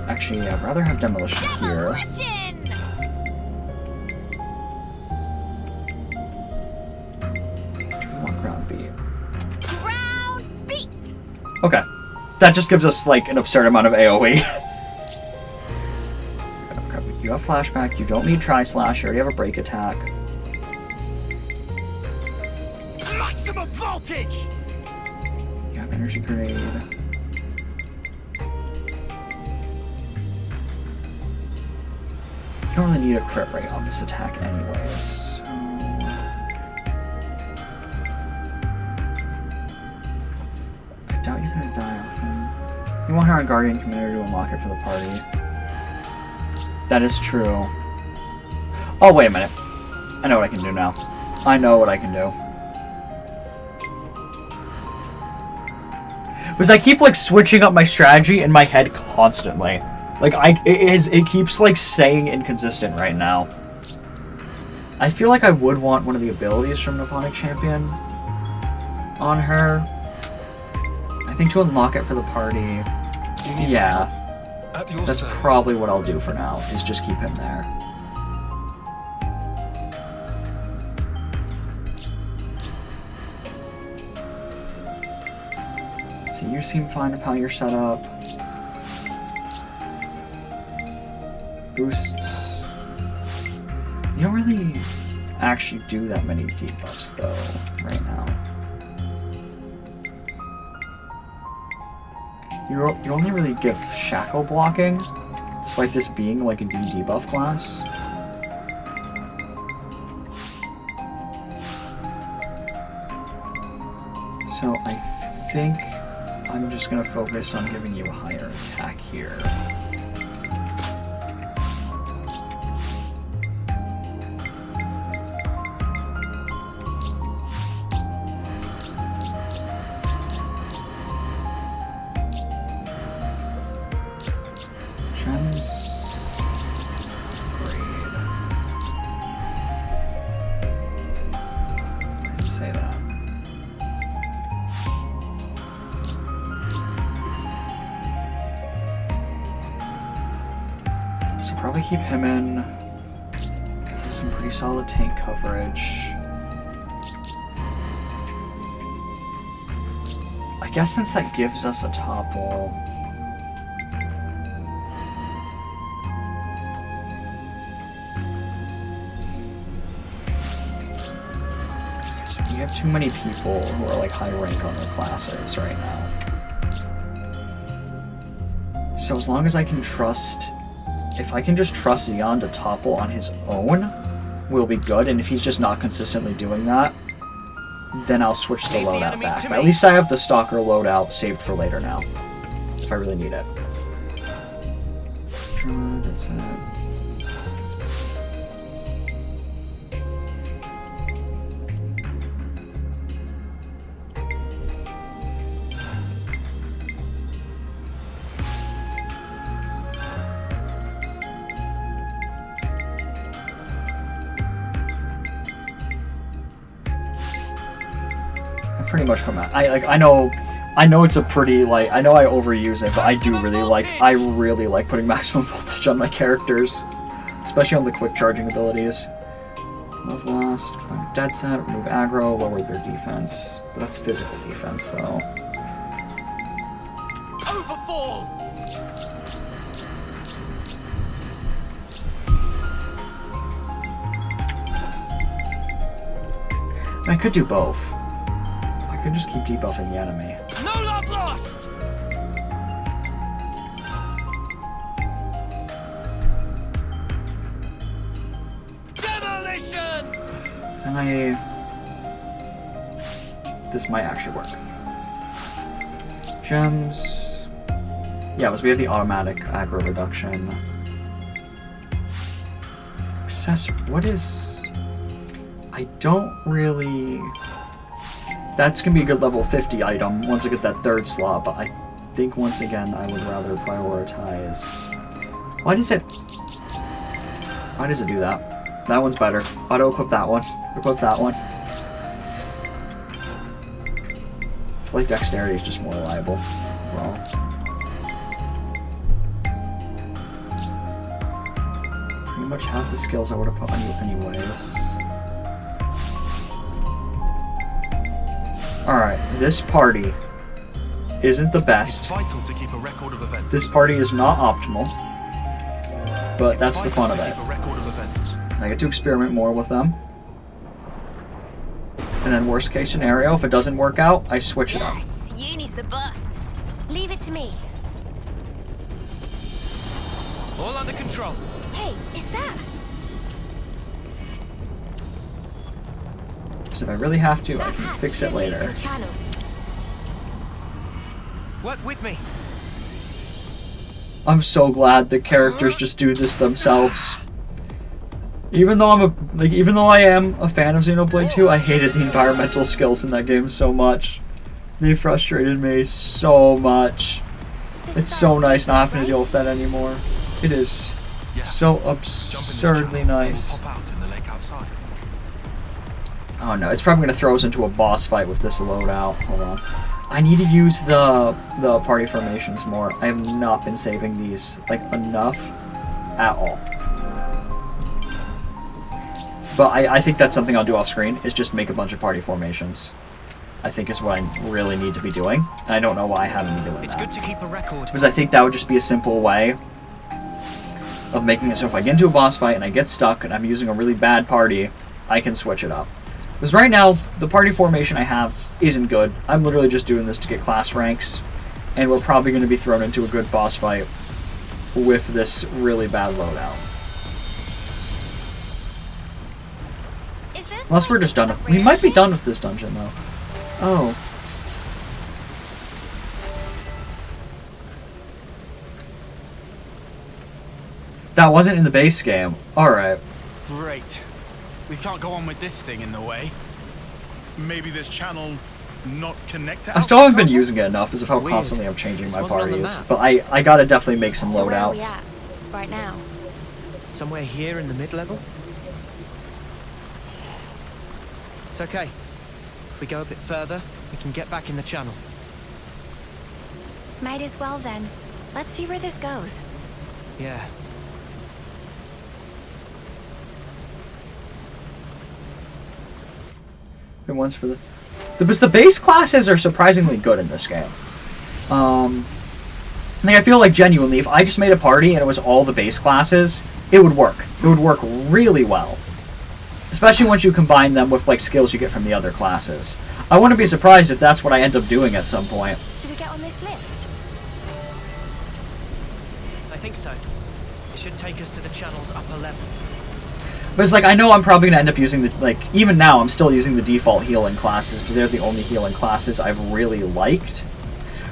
S1: Actually, yeah, I'd rather have Demolition here. I want Ground Beat.
S5: Ground beat.
S1: Okay. That just gives us, like, an absurd amount of AoE. You have Flashback, you don't need Tri-Slash, you already have a Break Attack.
S13: Maximum voltage!
S1: You have Energy Grenade. You don't really need a crit rate on this attack anyways. So... I doubt you're gonna die off him. You want her on Guardian Commander to unlock it for the party. That is true. Oh, wait a minute. I know what I can do now. I know what I can do. Because I keep, like, switching up my strategy in my head constantly. Like, it keeps, like, staying inconsistent right now. I feel like I would want one of the abilities from Nipponic Champion on her. I think to unlock it for the party. Yeah. That's probably what I'll do for now, is just keep him there. So you seem fine with how you're set up. Boosts. You don't really actually do that many debuffs though, right now. You only really give Shackle blocking, despite this being like a D debuff class. So I think I'm just gonna focus on giving you a higher attack here. Keep him in. Gives us some pretty solid tank coverage. I guess since that gives us a topple. So we have too many people who are like high rank on their classes right now. So as long as I can trust. If I can just trust Xeon to topple on his own, we'll be good. And if he's just not consistently doing that, then I'll switch the loadout back. But at least I have the Stalker loadout saved for later now, if I really need it. That's it. Pretty much from that. I know it's a pretty like I know I overuse it, but I really like putting maximum voltage on my characters, especially on the quick charging abilities. Love Last, combine with Dead Set, remove aggro, lower their defense, but that's physical defense though.
S13: Overfall.
S1: I could do both. I could just keep debuffing the enemy.
S13: No love lost! Demolition!
S1: And this might actually work. Gems. Yeah, because we have the automatic aggro reduction. Accessory. What is... I don't really... That's going to be a good level 50 item once I get that third slot, but I think once again I would rather prioritize... Why does it do that? That one's better. Auto-equip that one. Equip that one. feel like dexterity is just more reliable. Well, pretty much half the skills I would have put on you anyways. Alright, this party isn't the best.
S3: It's vital to keep a record of events.
S1: This party is not optimal, but that's the fun of it.
S3: Keep a record of events.
S1: I get to experiment more with them. And then worst case scenario, if it doesn't work out, I switch it up.
S5: Yes, Uni's the boss.
S2: Leave it to me.
S6: All under control.
S2: Hey, is that?
S1: So if I really have to, I
S2: That
S1: can
S2: hatch
S1: fix it
S2: should lead to
S1: later.
S2: the channel.
S6: Work with me.
S1: I'm so glad the characters just do this themselves. Even though even though I am a fan of Xenoblade 2, I hated the environmental skills in that game so much. They frustrated me so much. It's so nice not having to deal with that anymore. It is so absurdly nice.
S3: Pop out in the lake outside.
S1: Oh no, it's probably gonna throw us into a boss fight with this loadout. Hold on. I need to use the party formations more. I have not been saving these like enough at all. But I think that's something I'll do off screen, is just make a bunch of party formations. I think is what I really need to be doing. And I don't know why I haven't been doing
S6: It's
S1: that.
S6: good to keep a record.
S1: Because I think that would just be a simple way of making it so if I get into a boss fight and I get stuck and I'm using a really bad party, I can switch it up. Because right now, the party formation I have isn't good. I'm literally just doing this to get class ranks, and we're probably going to be thrown into a good boss fight with this really bad loadout. Unless we're just done with... We might be done with this dungeon, though. Oh. That wasn't in the base game. Alright.
S13: Great. We can't go on with this thing in the way.
S9: Maybe this channel not connected.
S1: I still haven't been using it enough because of how
S6: Weird.
S1: constantly I'm changing my
S6: This wasn't on the
S1: parties.
S6: map.
S1: But I gotta definitely make some
S10: So where are we
S1: loadouts.
S10: at right now?
S6: Somewhere here in the mid-level? It's okay. If we go a bit further, we can get back in the channel.
S2: Might as well then. Let's see where this goes.
S6: Yeah.
S1: The ones for the base classes are surprisingly good in this game. I feel like genuinely, if I just made a party and it was all the base classes, it would work. It would work really well. Especially once you combine them with like skills you get from the other classes. I wouldn't be surprised if that's what I end up doing at some point.
S2: Do we get on this lift?
S6: I think so. It should take us to the channel's upper level.
S1: But it's like, I know I'm probably gonna end up using the, like, even now I'm still using the default healing classes because they're the only healing classes I've really liked.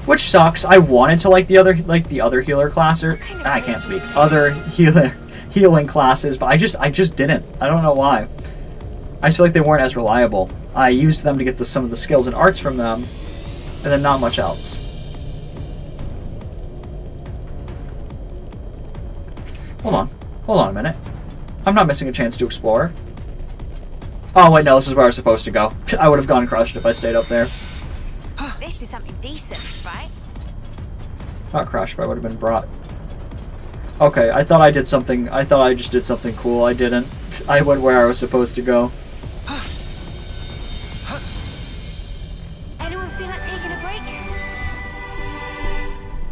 S1: Which sucks. I wanted to like the other healer class, or I can't speak. Other healing classes, but I just didn't. I don't know why. I just feel like they weren't as reliable. I used them to get some of the skills and arts from them, and then not much else. Hold on a minute. I'm not missing a chance to explore. Oh wait, no, this is where I was supposed to go. I would have gone crushed if I stayed up there.
S5: This is something decent, right?
S1: Not crushed, but I would have been brought. Okay, I thought I did something. I thought I just did something cool. I didn't. I went where I was supposed to go.
S2: Anyone feel like taking a break?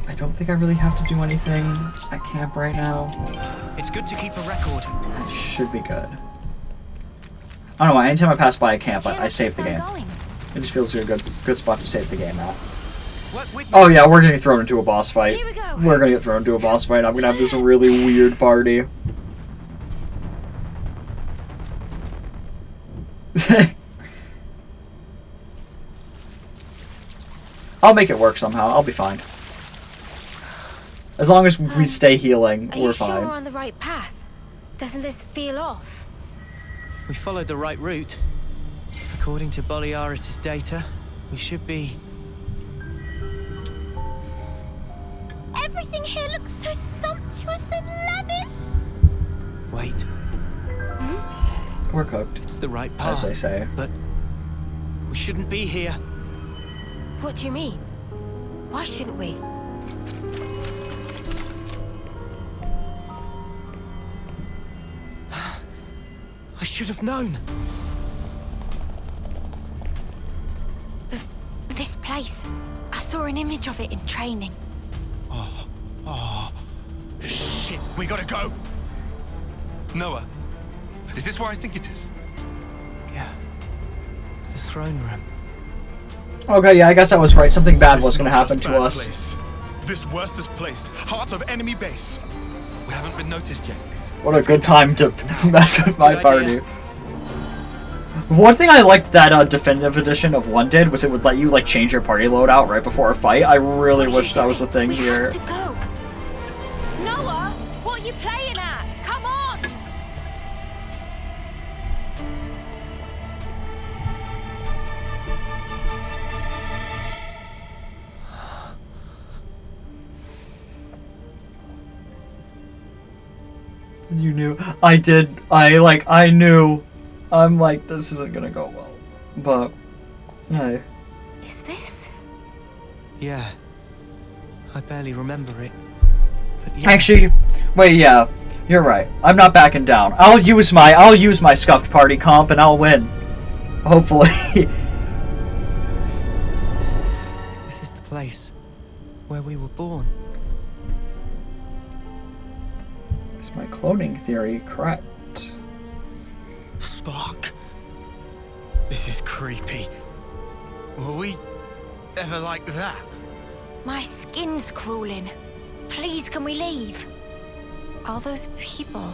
S1: I don't think I really have to do anything at camp right now.
S6: It's good to keep a record.
S1: That should be good. I don't know why. Anytime I pass by a camp, I save the game. It just feels like a good spot to save the game at.
S6: Work with me.
S1: Oh yeah, we're getting thrown into a boss fight.
S2: Here we go.
S1: We're gonna get thrown into a boss fight. I'm gonna have this really weird party. I'll make it work somehow. I'll be fine. As long as we stay healing,
S2: Are
S1: we're
S2: you
S1: fine.
S2: sure we're on the right path? Doesn't this feel off?
S6: We followed the right route. According to Boliaris' data, we should be...
S5: Everything here looks so sumptuous and lavish.
S6: Wait,
S1: We're cooked,
S6: it's the right path.
S1: as they say.
S6: But we shouldn't be here.
S2: What do you mean? Why shouldn't we?
S7: I should have known.
S10: This place. I saw an image of it in training.
S3: Shit, we gotta go. Noah, is this where I think it is?
S7: Yeah. The throne room.
S1: Okay, yeah, I guess I was right. Something bad was going to
S9: Not
S1: happen
S9: just
S1: to
S9: bad
S1: us.
S9: place. This worstest place, heart of enemy base.
S3: We haven't been noticed yet.
S1: What a good time to mess with my
S7: Good
S1: party.
S7: idea.
S1: One thing I liked that definitive edition of 1 did was it would let you like change your party loadout right before a fight. I really wish that was a thing
S10: we
S1: here.
S10: have to go. Noah, what are you playing at? Come on!
S1: You knew. I did. I knew. I'm like, this isn't gonna go well. But, hey.
S2: Is this?
S6: Yeah. I barely remember it. But yeah.
S1: Actually, wait, yeah. You're right. I'm not backing down. I'll use my scuffed party comp and I'll win. Hopefully.
S6: This is the place where we were born.
S1: Is my cloning theory correct?
S13: Spark. This is creepy. Were we ever like that?
S10: My skin's crawling. Please, can we leave?
S2: All those people.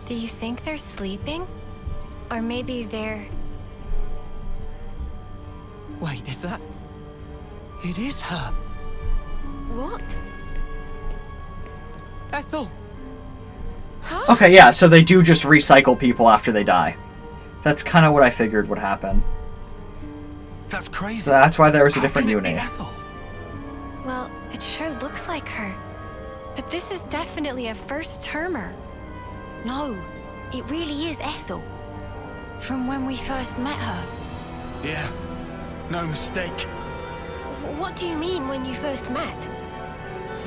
S2: Do you think they're sleeping? Or maybe they're...
S6: Wait, is that... It is her.
S2: What?
S6: Ethel!
S1: Okay, yeah, so they do just recycle people after they die. That's kind of what I figured would happen.
S3: That's crazy.
S1: So that's why there was a different
S3: How can it be
S1: unit.
S3: Ethel?
S2: Well, it sure looks like her. But this is definitely a first-termer.
S10: No, it really is Ethel. From when we first met her.
S13: Yeah, no mistake.
S2: What do you mean when you first met?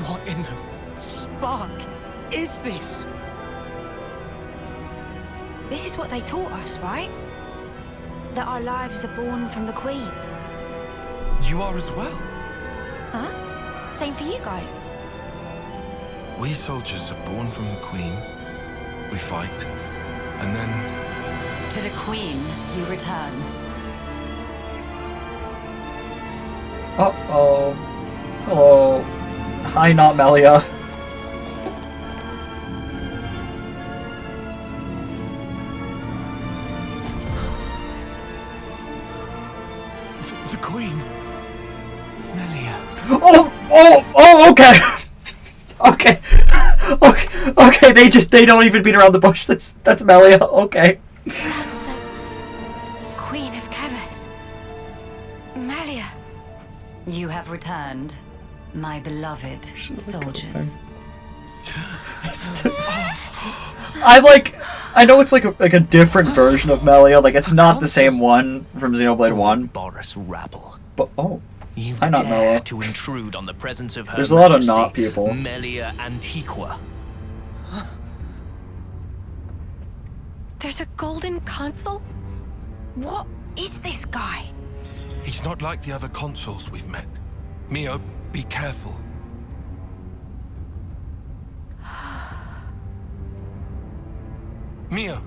S6: What in the spark is this?
S10: This is what they taught us, right? That our lives are born from the Queen.
S3: You are as well.
S10: Huh? Same for you guys.
S3: We soldiers are born from the Queen. We fight. And then...
S14: To the Queen you return.
S1: Uh-oh. Hello. Hi, not Melia.
S13: The Queen.
S6: Melia.
S1: Oh, okay. Okay. Okay, they don't even beat around the bush. That's Melia. Okay.
S2: That's the Queen of Kevers. Melia.
S14: You have returned, my beloved soldiers.
S1: I know it's like a different version of Melia. Like it's not the same one from Xenoblade 1.
S15: Boris rabble.
S1: But
S15: You
S1: I not
S15: dare
S1: Melia.
S15: to intrude on the presence of her
S1: There's a lot of
S15: Majesty,
S1: not people.
S15: Melia Antiqua.
S2: There's a golden console?
S10: What is this guy?
S3: He's not like the other consuls we've met. Mio, be careful. Mio,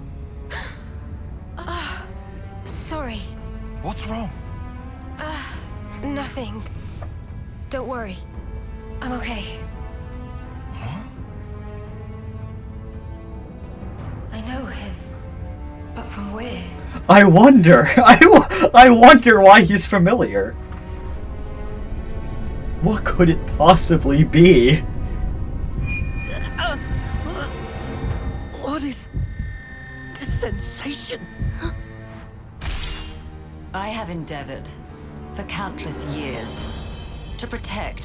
S2: Sorry.
S3: what's wrong?
S2: Nothing. Don't worry. I'm okay. I know him. But from where?
S1: I wonder. I wonder why he's familiar. What could it possibly be?
S6: What is this sensation?
S14: I have endeavored, for countless years, to protect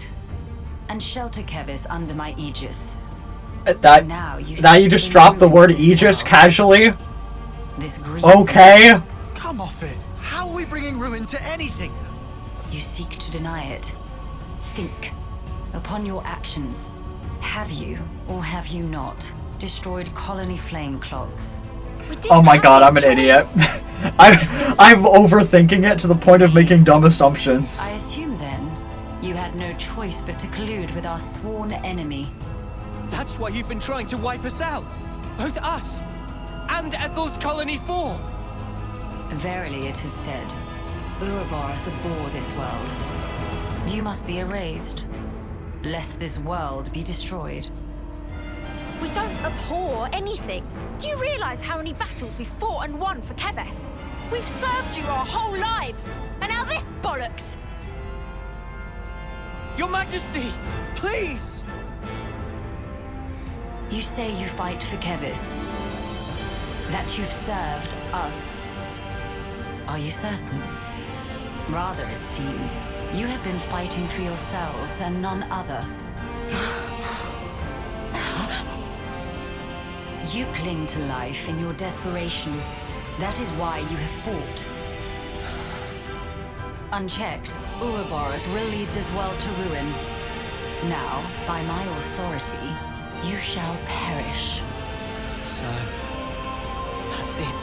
S14: and shelter Kevis under my aegis.
S1: Now you just dropped the word Aegis casually?
S14: This grief
S1: Okay.
S13: Come off it. How are we bringing ruin to anything?
S14: you seek to to deny it. Think. Upon your actions, have you, or have you not, destroyed colony flame clogs?
S1: Oh my god, I'm an idiot. I'm overthinking it to the point of making dumb assumptions.
S14: I assume then, you had no choice but to collude with our sworn enemy.
S7: That's why you've been trying to wipe us out. Both us and Ethel's Colony 4.
S14: Verily it is said, Ouroboros abhor this world. You must be erased, lest this world be destroyed.
S10: We don't abhor anything. Do you realize how many battles we fought and won for Keves? We've served you our whole lives, and now this bollocks!
S7: Your Majesty, please!
S14: You say you fight for Keves, that you've served us. Are you certain? Rather, it seems, you have been fighting for yourselves and none other. You cling to life in your desperation. That is why you have fought. Unchecked, Ouroboros will lead this world to ruin. Now, by my authority, you shall perish.
S7: So, that's it.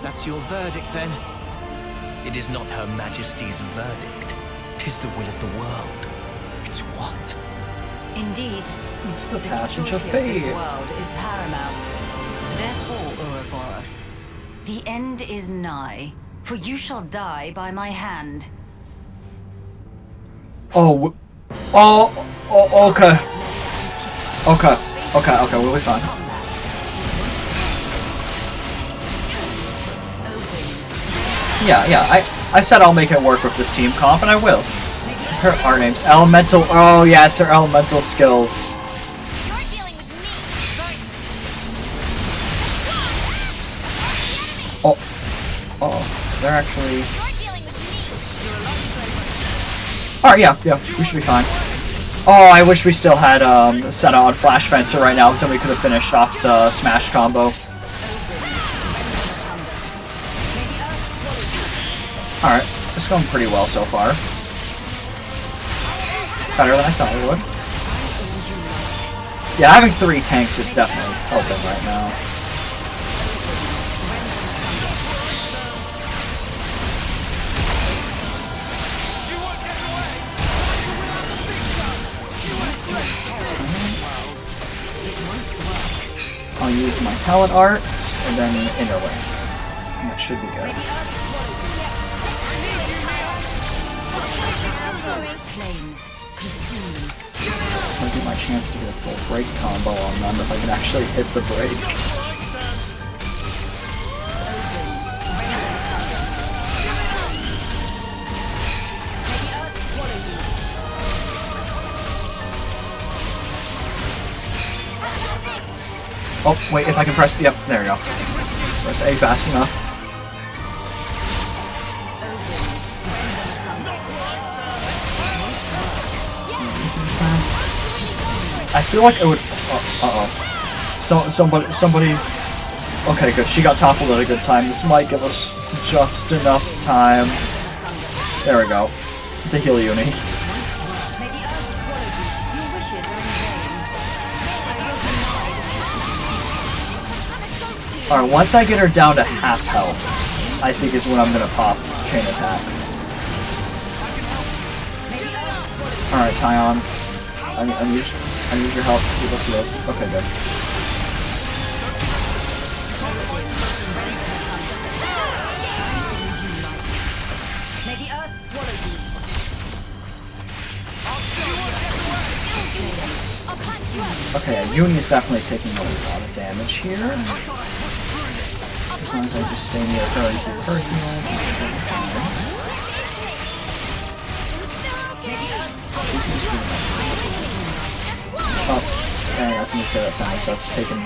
S7: That's your verdict, then?
S15: It is not Her Majesty's verdict. 'Tis the will of the world.
S7: It's what?
S14: Indeed.
S1: It's the passage of
S14: fate.
S1: fate.
S14: The world is paramount. Therefore, Ouroboros, the end is nigh, for you shall die by my hand.
S1: Oh, okay. Okay, we'll be fine. Yeah, I said I'll make it work with this team comp, and I will. Our name's Elemental. Oh, yeah, it's her elemental skills. Oh, they're actually... Alright, yeah, we should be fine. Oh, I wish we still had Senna on Flash Fencer right now, so we could have finished off the Smash combo. Alright, it's going pretty well so far. Better than I thought it would. Yeah, having 3 tanks is definitely helping right now. I'll use my talent art and then inner wing. And that should be good. Might be my chance to get a full break combo on them if I can actually hit the break. Oh, wait, if I can press... Yep, there we go. Press A fast enough. I feel like it would... uh-oh. Somebody... Okay, good. She got toppled at a good time. This might give us just enough time. There we go. To heal Uni. Alright, once I get her down to half health, I think is when I'm gonna pop chain attack. Alright, Tyon. I need your help to keep us live. Okay, good. Okay, yeah, Uni is definitely taking a lot of damage here. As long as I just stay near her and keep her healing. She's gonna screw up. Oh, dang, I was gonna say that sound starts taking...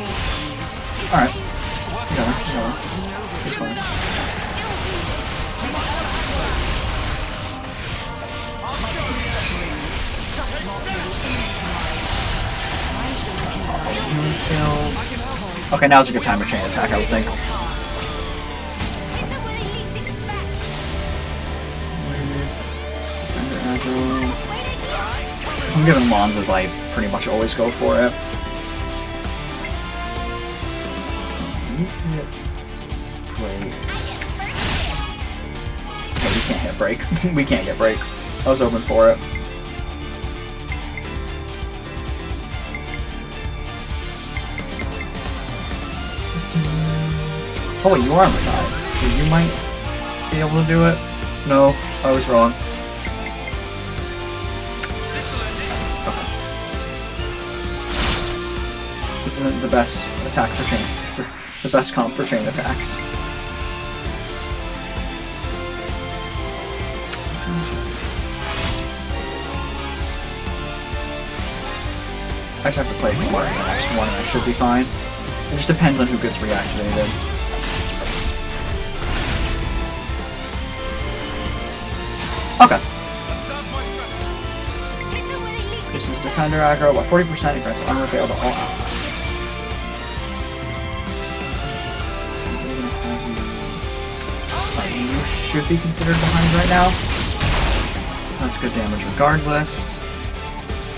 S1: Alright. Go. It's fine. Skills. Okay, now's a good time to chain attack, I would think. given Monza's, I pretty much always go for it. Break. No, we can't hit break. We can't get break. I was open for it. Oh wait, you are on the side, so you might be able to do it. No, I was wrong. Okay. This isn't the best attack for chain, the best comp for chain attacks. I just have to play it smart in the next one and I should be fine. It just depends on who gets reactivated. Okay. This is defender aggro. What 40% he grants unrevealed to all allies. You should be considered behind right now. So that's good damage regardless.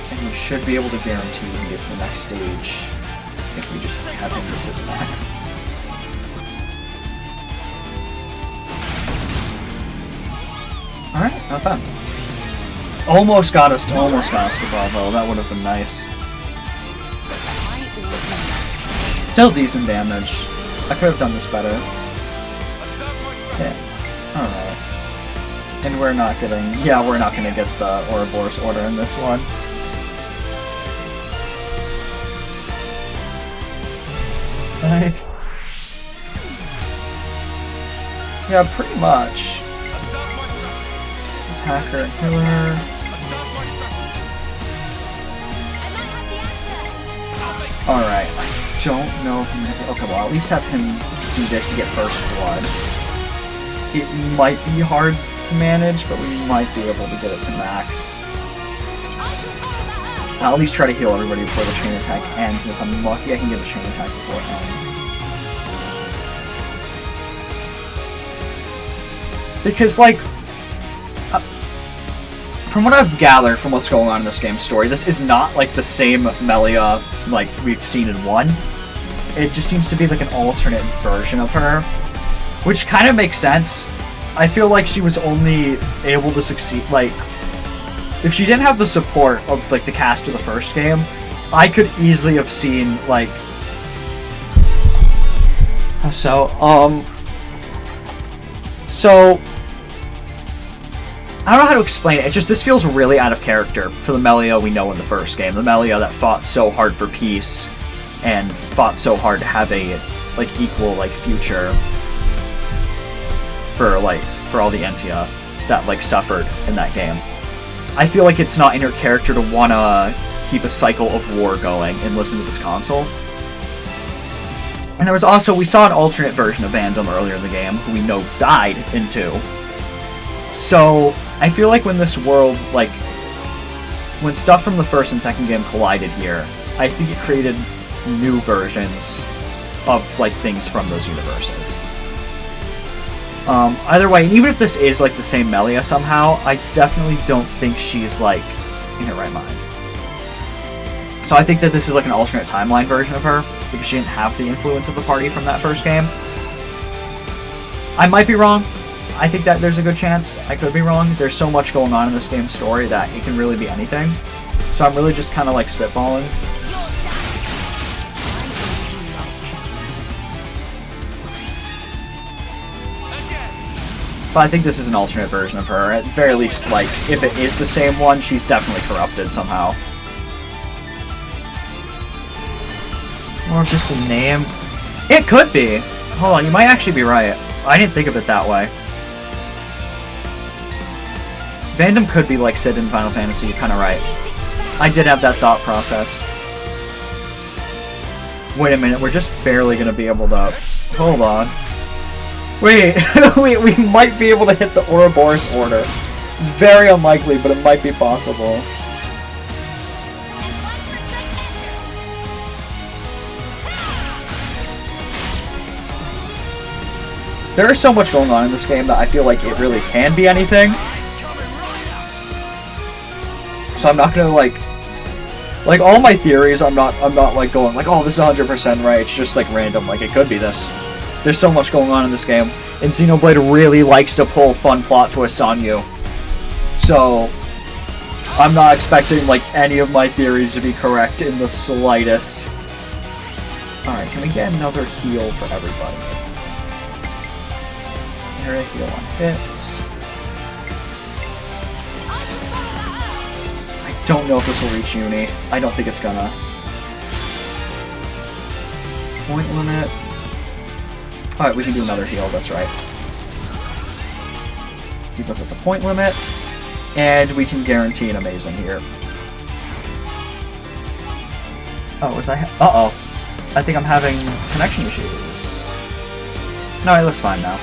S1: And we should be able to guarantee we can get to the next stage if we just have him miss his attack. Alright, not bad. Almost got us to Bravo. That would have been nice. Still decent damage. I could have done this better. Yeah. Alright. And we're not getting... Yeah, we're not gonna get the Ouroboros order in this one. Nice. Yeah, pretty much. Attacker, healer. Alright, I don't know if I'm gonna... Okay, well, at least have him do this to get first blood. It might be hard to manage, but we might be able to get it to max. I'll at least try to heal everybody before the chain attack ends, and if I'm lucky, I can get the chain attack before it ends. Because, like, from what I've gathered from what's going on in this game's story, this is not, like, the same Melia, like, we've seen in 1. It just seems to be, like, an alternate version of her, which kind of makes sense. I feel like she was only able to succeed, like, if she didn't have the support of, like, the cast of the first game, I could easily have seen, like... So, I don't know how to explain it. It's just, this feels really out of character for the Melia we know in the first game. The Melia that fought so hard for peace and fought so hard to have a, like, equal, like, future for all the Entia that, like, suffered in that game. I feel like it's not in her character to wanna keep a cycle of war going and listen to this console. And there was also, we saw an alternate version of Vandom earlier in the game, who we know died in 2. So, I feel like when this world, like, when stuff from the first and second game collided here, I think it created new versions of, like, things from those universes. Either way, even if this is, like, the same Melia somehow, I definitely don't think she's, like, in her right mind. So I think that this is, like, an alternate timeline version of her, because she didn't have the influence of the party from that first game. I might be wrong. I think that there's a good chance I could be wrong. There's so much going on in this game's story that it can really be anything. So I'm really just kind of, like, spitballing. But I think this is an alternate version of her. At the very least, like, if it is the same one, she's definitely corrupted somehow. Or just a name. It could be! Hold on, you might actually be right. I didn't think of it that way. Vandom could be like Sid in Final Fantasy, you're kinda right. I did have that thought process. Wait a minute, we're just barely gonna be able to... Hold on. Wait, we might be able to hit the Ouroboros order. It's very unlikely, but it might be possible. There is so much going on in this game that I feel like it really can be anything. So I'm not gonna, like, Like, all my theories, I'm not like going like, oh, this is 100% right. It's just like random. Like, it could be this. There's so much going on in this game. And Xenoblade really likes to pull fun plot twists on you. So, I'm not expecting like any of my theories to be correct in the slightest. Alright, can we get another heal for everybody? Area heal on hit. I don't know if this will reach Uni. I don't think it's gonna. Point limit. Alright, we can do another heal, that's right. Keep us at the point limit. And we can guarantee an amazing here. Oh, was I uh-oh. I think I'm having connection issues. No, it looks fine now.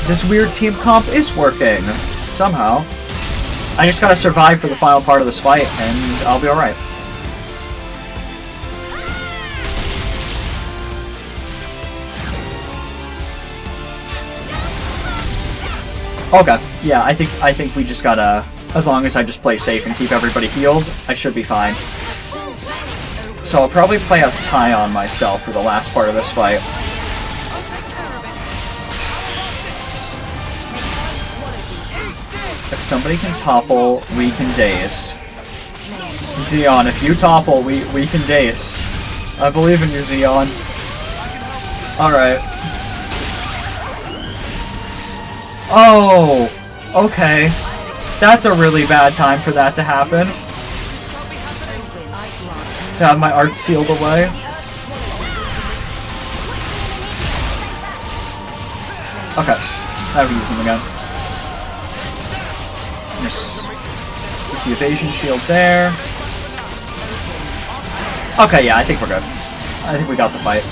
S1: This weird team comp is working. Somehow. I just gotta survive for the final part of this fight, and I'll be alright. Okay, yeah, I think we just gotta, as long as I just play safe and keep everybody healed, I should be fine. So I'll probably play as Tyon myself for the last part of this fight. If somebody can topple, we can daze. Xeon, if you topple, we can daze. I believe in you, Xeon. Alright. Oh, okay. That's a really bad time for that to happen. To have my art sealed away. Okay, I have to use them again. Just put the evasion shield there. Okay, yeah, I think we're good. I think we got the fight.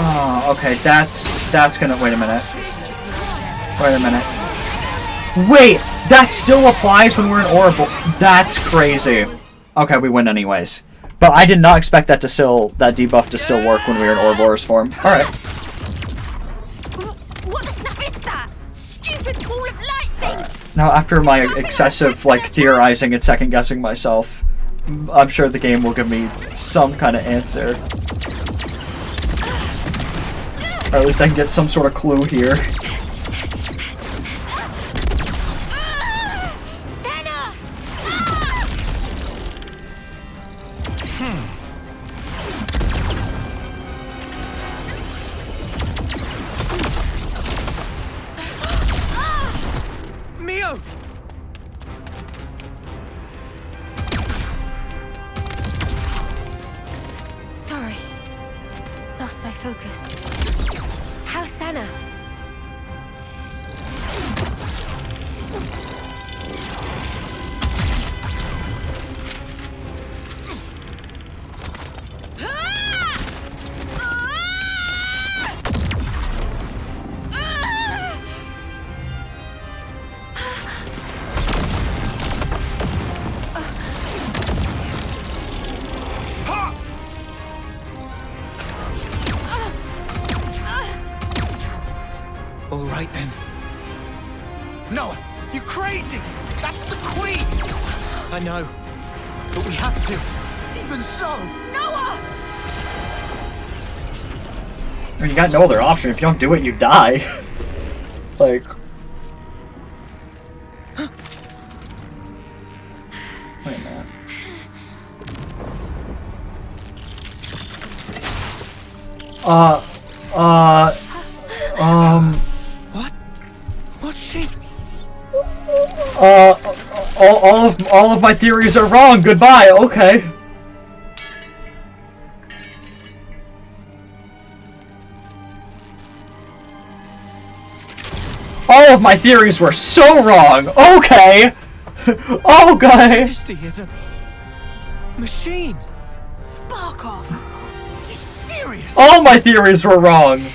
S1: Oh, okay, that's gonna, wait a minute. Wait a minute. Wait! That still applies when we're in Orbital. That's crazy. Okay, we win anyways. But I did not expect that debuff to still work when we were in Ouroboros form. Alright.
S10: What the stuff is that? Stupid ball of light thing!
S1: Now, after my excessive, like, theorizing and second-guessing myself, I'm sure the game will give me some kind of answer. Or at least I can get some sort of clue here.
S7: Mio!
S2: Sorry. Lost my focus. How's Senna?
S7: All right then.
S13: No, you crazy! That's the Queen!
S7: I know, but we have to.
S13: Even so,
S10: Noah!
S1: I mean, you got no other option. If you don't do it, you die. Like... Wait a minute.
S7: What's she?
S1: All of my theories are wrong. Goodbye. Okay. All of my theories were so wrong. Okay. Okay.
S7: Majesty is a machine.
S10: Spark off! You serious?
S1: All my theories were wrong.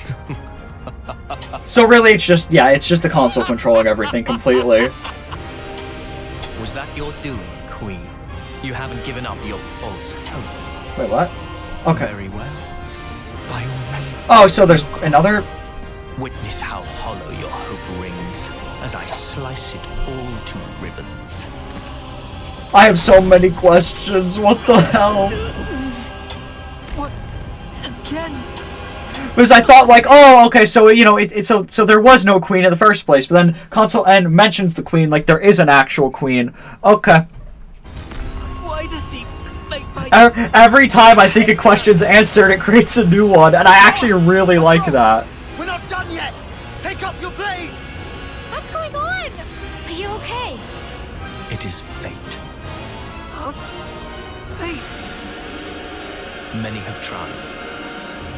S1: So really, it's just the console controlling everything completely.
S15: Was that your doing, Queen? You haven't given up your false hope.
S1: Wait, what? Okay.
S15: Very well. By all means.
S1: Oh, so there's another...
S15: Witness how hollow your hope rings as I slice it all to ribbons.
S1: I have so many questions. What the hell?
S7: What? Again?
S1: Because I thought, like, oh, okay, so, you know, so there was no queen in the first place, but then Console N mentions the queen, like, there is an actual queen. Okay.
S7: Why does he make my...
S1: Every time I think a question's answered, it creates a new one, and I actually really like that.
S13: We're not done yet! Take up your blade!
S2: What's going on? Are you okay?
S15: It is fate.
S7: Fate?
S15: Many have tried,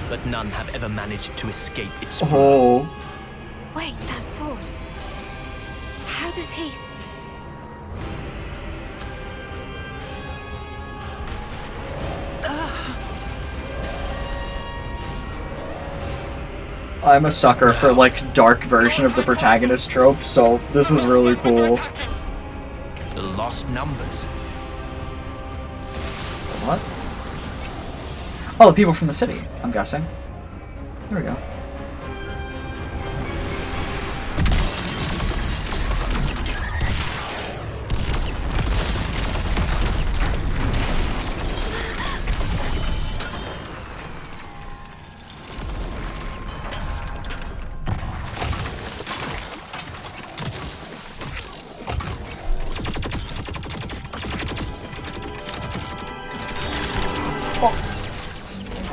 S15: but none have ever managed to escape its
S1: Oh.
S2: Wait, that sword. How does he...
S1: I'm a sucker for, like, dark version of the protagonist trope, so this is really cool.
S15: The lost numbers.
S1: What? Oh, the people from the city, I'm guessing. There we go.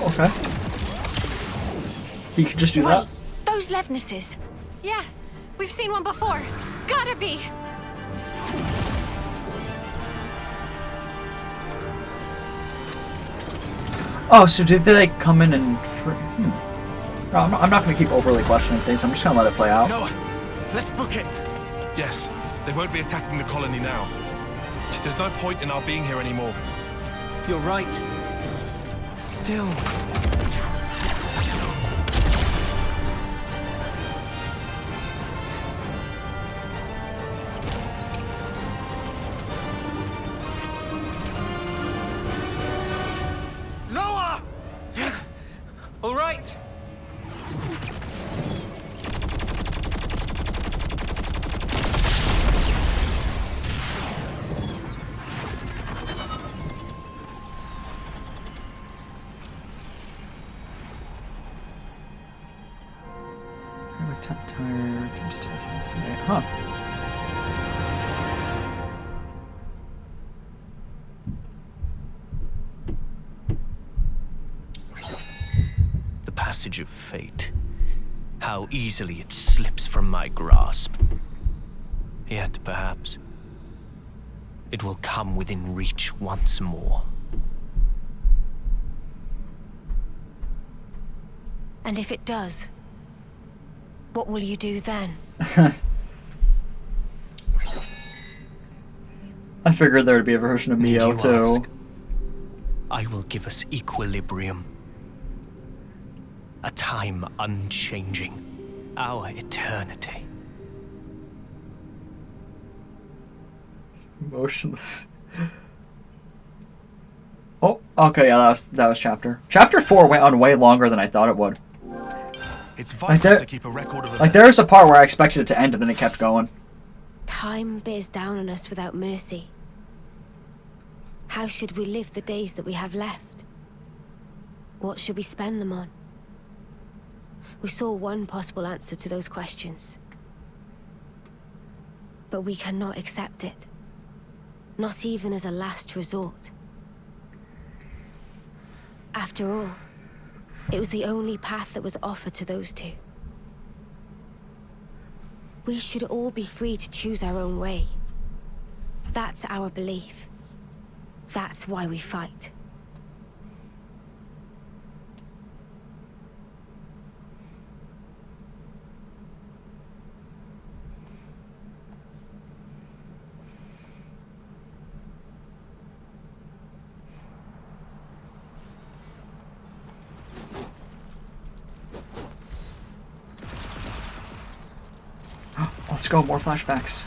S1: Okay. You could just do that?
S10: Those Levnesses.
S2: Yeah, we've seen one before. Gotta be.
S1: Oh, so did they like, come in and... No, I'm not going to keep overly questioning things. I'm just going to let it play out.
S3: No, let's book it. Yes, they won't be attacking the colony now. There's no point in our being here anymore.
S7: You're right. Still...
S13: Noah!
S7: All right.
S1: Huh.
S15: The passage of fate. How easily it slips from my grasp. Yet, perhaps, it will come within reach once more.
S2: And if it does, what will you do then?
S1: I figured there would be a version of Mio too.
S15: Ask? I will give us equilibrium. A time unchanging. Our eternity.
S1: Motionless. Oh, okay, yeah, that was chapter. Chapter 4 went on way longer than I thought it would.
S3: It's vital to keep a record of
S1: like there's a part where I expected it to end and then it kept going.
S2: Time bears down on us without mercy. How should we live the days that we have left? What should we spend them on? We saw one possible answer to those questions. But we cannot accept it. Not even as a last resort. After all, it was the only path that was offered to those two. We should all be free to choose our own way. That's our belief. That's why we fight.
S1: Let's go, more flashbacks.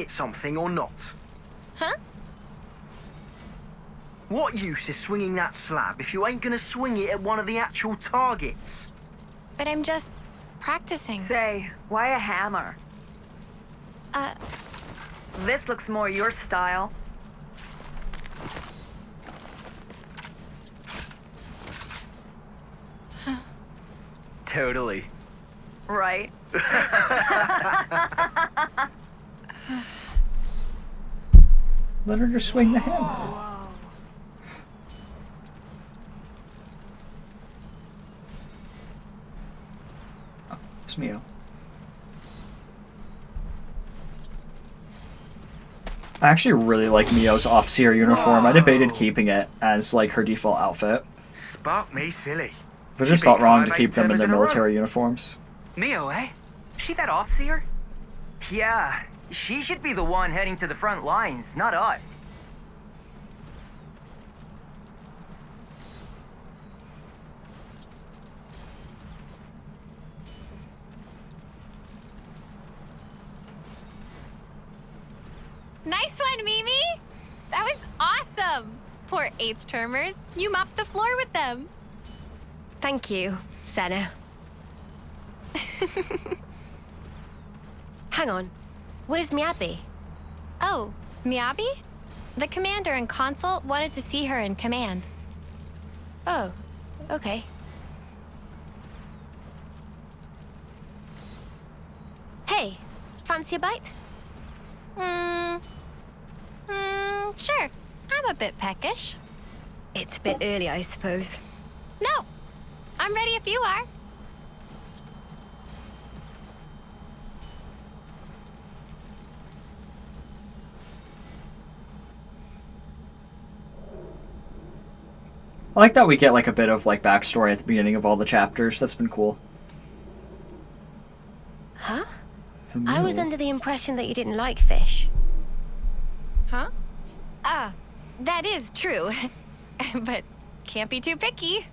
S16: hit something or not?
S2: Huh?
S16: What use is swinging that slab if you ain't gonna swing it at one of the actual targets?
S2: But I'm just practicing.
S17: Say, why a hammer? This looks more your style.
S16: Totally.
S17: Right.
S1: Let her just swing the hammer. Oh, it's Mio. I actually really like Mio's off-seer uniform. I debated keeping it as like her default outfit.
S16: Spark me silly.
S1: But it just felt wrong to keep them in their military uniforms.
S18: Mio, eh? She that off-seer? Yeah, she should be the one heading to the front lines, not us.
S2: Nice one, Mimi! That was awesome! Poor 8th termers. You mopped the floor with them. Thank you, Senna. Hang on. Where's Miyabi? Oh, Miyabi? The commander and consult wanted to see her in command. Oh, okay. Hey, fancy a bite? Sure. I'm a bit peckish. It's a bit early, I suppose. No. I'm ready if you are.
S1: I like that we get like a bit of like backstory at the beginning of all the chapters. That's been cool.
S2: Huh? I was under the impression that you didn't like fish. Huh? Ah, that is true. But can't be too picky.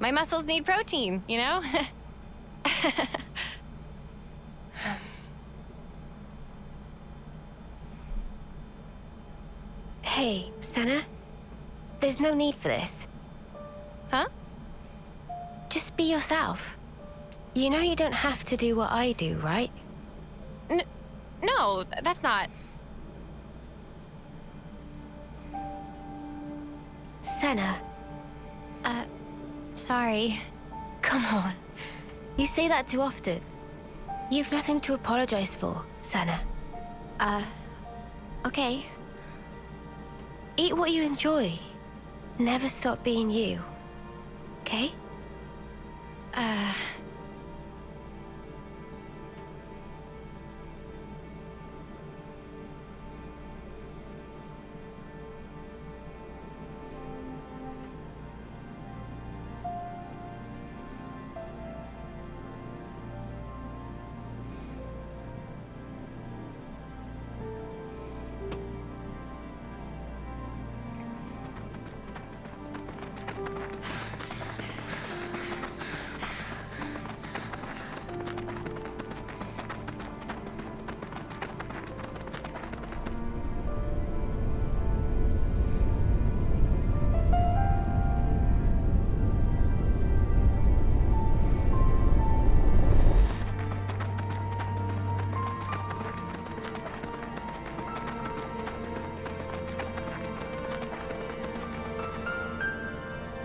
S2: My muscles need protein, you know? Hey, Senna. There's no need for this. Huh? Just be yourself. You know you don't have to do what I do, right? No, that's not... Senna. Sorry. Come on. You say that too often. You've nothing to apologize for, Senna. Okay. Eat what you enjoy. Never stop being you. Okay?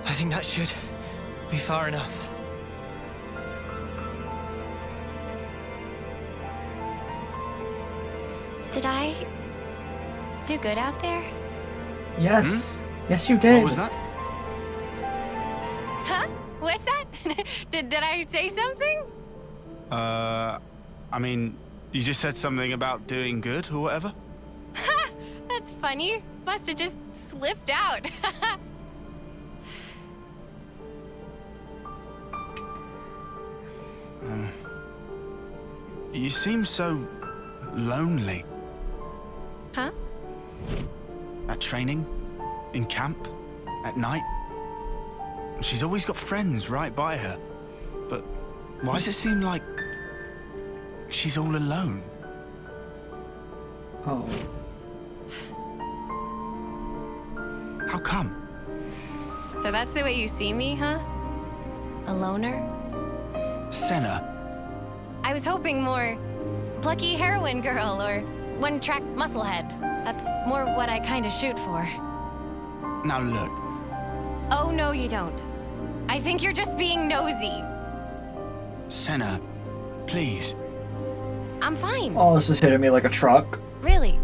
S6: I think that should be far enough.
S2: Did I do good out there?
S1: Yes. Yes, you did.
S8: What was that?
S2: Huh? What's that? did I say something?
S8: I mean, you just said something about doing good or whatever?
S2: Ha! That's funny. Must have just slipped out.
S8: You seem so lonely.
S2: Huh?
S8: At training, in camp, at night. She's always got friends right by her. But why does it seem like she's all alone?
S1: Oh.
S8: How come?
S2: So that's the way you see me, huh? A loner?
S8: Senna.
S2: I was hoping more plucky heroine girl or one-track musclehead. That's more what I kind of shoot for.
S8: Now look.
S2: Oh, no, you don't. I think you're just being nosy.
S8: Senna, please.
S2: I'm fine.
S1: Oh, this is hitting me like a truck.
S2: Really.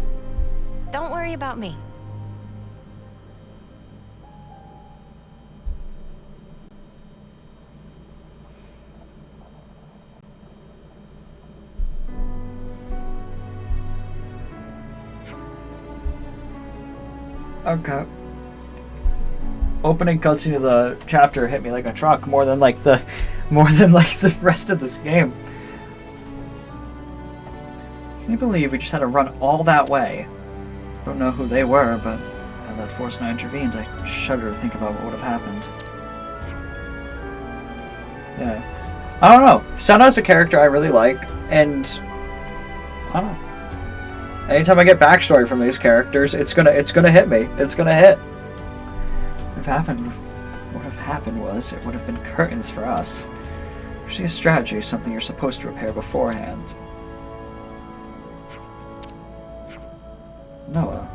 S2: Don't worry about me.
S1: Okay. Opening cutscene of the chapter hit me like a truck more than like the rest of this game. Can you believe we just had to run all that way? Don't know who they were, but had that force not intervened, I shudder to think about what would have happened. Yeah. I don't know. Senna's a character I really like, and I don't know. Anytime I get backstory from these characters, it's gonna hit me. It's gonna hit. What would have happened was it would have been curtains for us. Usually a strategy is something you're supposed to prepare beforehand. Noah.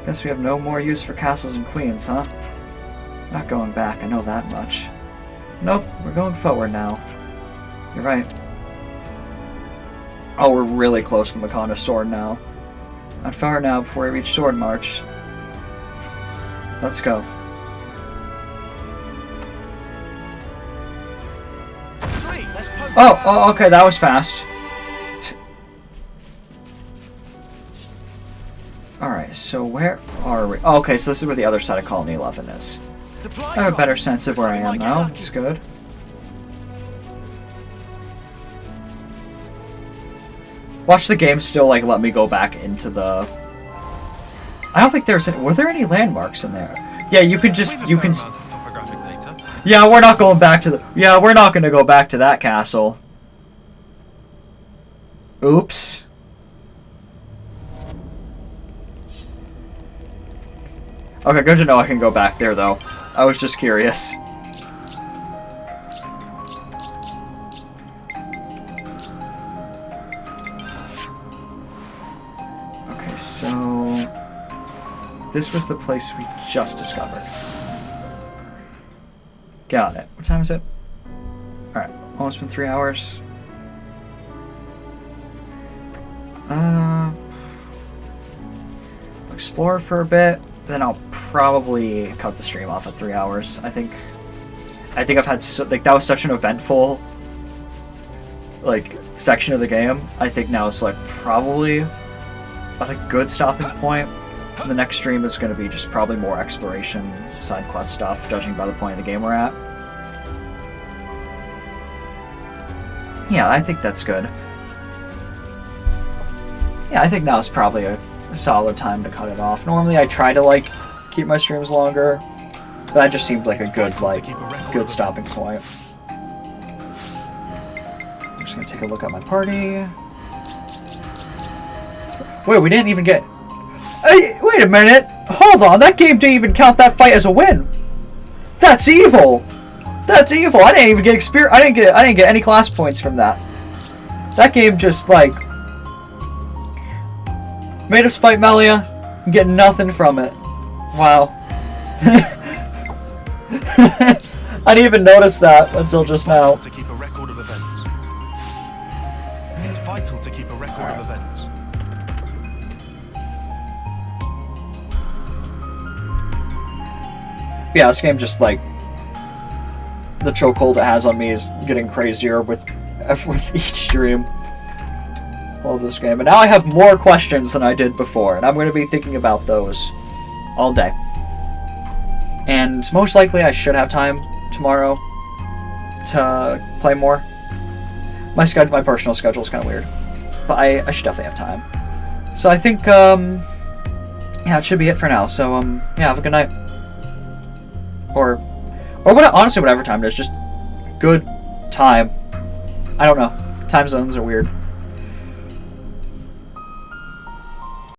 S1: Guess we have no more use for castles and queens, huh? Not going back, I know that much. Nope, we're going forward now. You're right. Oh, we're really close to the Makonda's sword now. Not far now before we reach Sword March. Let's go. Oh, okay, that was fast. Alright, so where are we? Oh, okay, so this is where the other side of Colony 11 is. I have a better sense of where I am now. It's good. Watch the game still, like, let me go back into the... I don't think there's any... Were there any landmarks in there? Yeah, you can just... You can... Yeah, we're not going back to the... Yeah, we're not going to go back to that castle. Oops. Okay, good to know I can go back there, though. I was just curious. Okay, so... This was the place we just discovered. Got it. What time is it? Alright, almost been 3 hours. Explore for a bit, then I'll probably cut the stream off at 3 hours. I think I've had like that was such an eventful like section of the game. I think now it's like probably at a good stopping point. The next stream is going to be just probably more exploration, side quest stuff, judging by the point of the game we're at. Yeah, I think that's good. Yeah, I think now is probably a solid time to cut it off. Normally I try to like keep my streams longer, but that just seemed like a good stopping point. I'm just gonna take a look at my party. Wait, we didn't even get... Hey, wait a minute! Hold on, that game didn't even count that fight as a win! That's evil! That's evil! I didn't even get experience. I didn't get any class points from that. That game just like made us fight Melia and get nothing from it. Wow. I didn't even notice that until just now.
S3: To keep a record of events. It's vital to keep a record of events.
S1: Yeah, this game just like the chokehold it has on me is getting crazier with each stream. I love this game, and now I have more questions than I did before, and I'm going to be thinking about those all day. And most likely I should have time tomorrow to play more. My personal schedule is kind of weird, but I should definitely have time. So I think yeah, it should be it for now. So yeah, have a good night. Or honestly, whatever time it is, just good time. I don't know. Time zones are weird.